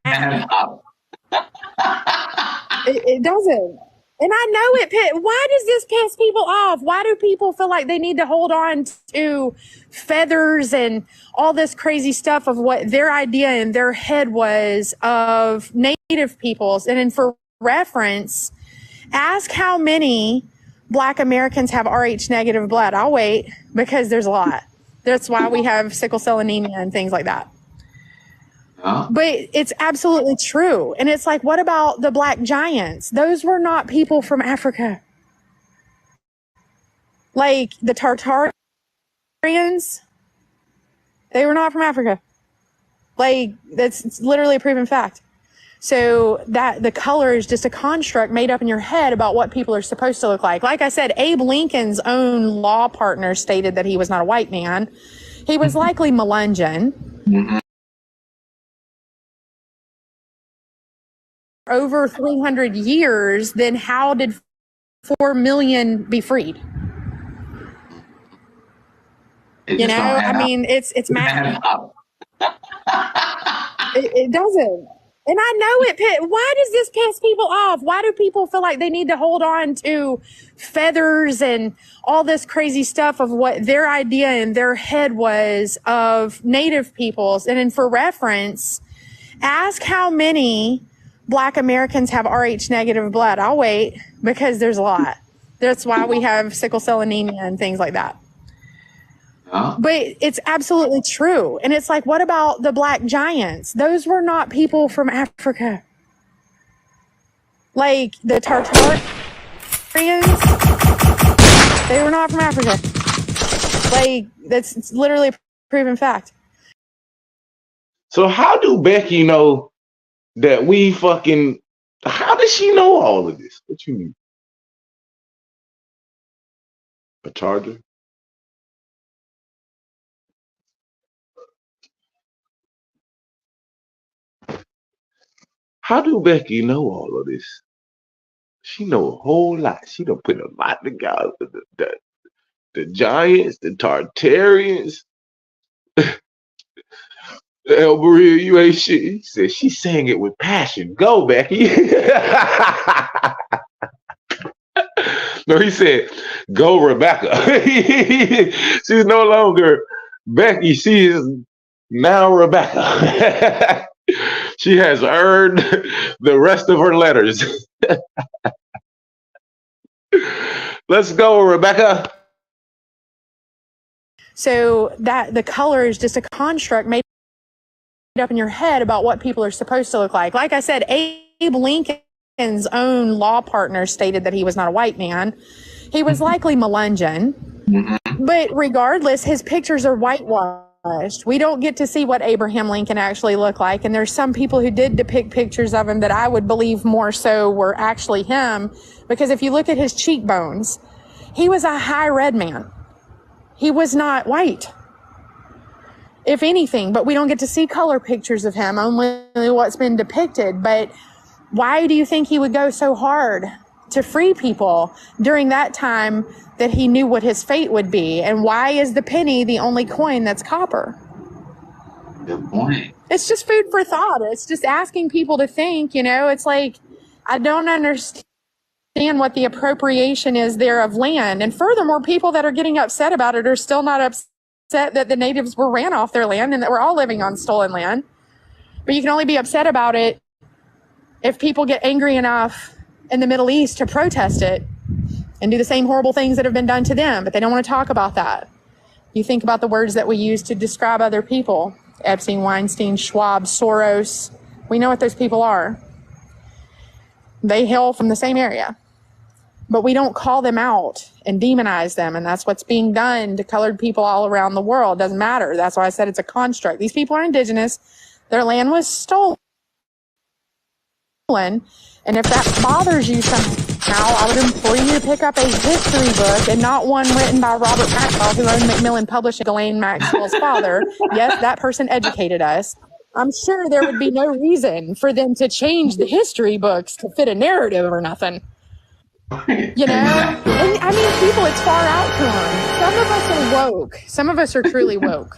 It doesn't. And I know it. Why does this piss people off? Why do people feel like they need to hold on to feathers and all this crazy stuff of what their idea in their head was of Native peoples? And then for reference, ask how many Black Americans have Rh negative blood. I'll wait, because there's a lot. That's why we have sickle cell anemia and things like that. But it's absolutely true. And it's like, what about the Black Giants? Those were not people from Africa. Like the Tartarians, they were not from Africa. Like, it's literally a proven fact. So that the color is just a construct made up in your head about what people are supposed to look like. Like I said, Abe Lincoln's own law partner stated that he was not a white man. He was likely Melungeon. Mm-hmm. Over 300 years, then how did 4 million be freed? You know, I mean, it's math. It doesn't. And I know it. Why does this piss people off? Why do people feel like they need to hold on to feathers and all this crazy stuff of what their idea in their head was of Native peoples? And then for reference, ask how many Black Americans have Rh negative blood. I'll wait, because there's a lot. That's why we have sickle cell anemia and things like that. But it's absolutely true. And it's like, what about the Black Giants? Those were not people from Africa. Like the Tartarians, they were not from Africa. Like, it's literally a proven fact. So how do Becky know that we fucking, how does she know all of this? What you mean? A charger? How do Becky know all of this? She know a whole lot. She done put a lot together. The Giants, the Tartarians. El Maria, you ain't shit. He said she sang it with passion. Go, Becky. No, he said, "Go, Rebecca." She's no longer Becky. She is now Rebecca. She has earned the rest of her letters. Let's go, Rebecca. So that the color is just a construct made up in your head about what people are supposed to look like. Like I said, Abe Lincoln's own law partner stated that he was not a white man. He was likely Melungeon. But regardless, his pictures are whitewashed. We don't get to see what Abraham Lincoln actually looked like. And there's some people who did depict pictures of him that I would believe more so were actually him. Because if you look at his cheekbones, he was a high red man. He was not white, if anything, but we don't get to see color pictures of him, only what's been depicted. But why do you think he would go so hard to free people during that time that he knew what his fate would be? And why is the penny the only coin that's copper? Good point. It's just food for thought. It's just asking people to think, it's like, I don't understand what the appropriation is there of land. And furthermore, people that are getting upset about it are still not upset that the natives were ran off their land and that we're all living on stolen land. But you can only be upset about it if people get angry enough in the Middle East to protest it and do the same horrible things that have been done to them. But they don't want to talk about that. You think about the words that we use to describe other people: Epstein, Weinstein, Schwab, Soros. We know what those people are. They hail from the same area. But we don't call them out and demonize them. And that's what's being done to colored people all around the world. Doesn't matter. That's why I said it's a construct. These people are indigenous. Their land was stolen. And if that bothers you somehow, I would implore you to pick up a history book, and not one written by Robert Maxwell, who owned Macmillan Publishing, Ghislaine Maxwell's father. Yes, that person educated us. I'm sure there would be no reason for them to change the history books to fit a narrative or nothing. And, I mean, people, it's far out to them. Some of us are woke. Some of us are truly woke.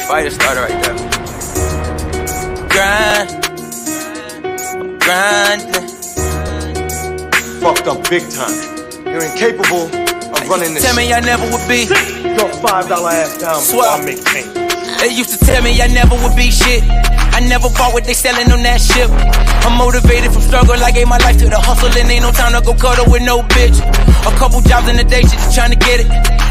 Fire starter right there. Grinding. Fucked up big time. You're incapable of running this. Tell me I never would be. Your $5 ass down before I make change. They used to tell me I never would be shit. I never bought what they selling on that ship. I'm motivated from struggle. I gave my life to the hustle, and ain't no time to go cuddle with no bitch. A couple jobs in the day, shit, just trying to get it.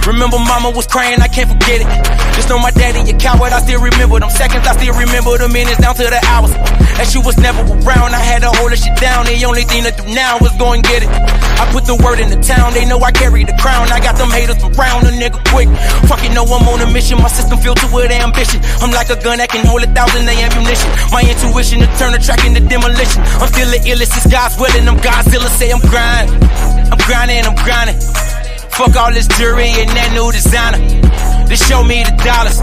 Remember mama was crying, I can't forget it. Just know my daddy a coward, I still remember them seconds. I still remember the minutes down to the hours. And she was never around, I had to hold her shit down. The only thing to do now was go and get it. I put the word in the town, they know I carry the crown. I got them haters around, a nigga quick. Fucking know I'm on a mission, my system filled to with ambition. I'm like a gun that can hold 1,000 of ammunition. My intuition to turn the track into demolition. I'm still the illest, it's God's willing. I'm Godzilla, say I'm grinding. I'm grinding, I'm grinding. Fuck all this jewelry and that new designer. They show me the dollars.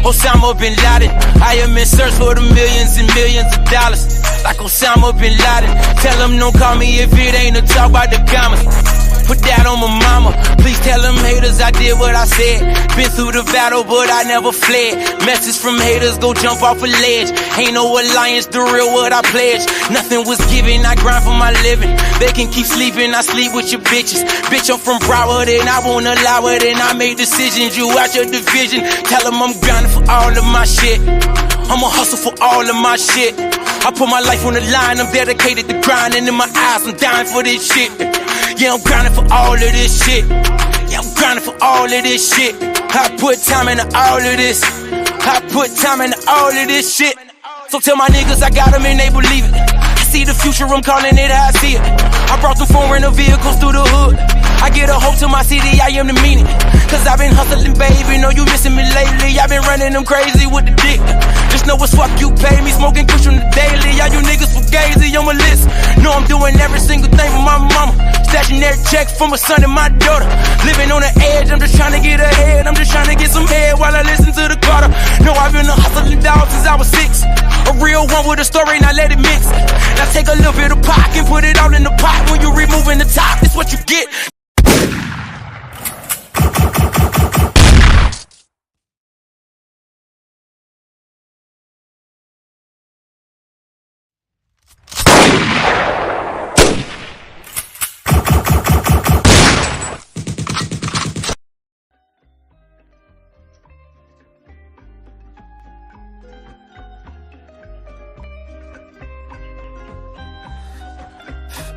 Osama bin Laden. I am in search for the millions and millions of dollars. Like Osama bin Laden. Tell them don't call me if it ain't a talk about the commas. Put that on my mama. Please tell them haters I did what I said. Been through the battle, but I never fled. Message from haters, go jump off a ledge. Ain't no alliance, the real what I pledge. Nothing was given, I grind for my living. They can keep sleeping, I sleep with your bitches. Bitch, I'm from Broward and I won't allow it. And I make decisions, you out your division. Tell them I'm grinding for all of my shit. I'ma hustle for all of my shit. I put my life on the line, I'm dedicated to grinding. In my eyes, I'm dying for this shit. Yeah, I'm grinding for all of this shit. Yeah, I'm grinding for all of this shit. I put time into all of this. I put time into all of this shit. So tell my niggas I got them and they believe it. I see the future, I'm calling it how I see it. I brought them foreign rental vehicles through the hood. I get a hope to my city, I am the meaning. Cause I've been hustling, baby, know you missing me lately. I've been running them crazy with the dick. Just know what's fuck you pay me, smoking kush on the daily. All you niggas fugazi on my list. Know I'm doing every single thing for my mama. Stash Missionary check for my son and my daughter. Living on the edge, I'm just trying to get ahead. I'm just trying to get some head while I listen to the Carter. No, I've been a hustling dog since I was 6. A real one with a story, now let it mix. Now take a little bit of pop and put it all in the pot. When you removing the top, this what you get.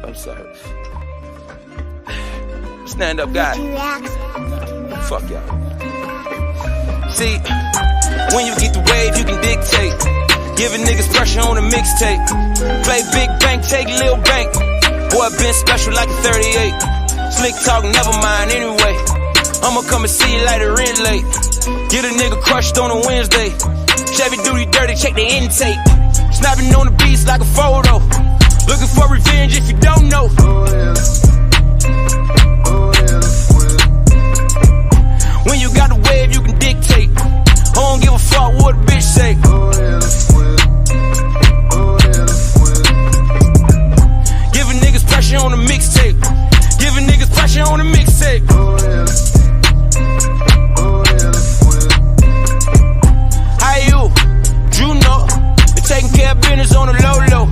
I'm sorry. Stand up, guy. Fuck y'all. See, when you get the wave, you can dictate. Giving niggas pressure on a mixtape. Play big bank, take little bank. Boy, been special like a 38. Slick talk, never mind anyway. I'ma come and see you like a red late. Get a nigga crushed on a Wednesday. Chevy duty dirty, check the intake. Snapping on the beats like a photo. Looking for revenge if you don't know. When you got the wave, you can dictate. I don't give a fuck what a bitch say. Giving niggas pressure on the mixtape. Giving niggas pressure on the mixtape. How you? Juno. Been taking care of business on the low-low.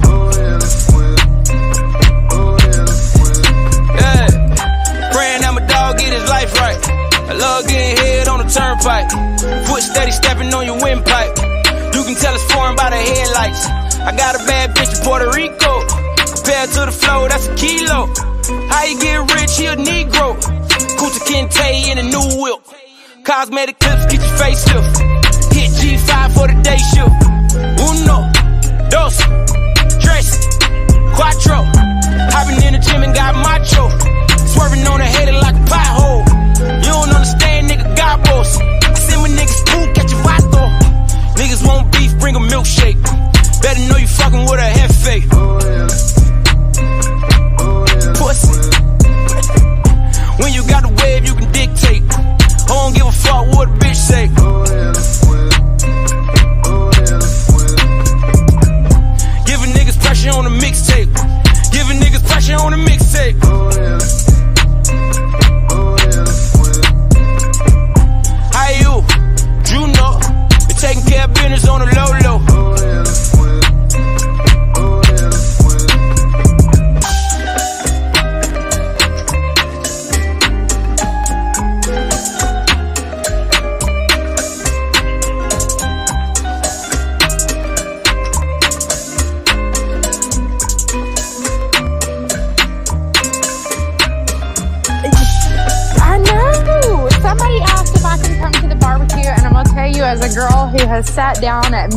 Right. I love getting head on the turnpike. Foot steady stepping on your windpipe. You can tell it's foreign by the headlights. I got a bad bitch in Puerto Rico. Compared to the flow, that's a kilo. How you get rich, he a Negro. Kuta Kente in a new whip. Cosmetic clips, get your face lift. Hit G5 for the day shift. Uno, dos, tres, cuatro. Hopping in the gym and got macho. Swerving on the head like a pothole. You don't understand, nigga, God boss. I send my niggas food, catch a vato. Niggas want beef, bring a milkshake. Better know you fucking with a hefe. Pussy. When you got the wave, you can dictate. I don't give a fuck what a bitch say. Giving niggas pressure on the mixtape. Giving niggas pressure on the mixtape. Taking care of business on the low-low. I know. Somebody asked if I can come to the barbecue, and I'm gonna tell you, as a girl who has sat down at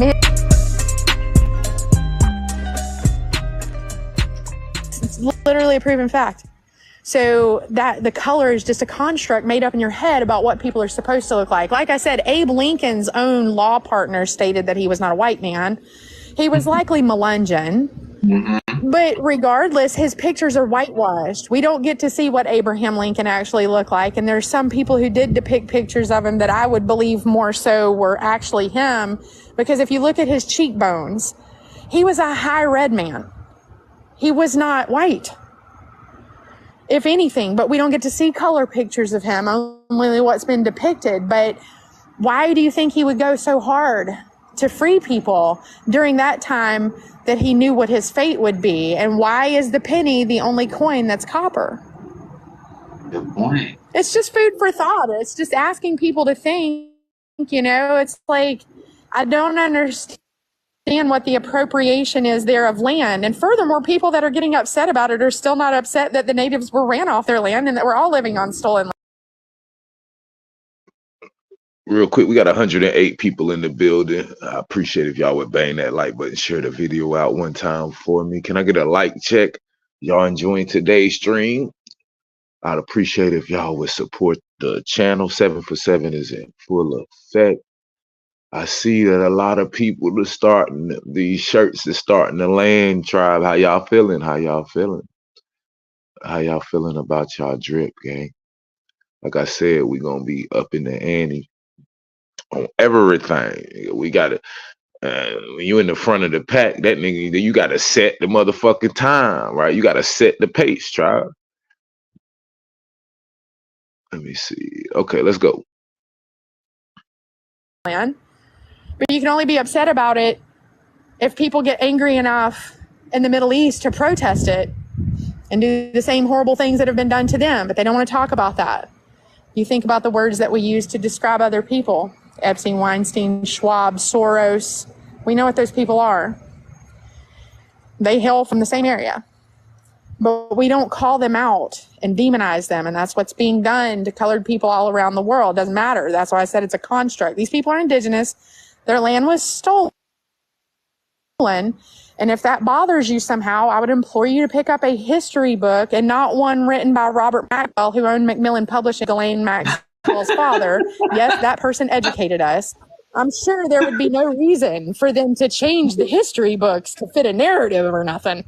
it's literally a proven fact. So that the color is just a construct made up in your head about what people are supposed to look like. Like I said, Abe Lincoln's own law partner stated that he was not a white man. He was likely Melungeon. But regardless, his pictures are whitewashed. We don't get to see what Abraham Lincoln actually looked like. And there's some people who did depict pictures of him that I would believe more so were actually him. Because if you look at his cheekbones, he was a high red man. He was not white, if anything. But we don't get to see color pictures of him, only what's been depicted. But why do you think he would go so hard to free people during that time that he knew what his fate would be? And why is the penny the only coin that's copper? Good point. It's just food for thought. It's just asking people to think, you know. It's like, I don't understand what the appropriation is there of land. And furthermore, people that are getting upset about it are still not upset that the natives were ran off their land and that we're all living on stolen land. Real quick, we got 108 people in the building. I appreciate if y'all would bang that like button, share the video out one time for me. Can I get a like check? Y'all enjoying today's stream? I'd appreciate if y'all would support the channel. 7 for 7 is in full effect. I see that a lot of people are starting, these shirts are starting to land. Tribe, how y'all feeling? How y'all feeling? How y'all feeling about y'all drip, gang? Like I said, we gonna be up in the ante on everything. We gotta when you in the front of the pack, that nigga, you gotta set the motherfucking time, right? You gotta set the pace, tribe. Let me see. Okay, let's go. But you can only be upset about it if people get angry enough in the Middle East to protest it and do the same horrible things that have been done to them, but they don't want to talk about that. You think about the words that we use to describe other people: Epstein, Weinstein, Schwab, Soros. We know what those people are. They hail from the same area, but we don't call them out and demonize them, and that's what's being done to colored people all around the world. It doesn't matter. That's why I said it's a construct. These people are indigenous. Their land was stolen. And if that bothers you somehow, I would implore you to pick up a history book, and not one written by Robert Maxwell, who owned Macmillan Publishing, Ghislaine Maxwell's father. Yes, that person educated us. I'm sure there would be no reason for them to change the history books to fit a narrative or nothing.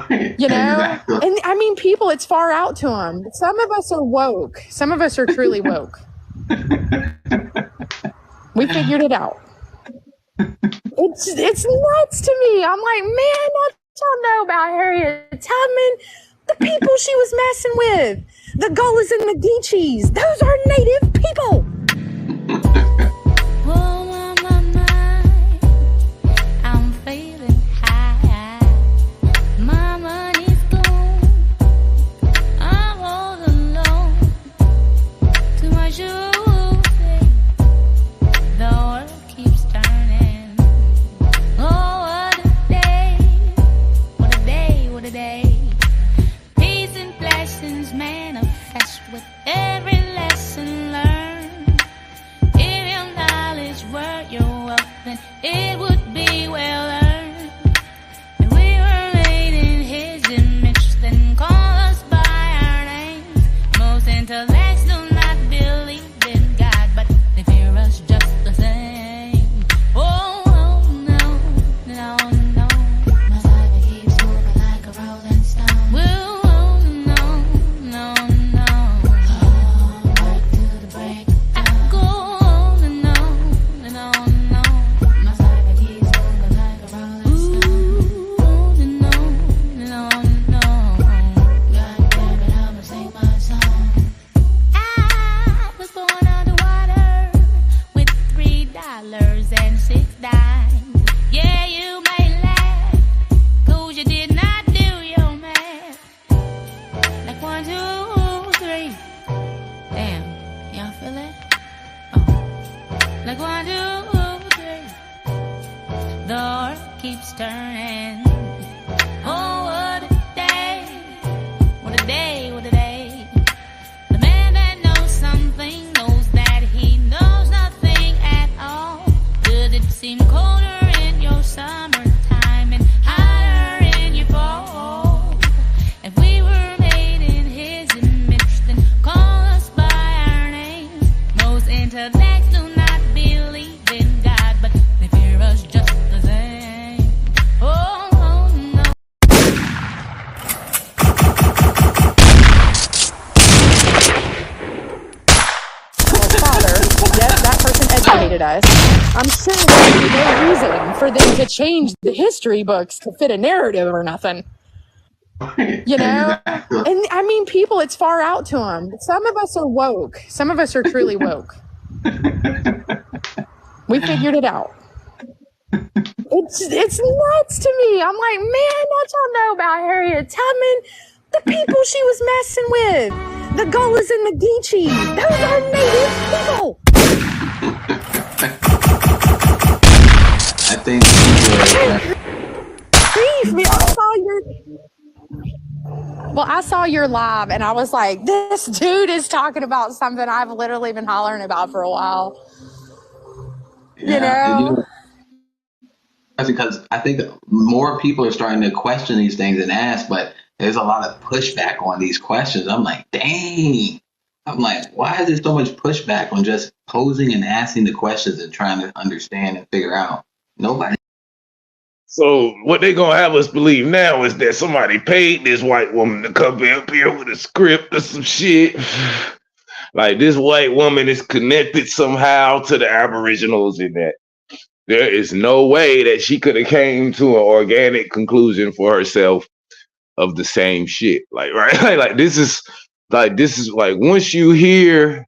You know? Exactly. And I mean, people, it's far out to them. Some of us are woke. Some of us are truly woke. We figured it out. It's nuts to me. I'm like, man, what y'all know about Harriet Tubman? The people she was messing with, the Gullas and the Geechees, those are native people. I'm feeling high. My money's gone. I'm all alone. Too much moving. The world keeps turning. Oh, what a day. What a day, what a day. Peace and blessings manifest with every lesson learned. If your knowledge were your wealth, then it would be well earned. And we were made in his image, then call us by our names. Most intellects do not believe in God, but they fear us just the same. Oh, no, no, no. My life keeps moving like a rolling stone. Whoa, no, no, no. Oh, back to the break. I go on and on and on and on. My life keeps moving like a rolling stone. On and on and on and on. God damn it, I'ma sing my song. I was born underwater with $3.06. Yeah, you may laugh, 'cause you did not do your math. Like 1, 2, 3. Damn, y'all feel it? Oh, like 1, 2, 3. The earth keeps turning. Oh, what a day! What a day! What a day! The man that knows something knows that he knows nothing at all. Does it seem colder in your summertime and hotter in your fall? If we were made in his image, then call us by our names. Most intellects do not believe in God, but they fear us just the same. Oh, no. Father, yes, that person educated us. I'm sure there would be no reason for them to change the history books to fit a narrative or nothing. You know? And I mean, people, it's far out to them. Some of us are woke. Some of us are truly woke. We figured it out. It's nuts to me. I'm like, man, what y'all know about Harriet Tubman? The people she was messing with, the Gullas and the Geechees, those are native people. I think I saw your live and I was like, this dude is talking about something I've literally been hollering about for a while. You know? Because I think more people are starting to question these things and ask, but there's a lot of pushback on these questions. I'm like, dang. I'm like, why is there so much pushback on just posing and asking the questions and trying to understand and figure out? Nobody. So what they gonna have us believe now is that somebody paid this white woman to come up here with a script or some shit. Like this white woman is connected somehow to the Aboriginals in that. There is no way that she could have came to an organic conclusion for herself of the same shit. Like, right? Like this is like once you hear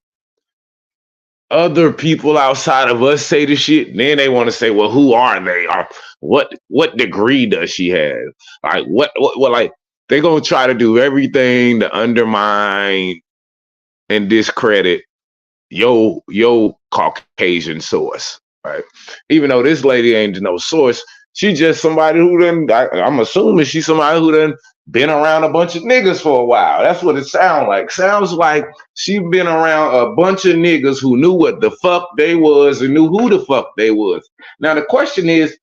other people outside of us say the shit, then they want to say, well, who are they? Or what degree does she have? Like what like they're gonna try to do everything to undermine and discredit your Caucasian source, right? Even though this lady ain't no source, she just somebody who done, I'm assuming she's somebody who done been around a bunch of niggas for a while. That's what it sounds like. Sounds like she been around a bunch of niggas who knew what the fuck they was and knew who the fuck they was. Now the question is,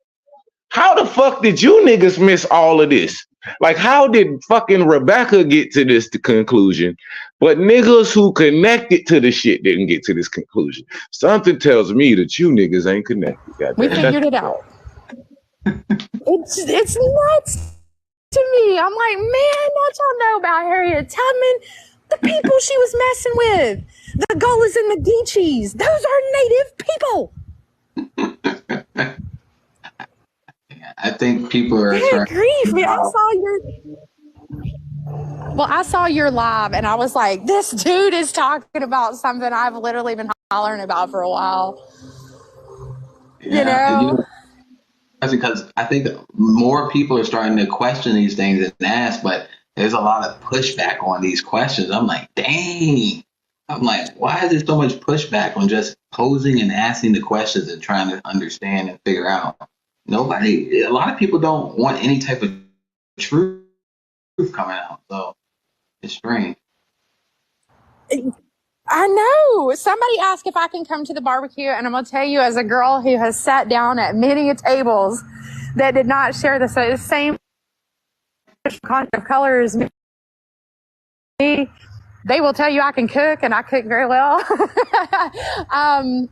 how the fuck did you niggas miss all of this? Like, how did fucking Rebecca get to this conclusion, but niggas who connected to the shit didn't get to this conclusion? Something tells me that you niggas ain't connected. We figured it out. It's nuts to me. I'm like, man, what y'all know about Harriet Tubman? The people she was messing with, the Gullas and the Geechees, those are native people. I think people are Good grief, man. I saw your live and I was like, this dude is talking about something I've literally been hollering about for a while. You know? That's because I think more people are starting to question these things and ask, but there's a lot of pushback on these questions. I'm like, dang. I'm like, why is there so much pushback on just posing and asking the questions and trying to understand and figure out? A lot of people don't want any type of truth coming out. So it's strange. I know. Somebody asked if I can come to the barbecue, and I'm going to tell you, as a girl who has sat down at many tables that did not share the same content of color as me, they will tell you I can cook, and I cook very well.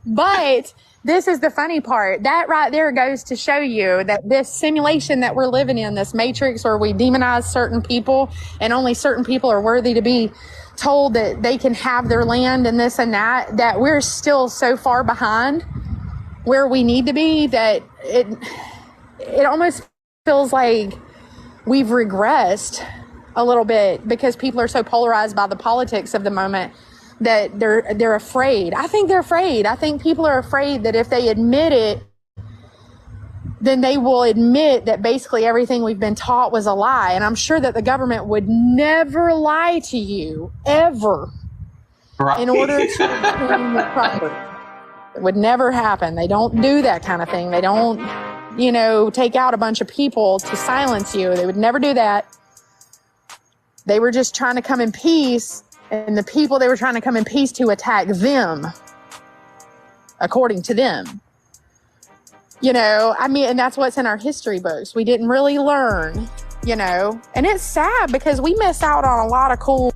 But this is the funny part. That right there goes to show you that this simulation that we're living in, this matrix where we demonize certain people and only certain people are worthy to be told that they can have their land and this and that we're still so far behind where we need to be that it almost feels like we've regressed a little bit because people are so polarized by the politics of the moment that they're afraid. I think they're afraid. I think people are afraid that if they admit it, then they will admit that basically everything we've been taught was a lie. And I'm sure that the government would never lie to you, ever, in order to obtain your property. It would never happen. They don't do that kind of thing. They don't, take out a bunch of people to silence you. They would never do that. They were just trying to come in peace, and the people they were trying to come in peace to attack them, according to them. And that's what's in our history books. We didn't really learn, and it's sad because we miss out on a lot of cool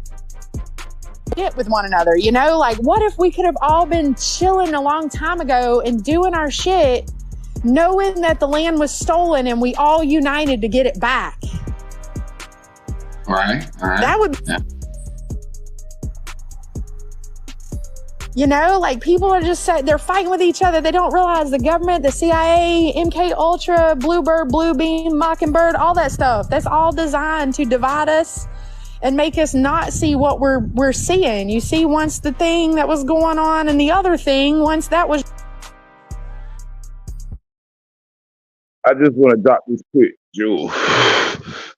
shit with one another, like what if we could have all been chilling a long time ago and doing our shit, knowing that the land was stolen and we all united to get it back. All right. That would like people are just they're fighting with each other. They don't realize the government, the CIA, MK Ultra, Bluebird, Bluebeam, Mockingbird, all that stuff. That's all designed to divide us and make us not see what we're seeing. You see, once the thing that was going on and the other thing, once that was. I just want to drop this quick jewel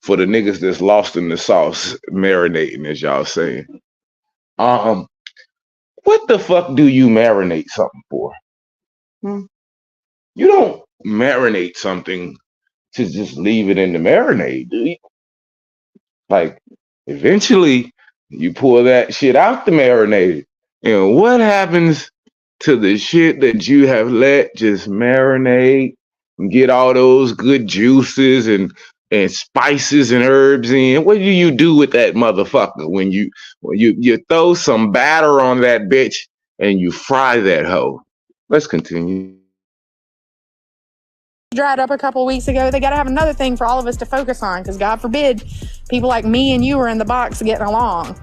for the niggas that's lost in the sauce, marinating, as y'all saying. What the fuck do you marinate something for? You don't marinate something to just leave it in the marinade, do you? Like, eventually, you pull that shit out the marinade. And what happens to the shit that you have let just marinate and get all those good juices and spices and herbs in? What do you do with that motherfucker when you throw some batter on that bitch and you fry that hoe? Let's continue. dried up a couple of weeks ago, they got to have another thing for all of us to focus on, because God forbid people like me and you are in the box getting along.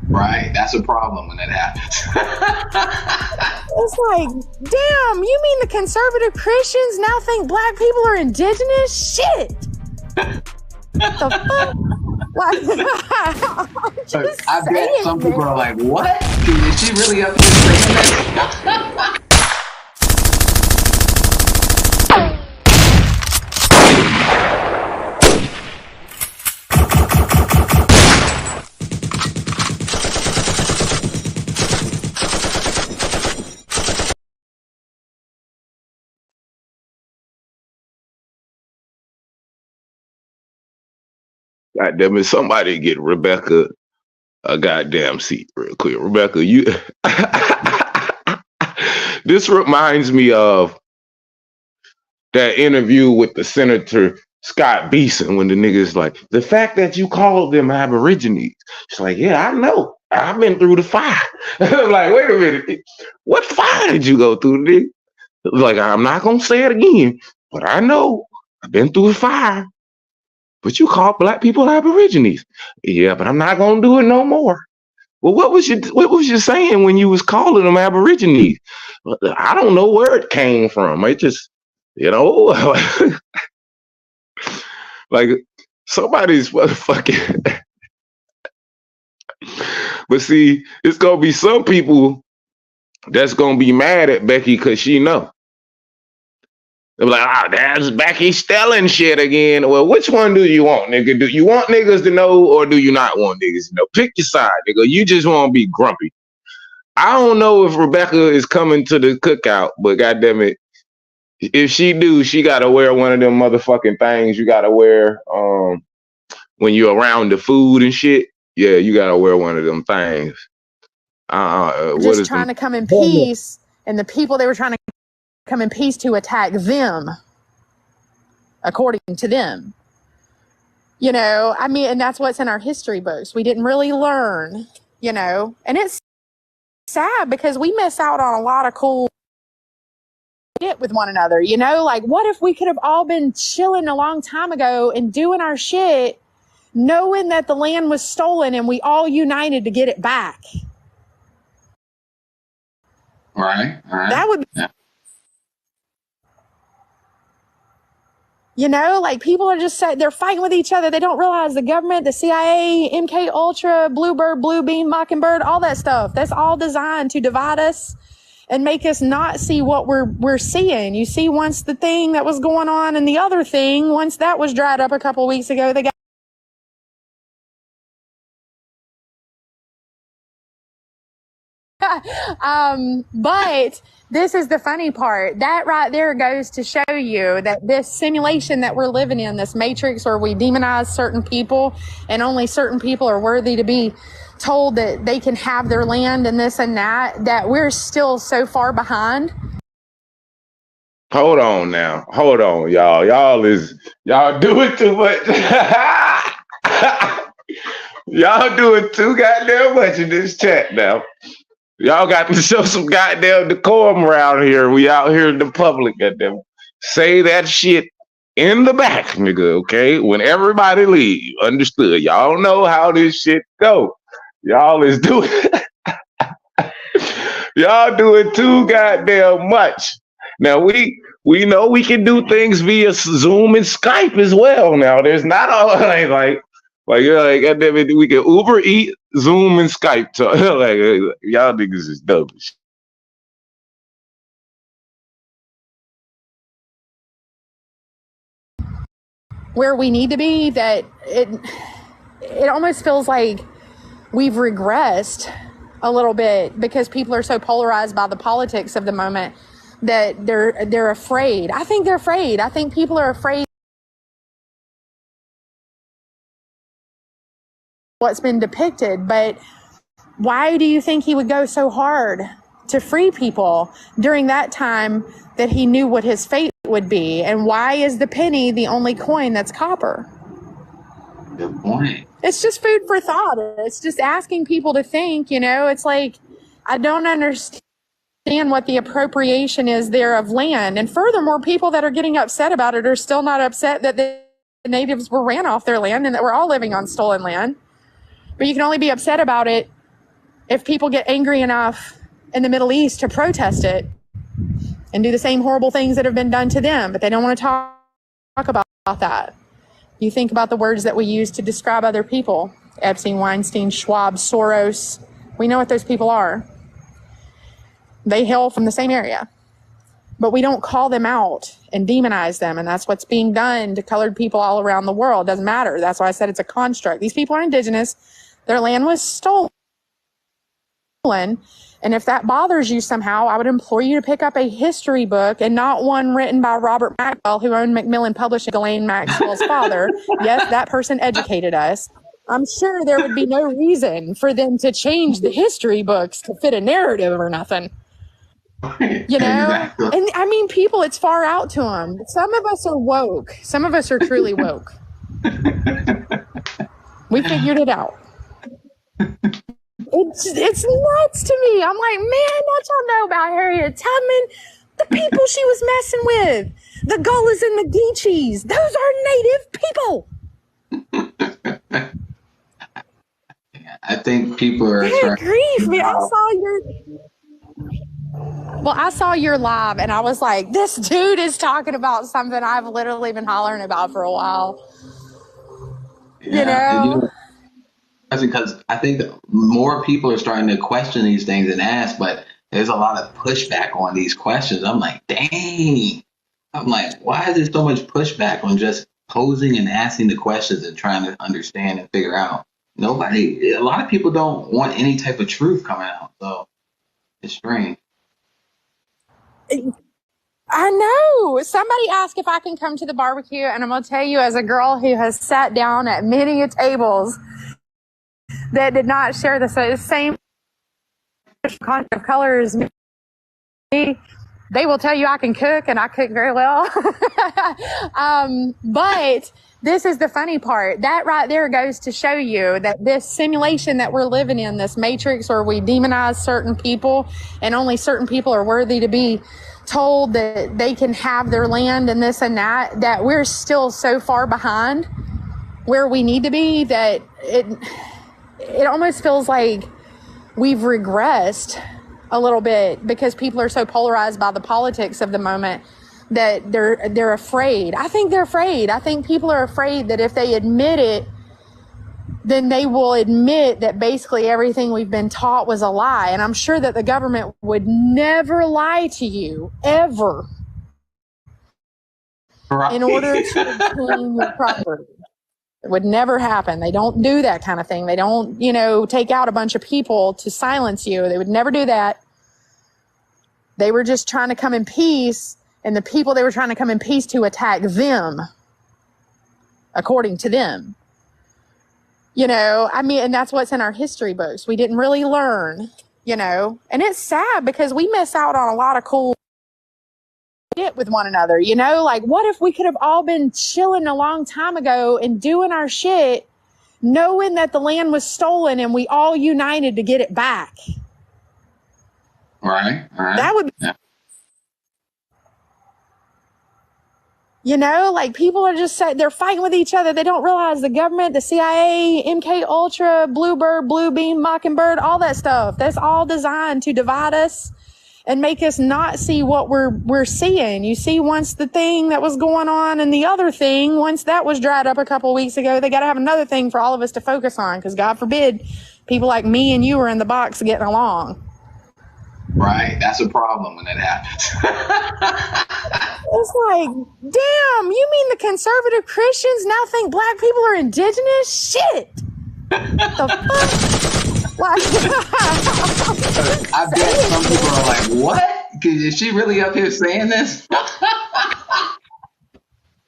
Right, that's a problem when that happens. It's like, damn, you mean the conservative Christians now think black people are indigenous? Shit. What the fuck? Like, I bet some people are like, what? Is she really up here saying that? God damn it, somebody get Rebecca a goddamn seat real quick. Rebecca, you this reminds me of that interview with the Senator Scott Beeson when the nigga's like, the fact that you called them Aborigines. She's like, yeah, I know. I've been through the fire. I'm like, wait a minute. What fire did you go through, nigga? Like, I'm not gonna say it again, but I know I've been through the fire. But you call black people Aborigines. Yeah, but I'm not gonna do it no more. Well, what was you saying when you was calling them Aborigines? I don't know where it came from. It just, like somebody's motherfucking. But see, it's gonna be some people that's gonna be mad at Becky because she know. They're like, that's Becky Stelling shit again. Well, which one do you want, nigga? Do you want niggas to know or do you not want niggas to know? Pick your side, nigga. You just want to be grumpy. I don't know if Rebecca is coming to the cookout, but goddamn it, if she do, she gotta wear one of them motherfucking things you gotta wear when you're around the food and shit. Yeah, you gotta wear one of them things. Just trying to come in peace, and the people they were trying to come in peace to attack them, according to them. I mean, and that's what's in our history books. We didn't really learn, and it's sad because we miss out on a lot of cool shit with one another, like what if we could have all been chilling a long time ago and doing our shit, knowing that the land was stolen and we all united to get it back. Right. That would be, like people are just they're fighting with each other. They don't realize the government, the CIA, MK Ultra, Bluebird, Blue Beam, Mockingbird, all that stuff. That's all designed to divide us and make us not see what we're seeing. You see, once the thing that was going on and the other thing, once that was dried up a couple of weeks ago, they got but this is the funny part. That right there goes to show you that this simulation that we're living in, this matrix where we demonize certain people and only certain people are worthy to be told that they can have their land and this and that we're still so far behind. Hold on now. Hold on, y'all. Y'all doing too much. Y'all doing too goddamn much in this chat now. Y'all got to show some goddamn decorum around here. We out here in the public, goddamn. Say that shit in the back, nigga, okay? When everybody leave. Understood. Y'all know how this shit go. Y'all is doing y'all doing too goddamn much. Now we know we can do things via Zoom and Skype as well. Now there's not all like goddamn it, we can Uber Eat, Zoom, and Skype talk. Like y'all niggas is dumb. Where we need to be, that it almost feels like we've regressed a little bit because people are so polarized by the politics of the moment that they're afraid. I think they're afraid. I think people are afraid what's been depicted. But why do you think he would go so hard to free people during that time that he knew what his fate would be? And why is the penny the only coin that's copper? Good point. It's just food for thought. It's just asking people to think, it's like, I don't understand understand what the appropriation is there of land. And furthermore, people that are getting upset about it are still not upset that the natives were ran off their land and that we're all living on stolen land. But you can only be upset about it if people get angry enough in the Middle East to protest it and do the same horrible things that have been done to them. But they don't want to talk about that. You think about the words that we use to describe other people. Epstein, Weinstein, Schwab, Soros. We know what those people are. They hail from the same area. But we don't call them out and demonize them. And that's what's being done to colored people all around the world. It doesn't matter. That's why I said it's a construct. These people are indigenous. Their land was stolen. And if that bothers you somehow, I would implore you to pick up a history book and not one written by Robert Maxwell, who owned Macmillan Publishing, Ghislaine Maxwell's father. Yes, that person educated us. I'm sure there would be no reason for them to change the history books to fit a narrative or nothing. You know? Exactly. And I mean, people, it's far out to them. Some of us are woke. Some of us are truly woke. We figured it out. It's nuts to me. I'm like, man, what y'all know about Harriet Tubman? The people she was messing with. The Gullas and the Geechees. Those are native people. I think people are Good grief, man. I saw your live and I was like, this dude is talking about something I've literally been hollering about for a while. You know? Because I think that more people are starting to question these things and ask, but there's a lot of pushback on these questions. I'm like, dang. I'm like, why is there so much pushback on just posing and asking the questions and trying to understand and figure out? A lot of people don't want any type of truth coming out. So it's strange. I know. Somebody asked if I can come to the barbecue, and I'm going to tell you, as a girl who has sat down at many tables that did not share the same content of color as me, they will tell you I can cook, and I cook very well. But this is the funny part. That right there goes to show you that this simulation that we're living in, this matrix where we demonize certain people and only certain people are worthy to be told that they can have their land and this and that we're still so far behind where we need to be that it almost feels like we've regressed a little bit because people are so polarized by the politics of the moment that they're afraid. I think they're afraid. I think people are afraid that if they admit it, then they will admit that basically everything we've been taught was a lie. And I'm sure that the government would never lie to you, ever, in order to obtain your property. It would never happen. They don't do that kind of thing. They don't, take out a bunch of people to silence you. They would never do that. They were just trying to come in peace, and the people they were trying to come in peace to attack them, according to them. And that's what's in our history books. We didn't really learn, and it's sad because we miss out on a lot of cool shit with one another, like what if we could have all been chilling a long time ago and doing our shit, knowing that the land was stolen and we all united to get it back. All right. That would be, like people are just they're fighting with each other. They don't realize the government, the CIA, MK Ultra, Bluebird, Bluebeam, Mockingbird, all that stuff. That's all designed to divide us and make us not see what we're seeing. You see, once the thing that was going on and the other thing, once that was dried up a couple of weeks ago, they got to have another thing for all of us to focus on, because God forbid people like me and you are in the box getting along. Right. That's a problem when that happens. It's like, damn, you mean the conservative Christians now think black people are indigenous? Shit. The fuck? I bet some people are like, what? Is she really up here saying this?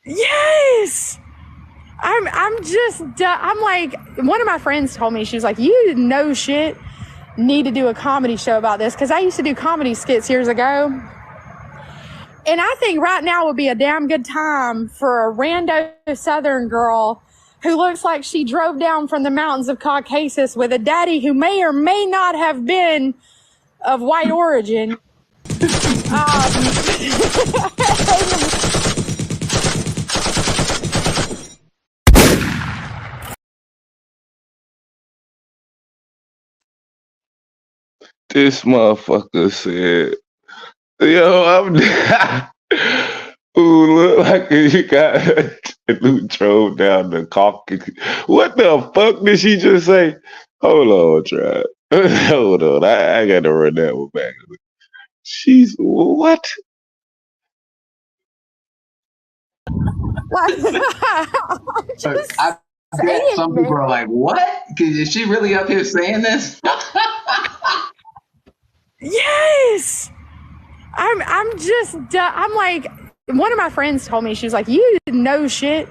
Yes. I'm like, one of my friends told me, she was like, you know shit, need to do a comedy show about this, because I used to do comedy skits years ago. And I think right now would be a damn good time for a rando Southern girl who looks like she drove down from the mountains of Caucasus with a daddy who may or may not have been of white origin, This motherfucker said, yo, I'm Ooh, look like you got who drove down the Caucasus. What the fuck did she just say? Hold on, try. Hold on. I gotta run that one back. She's what? Like, I bet some people are like, what? Is she really up here saying this? yes. I'm like, one of my friends told me, she was like, you know shit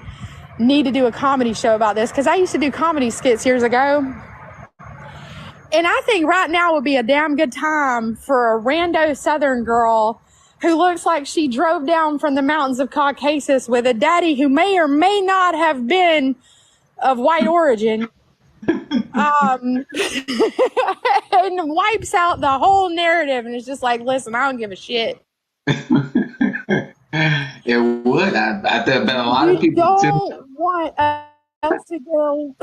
need to do a comedy show about this, because I used to do comedy skits years ago. And I think right now would be a damn good time for a rando Southern girl who looks like she drove down from the mountains of Caucasus with a daddy who may or may not have been of white origin. And wipes out the whole narrative, and it's just like, listen, I don't give a shit. It would. I bet a lot of people don't want us to go.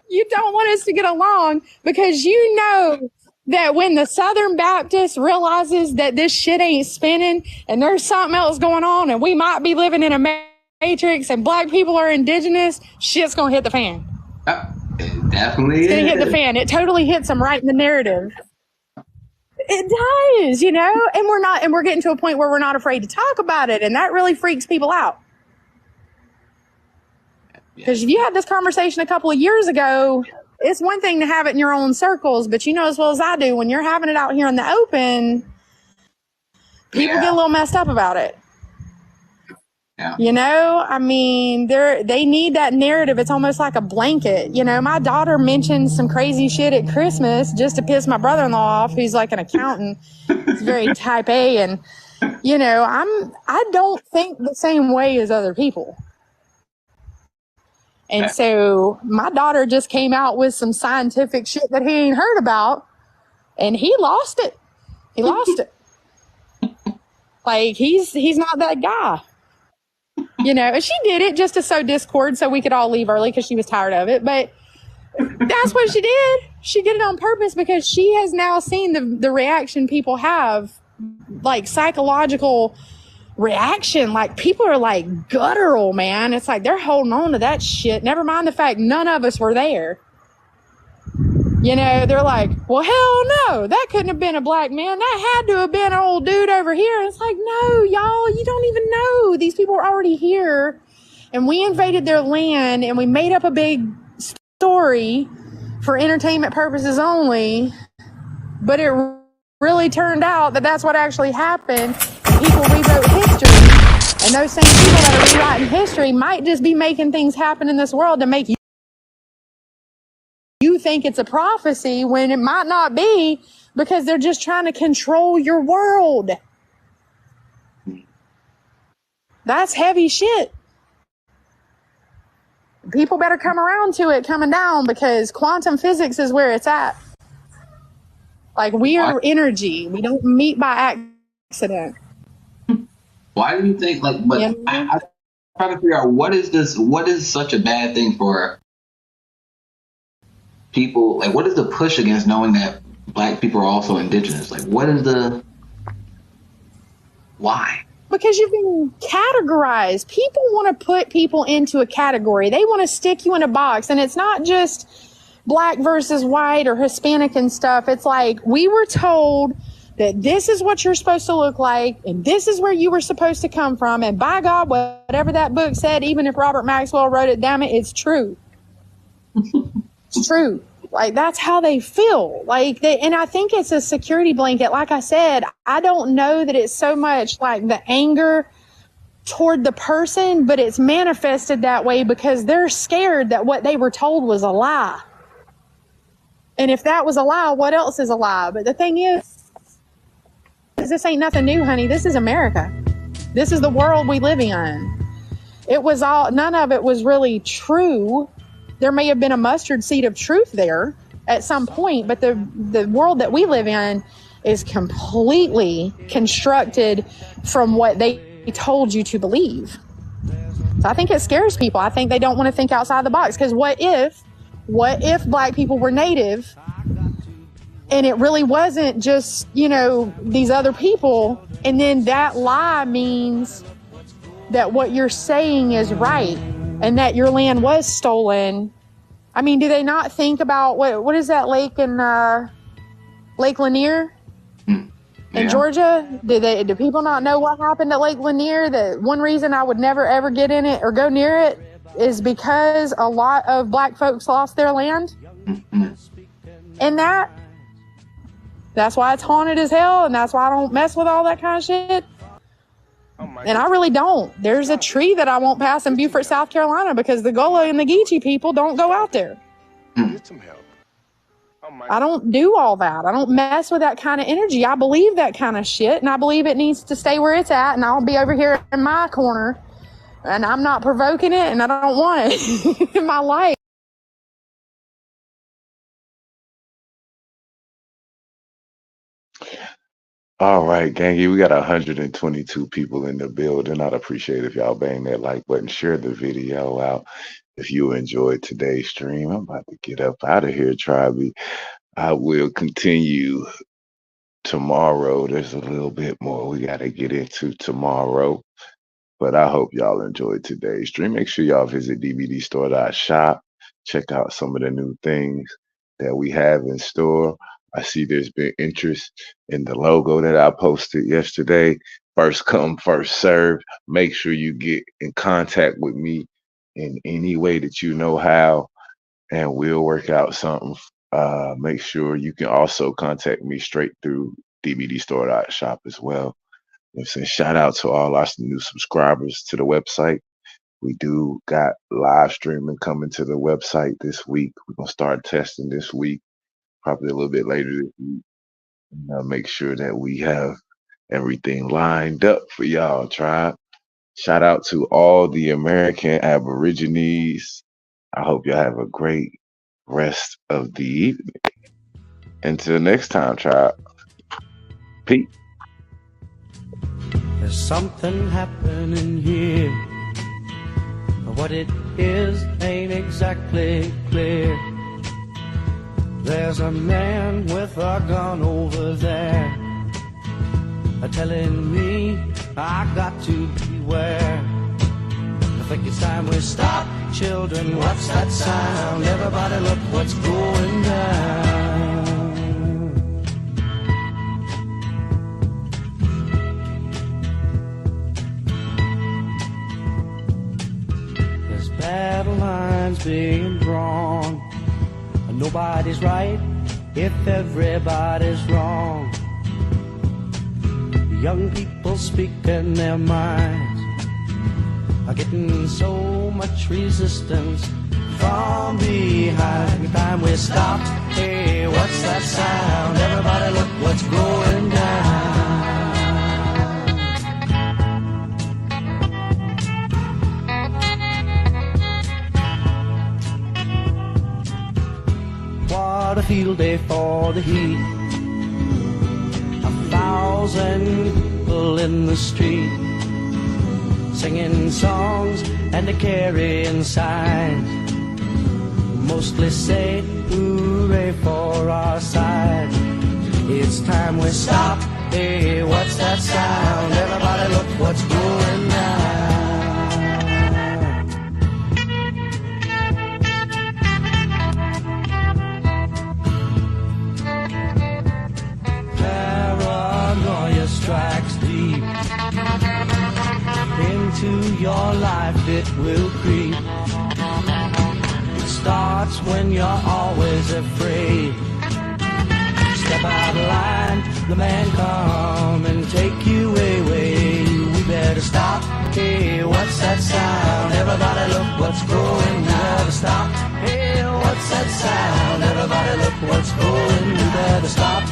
You don't want us to get along, because you know that when the Southern Baptist realizes that this shit ain't spinning and there's something else going on and we might be living in a matrix and black people are indigenous, shit's gonna hit the fan. It definitely it's gonna is. hit the fan. It totally hits them right in the narrative. It does, you know, and we're getting to a point where we're not afraid to talk about it, and that really freaks people out. Because if you had this conversation a couple of years ago, it's one thing to have it in your own circles, but you know as well as I do, when you're having it out here in the open, people get a little messed up about it. Yeah. You know, I mean, they need that narrative. It's almost like a blanket. You know, my daughter mentioned some crazy shit at Christmas just to piss my brother-in-law off, who's like an accountant. He's very type A, and you know, I don't think the same way as other people. And so my daughter just came out with some scientific shit that he ain't heard about, and he lost it. He lost it. Like he's not that guy. You know, and she did it just to sow discord so we could all leave early because she was tired of it. But that's what she did. She did it on purpose because she has now seen the reaction people have, like psychological reaction. Like people are like guttural, man. It's like they're holding on to that shit. Never mind the fact none of us were there. You know, they're like, well, hell no, that couldn't have been a black man. That had to have been an old dude over here. And it's like, no, y'all, you don't even know. These people are already here. And we invaded their land and we made up a big story for entertainment purposes only. But it really turned out that that's what actually happened. People rewrote history. And those same people that are rewriting history might just be making things happen in this world to make you think it's a prophecy when it might not be, because they're just trying to control your world. That's heavy shit. People better come around to it coming down, because quantum physics is where it's at. Like, we are energy. We don't meet by accident. Why do you think, like, but I'm trying to figure out what is such a bad thing for people? Like, what is the push against knowing that black people are also indigenous? Like, what is why? Because you've been categorized. People want to put people into a category. They want to stick you in a box. And it's not just black versus white or Hispanic and stuff. It's like, we were told that this is what you're supposed to look like, and this is where you were supposed to come from. And by God, whatever that book said, even if Robert Maxwell wrote it, damn it, it's true. It's true. Like, that's how they feel. Like, and I think it's a security blanket. Like I said, I don't know that it's so much like the anger toward the person, but it's manifested that way because they're scared that what they were told was a lie. And if that was a lie, what else is a lie? But the thing is, this ain't nothing new, honey. This is America. This is the world we live in. It was none of it was really true. There may have been a mustard seed of truth there at some point, but the world that we live in is completely constructed from what they told you to believe. So I think it scares people. I think they don't want to think outside the box, because what if black people were native and it really wasn't just, these other people, and then that lie means that what you're saying is right and that your land was stolen. I mean, do they not think about what is that lake in Lake Lanier in Georgia? Do people not know what happened at Lake Lanier? That one reason I would never ever get in it or go near it is because a lot of black folks lost their land. And that's why it's haunted as hell, and that's why I don't mess with all that kind of shit. And I really don't. There's a tree that I won't pass in Beaufort, South Carolina, because the Gullah and the Geechee people don't go out there. Get some help. I don't do all that. I don't mess with that kind of energy. I believe that kind of shit, and I believe it needs to stay where it's at, and I'll be over here in my corner, and I'm not provoking it, and I don't want it in my life. All right, gangy, we got 122 people in the building. I'd appreciate if y'all bang that like button, share the video out if you enjoyed today's stream. I'm about to get up out of here, Tribe. I will continue tomorrow. There's a little bit more we got to get into tomorrow, but I hope y'all enjoyed today's stream. Make sure y'all visit dvdstore.shop. Check out some of the new things that we have in store. I see there's been interest in the logo that I posted yesterday. First come, first serve. Make sure you get in contact with me in any way that you know how, and we'll work out something. Make sure you can also contact me straight through dvdstore.shop as well. Shout out to all our new subscribers to the website. We do got live streaming coming to the website this week. We're going to start testing this week, probably a little bit later this week. Make sure that we have everything lined up for y'all, Tribe. Shout out to all the American Aborigines. I hope y'all have a great rest of the evening. Until next time, Tribe. Peace. There's something happening here. What it is ain't exactly clear. There's a man with a gun over there, telling me I got to beware. I think it's time we stop. Children, what's that sound? Everybody look what's going down. There's battle lines being drawn. Nobody's right if everybody's wrong. Young people speaking their minds are getting so much resistance from behind. Time we stop. Hey, what's that sound? Everybody look what's going down. What a field day for the heat. 1,000 people in the street, singing songs and carrying signs. Mostly say hooray for our side. It's time we stop. Hey, what's that sound? Everybody look what's going down. Strikes deep into your life, it will creep. It starts when you're always afraid. Step out of line, the man come and take you away. We better stop. Hey, what's that sound? Everybody look what's going. We better stop. Hey, what's that sound? Everybody look what's going. We better stop.